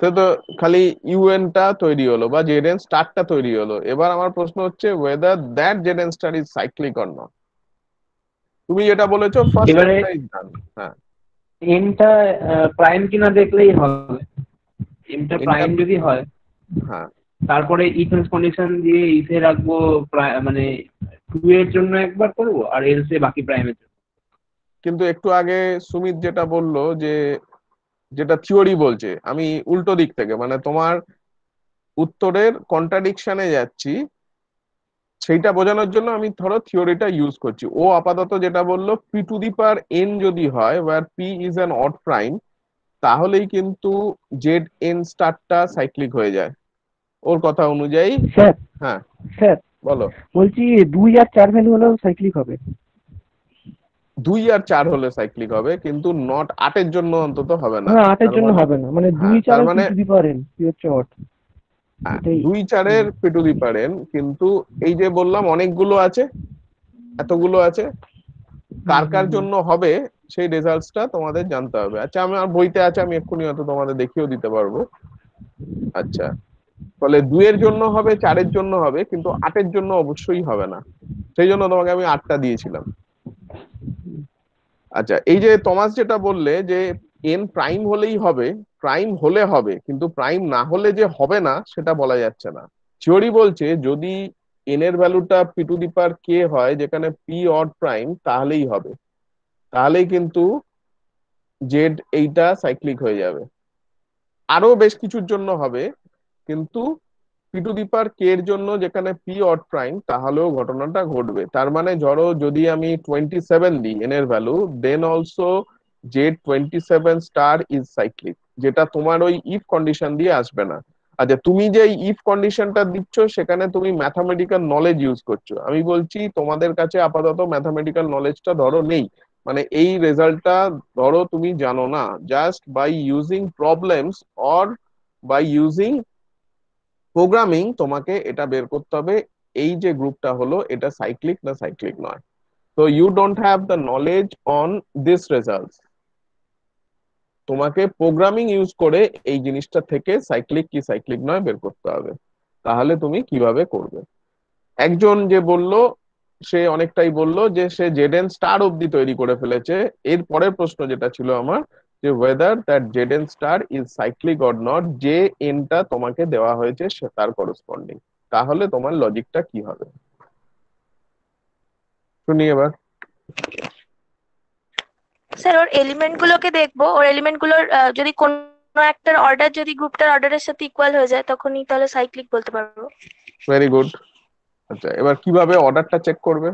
B: তো খালি ইউএন টা তৈরি হলো বা Zn স্টারটা তৈরি হলো। এবার আমার প্রশ্ন হচ্ছে whether that Zn star is cyclic or not। তুমি যেটা বলেছো ফার্স্ট টাইমটা ইজ ডান। হ্যাঁ,
I: এনটা প্রাইম কিনা দেখলেই হবে। এনটা প্রাইম যদি হয়,
B: হ্যাঁ,
I: তারপরে ইফেন্স কন্ডিশন দিয়ে ইফে রাখবো মানে 2 এর জন্য একবার করব আর এলসে বাকি প্রাইমের জন্য।
B: কিন্তু একটু আগে সুমিত যেটা বললো যে যেটা থিওরি বলছে, আমি উল্টো দিক থেকে মানে তোমার উত্তরের কন্ট্রাডিকশনে যাচ্ছি, সেইটা বোঝানোর জন্য আমি ধরো থিওরিটা ইউজ করছি। ও আপাতত যেটা বললো p to the power n যদি হয় where p is an odd prime, তাহলেই কিন্তু Zn স্টারটা সাইক্লিক হয়ে যায় ওর কথা অনুযায়ী।
K: স্যার
B: হ্যাঁ
K: স্যার
B: বলো।
K: বলছি 2 আর 4 ভ্যালু হলেও সাইক্লিক হবে।
B: 2 আর 4 হলে সাইক্লিক হবে, কিন্তু নট 8 এর জন্য অন্তত হবে না।
K: হ্যাঁ 8 এর জন্য হবে না, মানে 2 4
B: তার
K: এর
B: মানে
K: টু দি পাওয়ার এন কি হচ্ছে অড।
B: 2 4 এর P to the power N, কিন্তু এই যে বললাম অনেকগুলো আছে, এতগুলো আছে, কার কার জন্য হবে সেই রেজাল্টসটা তোমাদের জানতে হবে। আচ্ছা, আমার বইতে আছে, আমি এক্ষুনি হয়তো তোমাদের দেখিয়েও দিতে পারবো। আচ্ছা, ফলে 2 এর জন্য হবে, 4-এর জন্য হবে, কিন্তু 8-এর জন্য অবশ্যই হবে না। সেই জন্য তোমাকে আমি 8টা দিয়েছিলাম। আচ্ছা, এই যে টমাস যেটা বললে যে এন প্রাইম হলেই হবে, প্রাইম হলে হবে, কিন্তু প্রাইম না হলে যে হবে না সেটা বলা যাচ্ছে না। থিওরি বলছে যদি এন এর ভ্যালুটা পি টু দি পাওয়ার কে হয়, যেখানে পি অড প্রাইম, তাহলেই হবে, তাহলেই কিন্তু জেড এইটা সাইক্লিক হয়ে যাবে। আরো বেশ কিছুর জন্য হবে, কিন্তু পি টু দি পাওয়ার কে এর জন্য যেখানে পি অড প্রাইম, তাহলেও ঘটনাটা ঘটবে। তার মানে ধরো যদি আমি 27 দিই এন এর value, then also Z 27 star is cyclic, যেটা তোমার ওই ইফ কন্ডিশন দিয়ে আসবে না। আচ্ছা, তুমি যে ইফ কন্ডিশনটা দিচ্ছ সেখানে তুমি ম্যাথামেটিক্যাল নলেজ ইউজ করছো। আমি বলছি তোমাদের কাছে আপাতত ম্যাথামেটিক্যাল নলেজটা ধরো নেই, মানে এই রেজাল্টটা ধরো তুমি জানো না, just by using problems or by using programming তোমাকে এটা বের করতে হবে এই যে গ্রুপটা হলো এটা সাইক্লিক না সাইক্লিক নয়। তো you don't have the knowledge on this results, তোমাকে প্রোগ্রামিং ইউজ করে এই জিনিসটা থেকে সাইক্লিক কি সাইক্লিক নয় বের করতে হবে। তাহলে তুমি কিভাবে করবে? একজন যে বলল, সে অনেকটাই বলল যে সে জেডেন স্টার অব্দি তৈরি করে ফেলেছে। এর পরের প্রশ্ন যেটা ছিল আমার, যে weather that Zn star is cyclic or not, যে এনটা তোমাকে দেওয়া হয়েছে সে তার করসপন্ডিং, তাহলে তোমার লজিকটা কি হবে শুনি এবার।
G: স্যার ওর এলিমেন্ট গুলোকে দেখবো, ওর এলিমেন্ট গুলোর যদি কোনো একটার অর্ডার যদি গ্রুপটার অর্ডারের সাথে ইকুয়াল হয়ে যায় তখনই তাহলে সাইক্লিক বলতে পারবো।
B: Very good. আচ্ছা, এবার কিভাবে অর্ডারটা চেক করবে?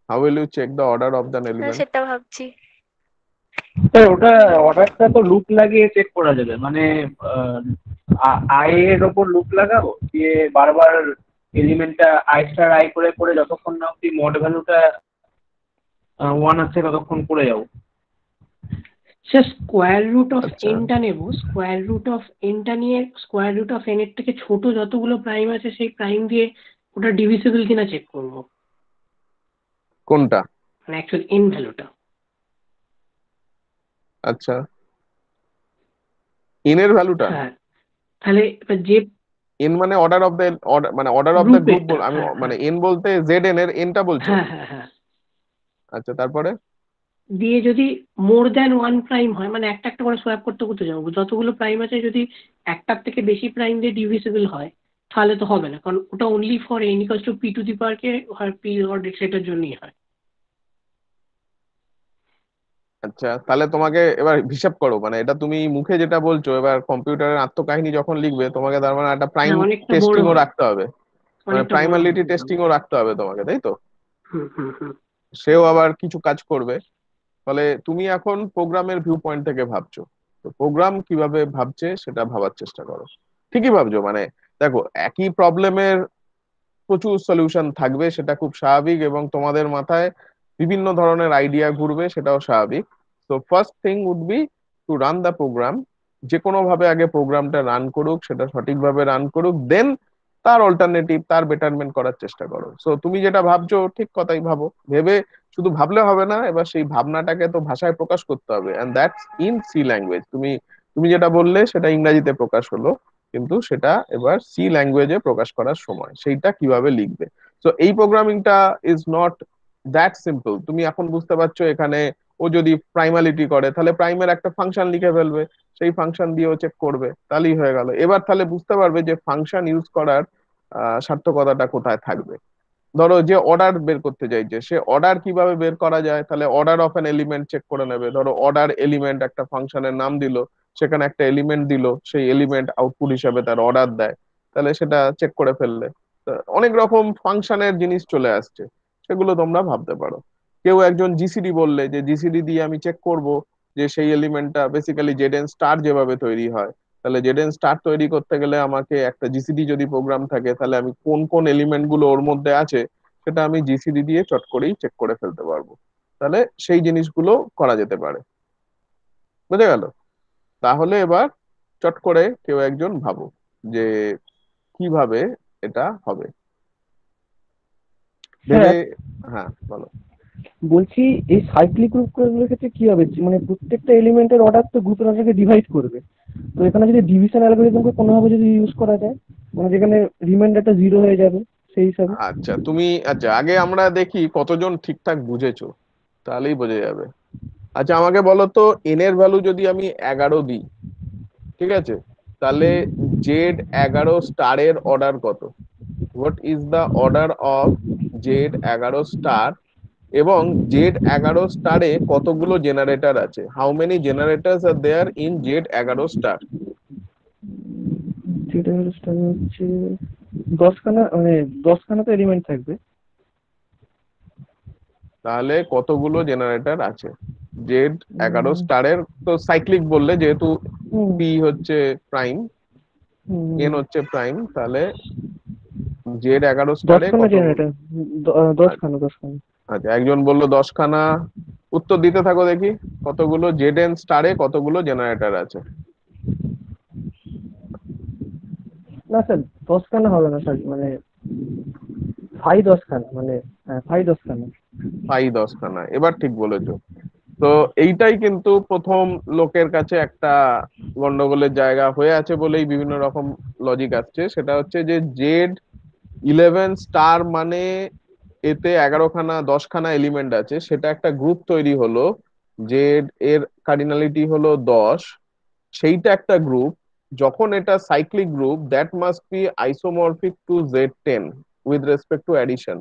B: How will you check the order of the element?
G: সেটা ভাবছি।
I: স্যার ওটা অর্ডারটা তো লুপ লাগিয়ে চেক করা যাবে, মানে আই এর ওপর লুপ লাগাবো, দিয়ে বারবার এলিমেন্টটা আই স্টার আই করে করে যতক্ষণ না অব্দি মড ভ্যালুটা 1 আছে ততক্ষণ করে যাবো।
E: সে স্কোয়ার রুট অফ
B: আচ্ছা,
E: এনটা নেব, স্কোয়ার রুট অফ এনটা নিয়ে স্কোয়ার রুট অফ এন এর থেকে ছোট যতগুলো প্রাইম আছে সেই প্রাইম দিয়ে ওটা ডিভিজিবল কিনা চেক করব,
B: কোনটা?
E: মানে অ্যাকচুয়াল এন ভ্যালুটা।
B: আচ্ছা, ইনের ভ্যালুটা?
E: হ্যাঁ, তাহলে এবার যে
B: এন মানে অর্ডার অফ দ্য, মানে অর্ডার অফ দ্য গ্রুপ,
E: গ্রুপেরটা,
B: আমি
E: হ্যাঁ
B: মানে
E: হ্যাঁ
B: এন বলতে জেড এন এর এনটা বলছো?
E: হ্যাঁ হ্যাঁ হ্যাঁ,
B: আচ্ছা, তারপরে?
E: দিয়ে যদি মোর দ্যান ওয়ান প্রাইম হয়, মানে একটা একটা করে সোয়াপ করতে করতে যাবো, যতগুলো প্রাইম আছে যদি একটার থেকে বেশি প্রাইম দিয়ে ডিভিজিবল হয় তাহলে তো হবে না, কারণ ওটা only for N equals to P to the পাওয়ার কে হয় পি অর সেটার জন্যই হয়।
B: আচ্ছা, তাহলে তোমাকে এবার হিসাব করো, মানে এটা তুমি মুখে যেটা বলছো, এবার কম্পিউটারের আত্মকাহিনী যখন লিখবে তোমাকে তার মানে একটা প্রাইম
E: হ্যাঁ, অনেকটা বড়
B: টেস্টিংও
E: হবে,
B: রাখতে হবে, মানে
E: অনেকটা বড় হবে
B: প্রাইমালিটি
E: প্রোগ্রাম।
B: টেস্টিংও রাখতে হবে তোমাকে, তাই তো?
E: হুম হুম হুম।
B: সেও আবার কিছু কাজ করবে। ফলে তুমি এখন প্রোগ্রামের ভিউ পয়েন্ট থেকে ভাবছো, তো প্রোগ্রাম কিভাবে ভাবছে সেটা ভাবার চেষ্টা করো। ঠিকই ভাবছো, মানে দেখো একই প্রবলেমের প্রচুর সলিউশন থাকবে, সেটা খুব স্বাভাবিক, এবং তোমাদের মাথায় বিভিন্ন ধরনের আইডিয়া ঘুরবে, সেটাও স্বাভাবিক। তো first thing would be to run the program. যে কোনো ভাবে আগে প্রোগ্রামটা রান করুক, সেটা সঠিকভাবে রান করুক, দেন তার অল্টারনেটিভ, তার বেটারমেন্ট করার চেষ্টা করো। সো তুমি যেটা ভাবছো ঠিক কথাই ভাবো, ভেবে শুধু ভাবলে হবে না, এবার সেই ভাবনাটাকে তো ভাষায় প্রকাশ করতে হবে, and that's in C language. তুমি তুমি যেটা বললে সেটা ইংরাজিতে প্রকাশ হলো, কিন্তু সেটা এবার সি ল্যাঙ্গুয়েজে প্রকাশ করার সময় সেইটা কিভাবে লিখবে। তো এই প্রোগ্রামিংটা ইজ নট দ্যাট সিম্পল। তুমি এখন বুঝতে পারছো এখানে ও যদি প্রাইমালিটি করে তাহলে প্রাইমের একটা ফাংশন লিখে ফেলবে, সেই ফাংশন দিয়েও চেক করবে, তাহলেই হয়ে গেল। এবার তাহলে বুঝতে পারবে যে ফাংশন ইউজ করার সার্থকতাটা কোথায় থাকবে। ধরো যে অর্ডার বের করতে চাইছে, সে অর্ডার কিভাবে বের করা যায়, তাহলে order of n element check করে নেবে। ধরো অর্ডার এলিমেন্ট একটা ফাংশনের নাম দিল, সেখানে একটা এলিমেন্ট দিল, সেই এলিমেন্ট আউটপুট হিসাবে তার অর্ডার দেয়, তাহলে সেটা চেক করে ফেললে। তো অনেক রকম ফাংশনের জিনিস চলে আসছে, সেগুলো তোমরা ভাবতে পারো। কেউ একজন জিসিডি বললে যে জিসিডি দিয়ে আমি চেক করব যে সেই এলিমেন্টটা বেসিক্যালি জেডেন স্টার যেভাবে তৈরি হয়, তাহলে জেডেন স্টার তৈরি করতে গেলে আমাকে একটা জিসিডি যদি প্রোগ্রাম থাকে, তাহলে আমি কোন কোন এলিমেন্ট গুলো ওর মধ্যে আছে সেটা আমি জিসিডি দিয়ে চট করেই চেক করে ফেলতে পারবো। তাহলে সেই জিনিসগুলো করা যেতে পারে। বুঝে গেল? তাহলে এবার চট করে কেউ একজন ভাবো যে কিভাবে এটা হবে ভেবে।
K: স্যার
B: হ্যাঁ, বলো।
K: বলছি এই সাইক্লিক গ্রুপগুলোর ক্ষেত্রে কি হবে, মানে প্রত্যেকটা এলিমেন্টের অর্ডার তো গ্রুপের অর্ডারকে ডিভাইড করবে, তো এখানে যদি ডিভিশন অ্যালগরিদমকে কোনোভাবে যদি ইউজ করা যায়, মানে যেখানে রিমাইন্ডারটা 0 হয়ে যাবে সেই হিসাবে।
B: আচ্ছা আচ্ছা আগে আমরা দেখি কতজন ঠিকঠাক বুঝেছো, তাহলেই বোঝা যাবে। আচ্ছা আমাকে বলো তো, এন এর ভ্যালু যদি আমি 11 দিই, ঠিক আছে, তাহলে জেড 11 স্টারের অর্ডার কত? What is the order of Z 11 star? এবং জেড 11 স্টারে কতগুলো জেনারেটর আছে? How many generators are there in Z 11 star?
K: যেটা হচ্ছে 10খানা, মানে 10খানা তো এলিমেন্ট থাকবে।
B: তাহলে কতগুলো জেনারেটর আছে জেড 11 স্টারের? তো সাইক্লিক বললে, যেহেতু পি হচ্ছে প্রাইম, এন হচ্ছে প্রাইম, তাহলে জেড 11 স্টারে
K: 10খানা
B: কত?
K: জেনারেটর, 10খানা।
B: আচ্ছা একজন বললো 10খানা। উত্তর দিতে থাকো দেখি, কতগুলো জেড এন স্টারে কতগুলো জেনারেটর আছে?
K: না স্যার 10খানা হবে না স্যার, মানে 10খানা, মানে হ্যাঁ 10খানা।
B: 10খানা, এবার ঠিক বলেছো। তো এইটাই কিন্তু প্রথম লোকের কাছে একটা গন্ডগোলের জায়গা হয়ে আছে বলেই বিভিন্ন রকম লজিক আসছে। সেটা হচ্ছে যে জেড 11 স্টার মানে এতে 11খানা 10খানা এলিমেন্ট আছে, সেটা একটা গ্রুপ তৈরি হলো, জেড এর কার্ডিনালিটি হলো 10, সেইটা একটা গ্রুপ। যখন এটা cyclic group, that must be isomorphic to Z10 with respect to addition.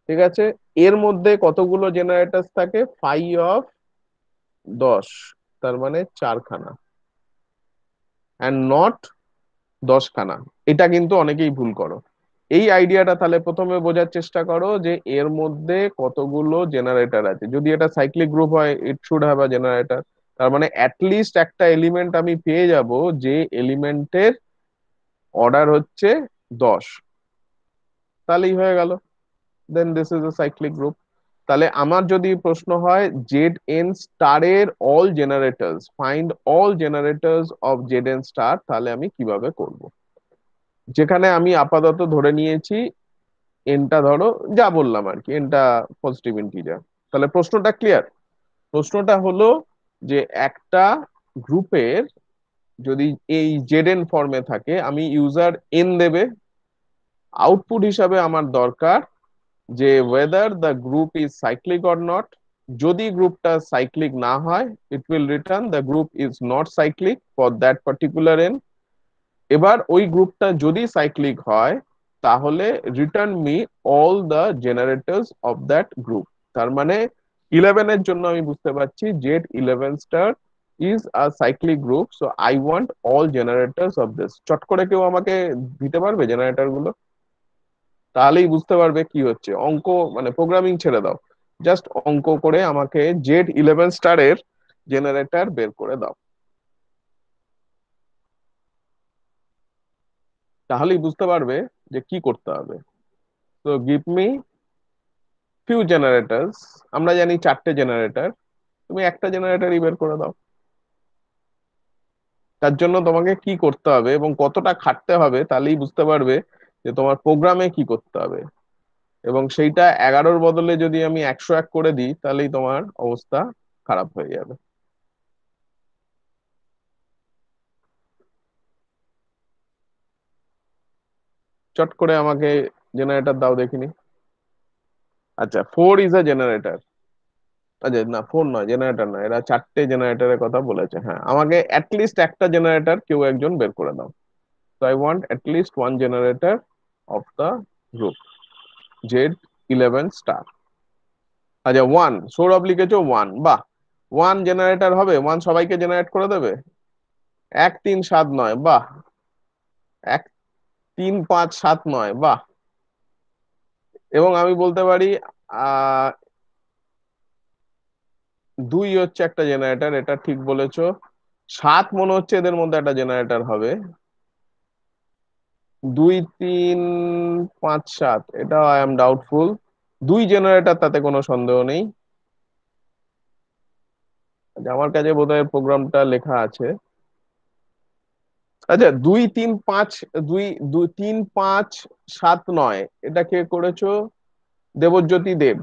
B: ঠিক আছে, এর মধ্যে কতগুলো জেনারেটরস থাকে? 5 অফ 10, তার মানে 4খানা, অ্যান্ড নট 10খানা। এটা কিন্তু অনেকেই ভুল করো। এই আইডিয়াটা তাহলে প্রথমে বোঝার চেষ্টা করো যে এর মধ্যে কতগুলো জেনারেটর আছে। যদি এটা সাইক্লিক গ্রুপ হয়, it should have a generator. তার মানে অ্যাটলিস্ট একটা এলিমেন্ট আমি পেয়ে যাব যে এলিমেন্টের অর্ডার হচ্ছে 10, তাহলেই হয়ে গেল, দেন this is a cyclic group. তাহলে আমার যদি প্রশ্ন হয় জেড এন স্টারের all জেনারেটরস, find all জেনারেটরস of Z n star, তাহলে আমি কিভাবে করব? যেখানে আমি আপাতত ধরে নিয়েছি এনটা, ধরো যা বললাম আর কি, এনটা পজিটিভ ইন্টিজার। তাহলে প্রশ্নটা ক্লিয়ার? প্রশ্নটা হলো যে একটা গ্রুপের যদি এই জেড এন ফর্মে থাকে, আমি ইউজার এন দেবে, আউটপুট হিসাবে আমার দরকার যে whether the group is cyclic or not. যদি গ্রুপটা সাইক্লিক না হয়, it will return the group is not cyclic for that particular n. এবার ওই গ্রুপটা যদি সাইক্লিক হয়, তাহলে return me all the জেনারেটরস of that group. তার মানে 11 এর জন্য আমি বুঝতে পারছি Z 11 star is a cyclic group, so I want all জেনারেটরস of this. চট করে কেউ আমাকে দিতে পারবে জেনারেটর গুলো? তাহলেই বুঝতে পারবে কি হচ্ছে। অঙ্ক মানে প্রোগ্রামিং ছেড়ে দাও, জাস্ট অঙ্ক করে আমাকে জেড 11 স্টারের জেনারেটর বের করে দাও, তাহলেই বুঝতে পারবে যে কি করতে হবে। তো গিভ মি ফিউ জেনারেটরস। আমরা জানি 4টে জেনারেটর, তুমি একটা জেনারেটরই বের করে দাও। তার জন্য তোমাকে কি করতে হবে এবং কতটা খাটতে হবে, তাহলেই বুঝতে পারবে যে তোমার প্রোগ্রামে কি করতে হবে। এবং সেইটা 11-র বদলে যদি আমি 101 করে দিই, তাহলেই তোমার অবস্থা খারাপ হয়ে যাবে। চট করে আমাকে জেনারেটর দাও দেখিনি। আচ্ছা 4 ইজ আ জেনারেটর। আচ্ছা না, 4 নয়, জেনারেটর নয়, এরা 4টে জেনারেটরের কথা বলেছে। হ্যাঁ, আমাকে অ্যাটলিস্ট একটা জেনারেটর কেউ একজন বের করে দাও। So I want at least one generator of the group Z11 star. আচ্ছা 1, সৌরভ লিখেছো 1, বাহ। 1 জেনারেটর হবে, 1 সবাইকে জেনারেট করে দেবে? 1 3 7 9, বাহ। 1 3 5 7 9, বাহ। এবং আমি বলতে পারি 2 হচ্ছে একটা জেনারেটর, এটা ঠিক বলেছো। 7 মনে হচ্ছে এদের মধ্যে একটা জেনারেটর হবে। 2 3 5 7, এটা আই এম ডাউটফুল। 2 জেনারেটর, তাতে কোনো সন্দেহ নেই। আচ্ছা, আমার কাছে বোধহয় প্রোগ্রামটা লেখা আছে। আচ্ছা 2 3 5 2 2 3 5 7 9, এটা কে করেছো? দেবজ্যোতি দেব।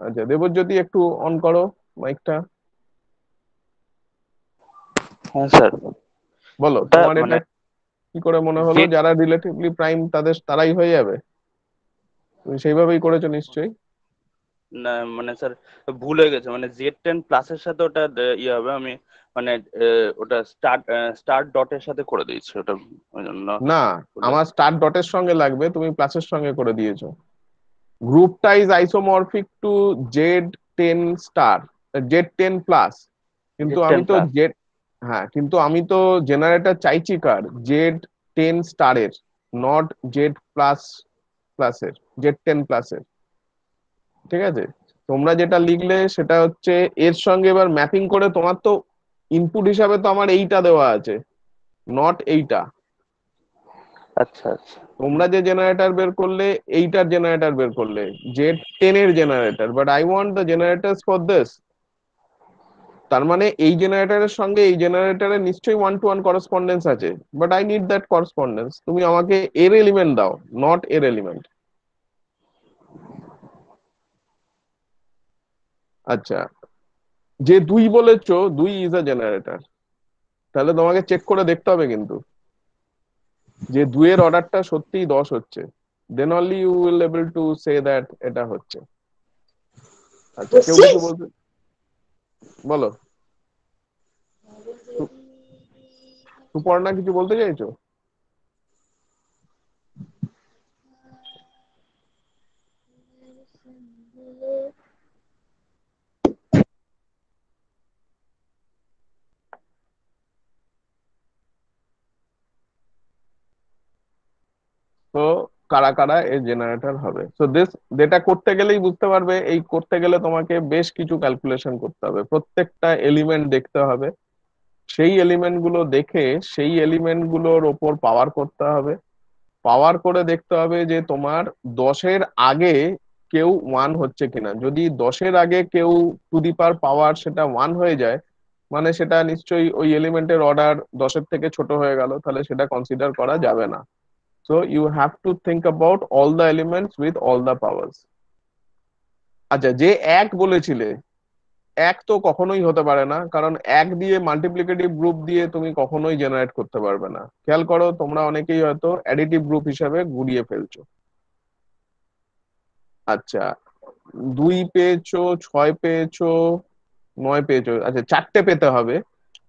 B: আচ্ছা দেবজ্যোতি একটু অন করো মাইকটা।
L: হ্যাঁ স্যার,
B: বলো
L: ওটা
B: তোমার
L: মানে
B: এটা কি করে মনে হলো
L: জেড,
B: যারা রিলেটিভলি প্রাইম তারাই হয়ে যাবে? তুমি সেইভাবেই করেছো নিশ্চয়ই।
L: না মানে স্যার ভুল হয়ে গেছে, মানে Z10 প্লাসের সাথে ওটা ইয়ে হবে, আমি মানে ওটা স্টার্ট ডটের সাথে করে দিয়েছি ওটা, ওই জন্য
B: না,
L: ভুল
B: আমার
L: হয়েছে।
B: স্টার ডটের সঙ্গে লাগবে, তুমি প্লাসের সঙ্গে করে দিয়েছো। গ্রুপটা is isomorphic to Z10 star, Z10 plus, কিন্তু
L: Z10
B: আমি তো
L: প্লাস।
B: জেড, হ্যাঁ কিন্তু আমি তো জেনারেটর চাইছি কার, Z10 স্টারের, নট জেড প্লাস প্লাসের, Z10 প্লাসের। ঠিক আছে, তোমরা যেটা লিখলে সেটা হচ্ছে এর সঙ্গে এবার ম্যাপিং করে, তোমার তো ইনপুট হিসাবে তো আমার এইটা দেওয়া আছে, নট এইটা।
L: আচ্ছা আচ্ছা।
B: তোমরা যে জেনারেটর বের করলে এইটার জেনারেটর বের করলে, Z10 এর generator, but I want the জেনারেটরস for this. তার মানে এই জেনারেটরের সঙ্গে এই জেনারেটরের নিশ্চয়ই 1-to-1 করসপন্ডেন্স আছে, but I need that correspondence. তুমি আমাকে এর এলিমেন্ট দাও, নট এর এলিমেন্ট। আচ্ছা, যে 2 বলেছো 2 ইজ আ জেনারেটর, তাহলে তোমাকে চেক করে দেখতে হবে কিন্তু যে 2 এর অর্ডারটা সত্যিই 10 হচ্ছে, then only you will able to say that এটা হচ্ছে। আচ্ছা কেউ কিছু বলতে, বলো। সুপর্ণা কিছু বলতে চাইছো? তো কারা কারা এর জেনারেটর হবে? সো দিস, যেটা করতে গেলেই বুঝতে পারবে, এই করতে গেলে তোমাকে বেশ কিছু ক্যালকুলেশন করতে হবে, প্রত্যেকটা এলিমেন্ট দেখতে হবে, সেই এলিমেন্ট গুলো দেখে সেই এলিমেন্ট গুলোর ওপর পাওয়ার করতে হবে, পাওয়ার করে দেখতে হবে যে তোমার 10-এর আগে কেউ 1 হচ্ছে কিনা। যদি 10-এর আগে কেউ টু দি পাওয়ার পাওয়ার সেটা 1 হয়ে যায়, মানে সেটা নিশ্চয়ই ওই এলিমেন্টের অর্ডার 10-এর থেকে ছোট হয়ে গেল, তাহলে সেটা কনসিডার করা যাবে না। So you have to think about all the elements with all the powers. আচ্ছা, যে এক বলেছিলে, এক তো কখনোই হতে পারে না, কারণ এক দিয়ে মাল্টিপ্লিকেটিভ গ্রুপ দিয়ে তুমি কখনোই জেনারেট করতে পারবে না। খেয়াল করো, তোমরা অনেকেই হয়তো অ্যাডিটিভ গ্রুপ হিসাবে গুড়িয়ে ফেলছো। আচ্ছা, 2 পেয়েছো, 6 পেয়েছো, 9 পেয়েছো, আচ্ছা 4টে পেতে হবে।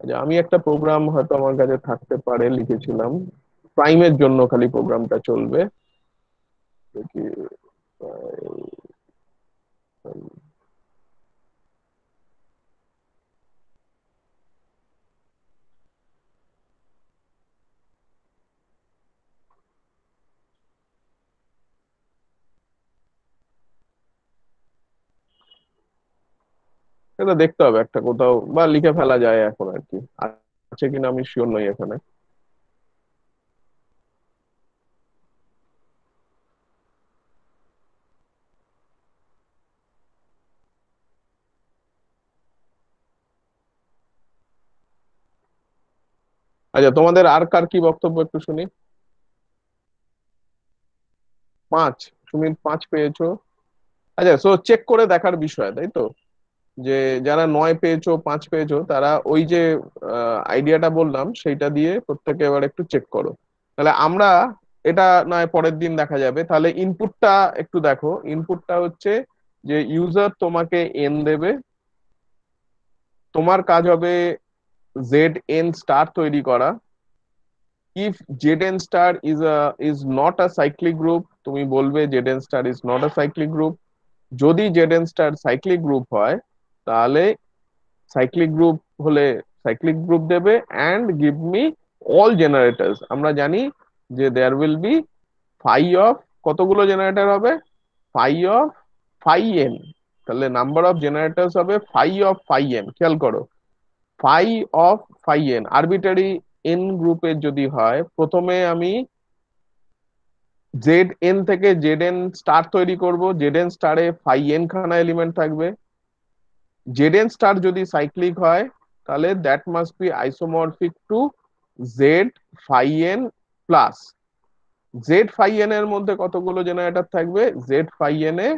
B: আচ্ছা আমি একটা প্রোগ্রাম হয়তো আমার কাছে থাকতে পারে, লিখেছিলাম প্রাইমের জন্য, খালি প্রোগ্রামটা চলবে দেখি। এটা দেখতে হবে একটা কোথাও, বা লিখে ফেলা যায় এখন আর কি, আছে কিনা আমি শিওর নই এখানে। আচ্ছা তোমাদের আর কার কি বক্তব্য একটু শুনি। 5, সুমিত 5 পেয়েছো। আচ্ছা সো চেক করে দেখার বিষয়, তাই তো, যে যারা 9 পেয়েছো 5 পেয়েছো তারা ওই যে আইডিয়াটা বললাম সেইটা দিয়ে প্রত্যেকে এবার একটু চেক করো। তাহলে আমরা এটা নয় পরের দিন দেখা যাবে, তাহলে ইনপুটটা একটু দেখো। ইনপুটটা হচ্ছে যে ইউজার তোমাকে n দেবে, তোমার কাজ হবে Zn স্টার তৈরি করা। If Zn star is not a cyclic group, তুমি বলবে Zn star is not a cyclic group. যদি Zn স্টার সাইক্লিক গ্রুপ হয়, তাহলে সাইক্লিক গ্রুপ হলে সাইক্লিক গ্রুপ দেবে, and give me all generators. আমরা জানি যে there will be phi of, কতগুলো জেনারেটর হবে, ফাই অফ ফাই এন। তাহলে নাম্বার অফ জেনারেটরস হবে ফাই অফ ফাই এন। খেয়াল করো, phi of phi n arbitrary N গ্রুপের যদি হয়, প্রথমে আমি জেড এন থেকে জেড এন স্টার তৈরি করব, জেড এন স্টারে ফাই এন খানা এলিমেন্ট থাকবে। জেড এন স্টার যদি সাইক্লিক হয়, তাহলে that must be isomorphic to Z phi n plus. Z phi n এর মধ্যে কতগুলো জেনারেটর থাকবে, জেড ফাই এন এ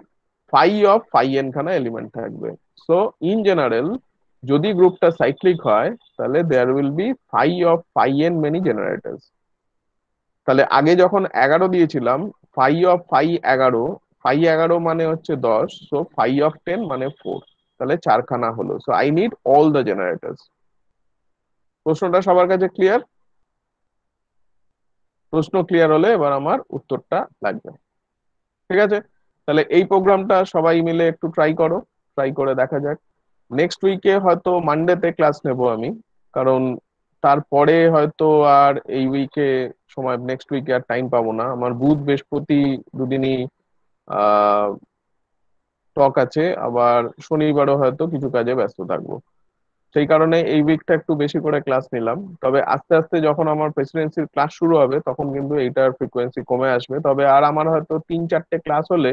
B: ফাই অফ ফাই এন খানা এলিমেন্ট থাকবে। সো ইন জেনারেল যদি গ্রুপটা সাইক্লিক হয় তাহলে there will be phi of phi n many generators. তাহলে আগে যখন 11 দিয়েছিলাম, ফাই অফ ফাই 11, ফাই 11 মানে হচ্ছে 10, সো ফাই অফ 10 মানে 4, তাহলে 4খানা হলো। So I need all the জেনারেটরস। প্রশ্নটা সবার কাছে ক্লিয়ার? প্রশ্ন ক্লিয়ার হলে এবার আমার উত্তরটা লাগবে। ঠিক আছে, তাহলে এই প্রোগ্রামটা সবাই মিলে একটু ট্রাই করো, ট্রাই করে দেখা যাক। নেক্সট উইকে হয়তো মানডেতে ক্লাস নেব আমি, কারণ তারপরে হয়তো আর এই উইকে সময়, নেক্সট উইকে আর টাইম পাবো না। আমার বুধ বৃহস্পতি দুদিনই টক আছে, আবার শনিবারও হয়তো কিছু কাজে ব্যস্ত থাকবো। সেই কারণে এই উইকটা একটু বেশি করে ক্লাস নিলাম। তবে আস্তে আস্তে যখন আমার প্রেসিডেন্সির ক্লাস শুরু হবে তখন কিন্তু এইটার ফ্রিকোয়েন্সি কমে আসবে। তবে আর আমার হয়তো 3-4টে ক্লাস হলে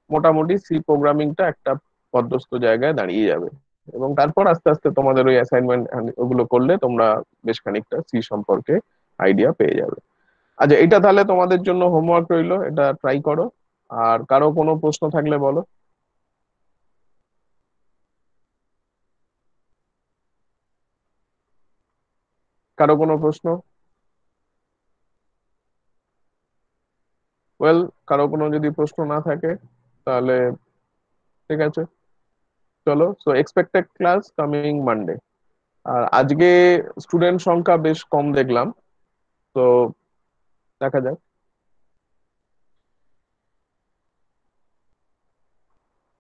B: মোটামুটি সি প্রোগ্রামিংটা একটা পর্যস্ত জায়গায় দাঁড়িয়ে যাবে, এবং তারপর আস্তে আস্তে তোমাদের ওই অ্যাসাইনমেন্ট ওগুলো করলে তোমরা বেশ খানিকটা সি সম্পর্কে আইডিয়া পেয়ে যাবে। আচ্ছা, এটা তাহলে তোমাদের জন্য হোমওয়ার্ক রইলো, এটা ট্রাই করো। আর কারো কোনো প্রশ্ন থাকলে বলো। কারো কোনো প্রশ্ন? ওয়েল, কারো কোনো যদি প্রশ্ন না থাকে তাহলে ঠিক আছে, চলো। So expected class coming Monday. আর আজকে স্টুডেন্ট সংখ্যা বেশ কম দেখলাম, তো দেখা যাক।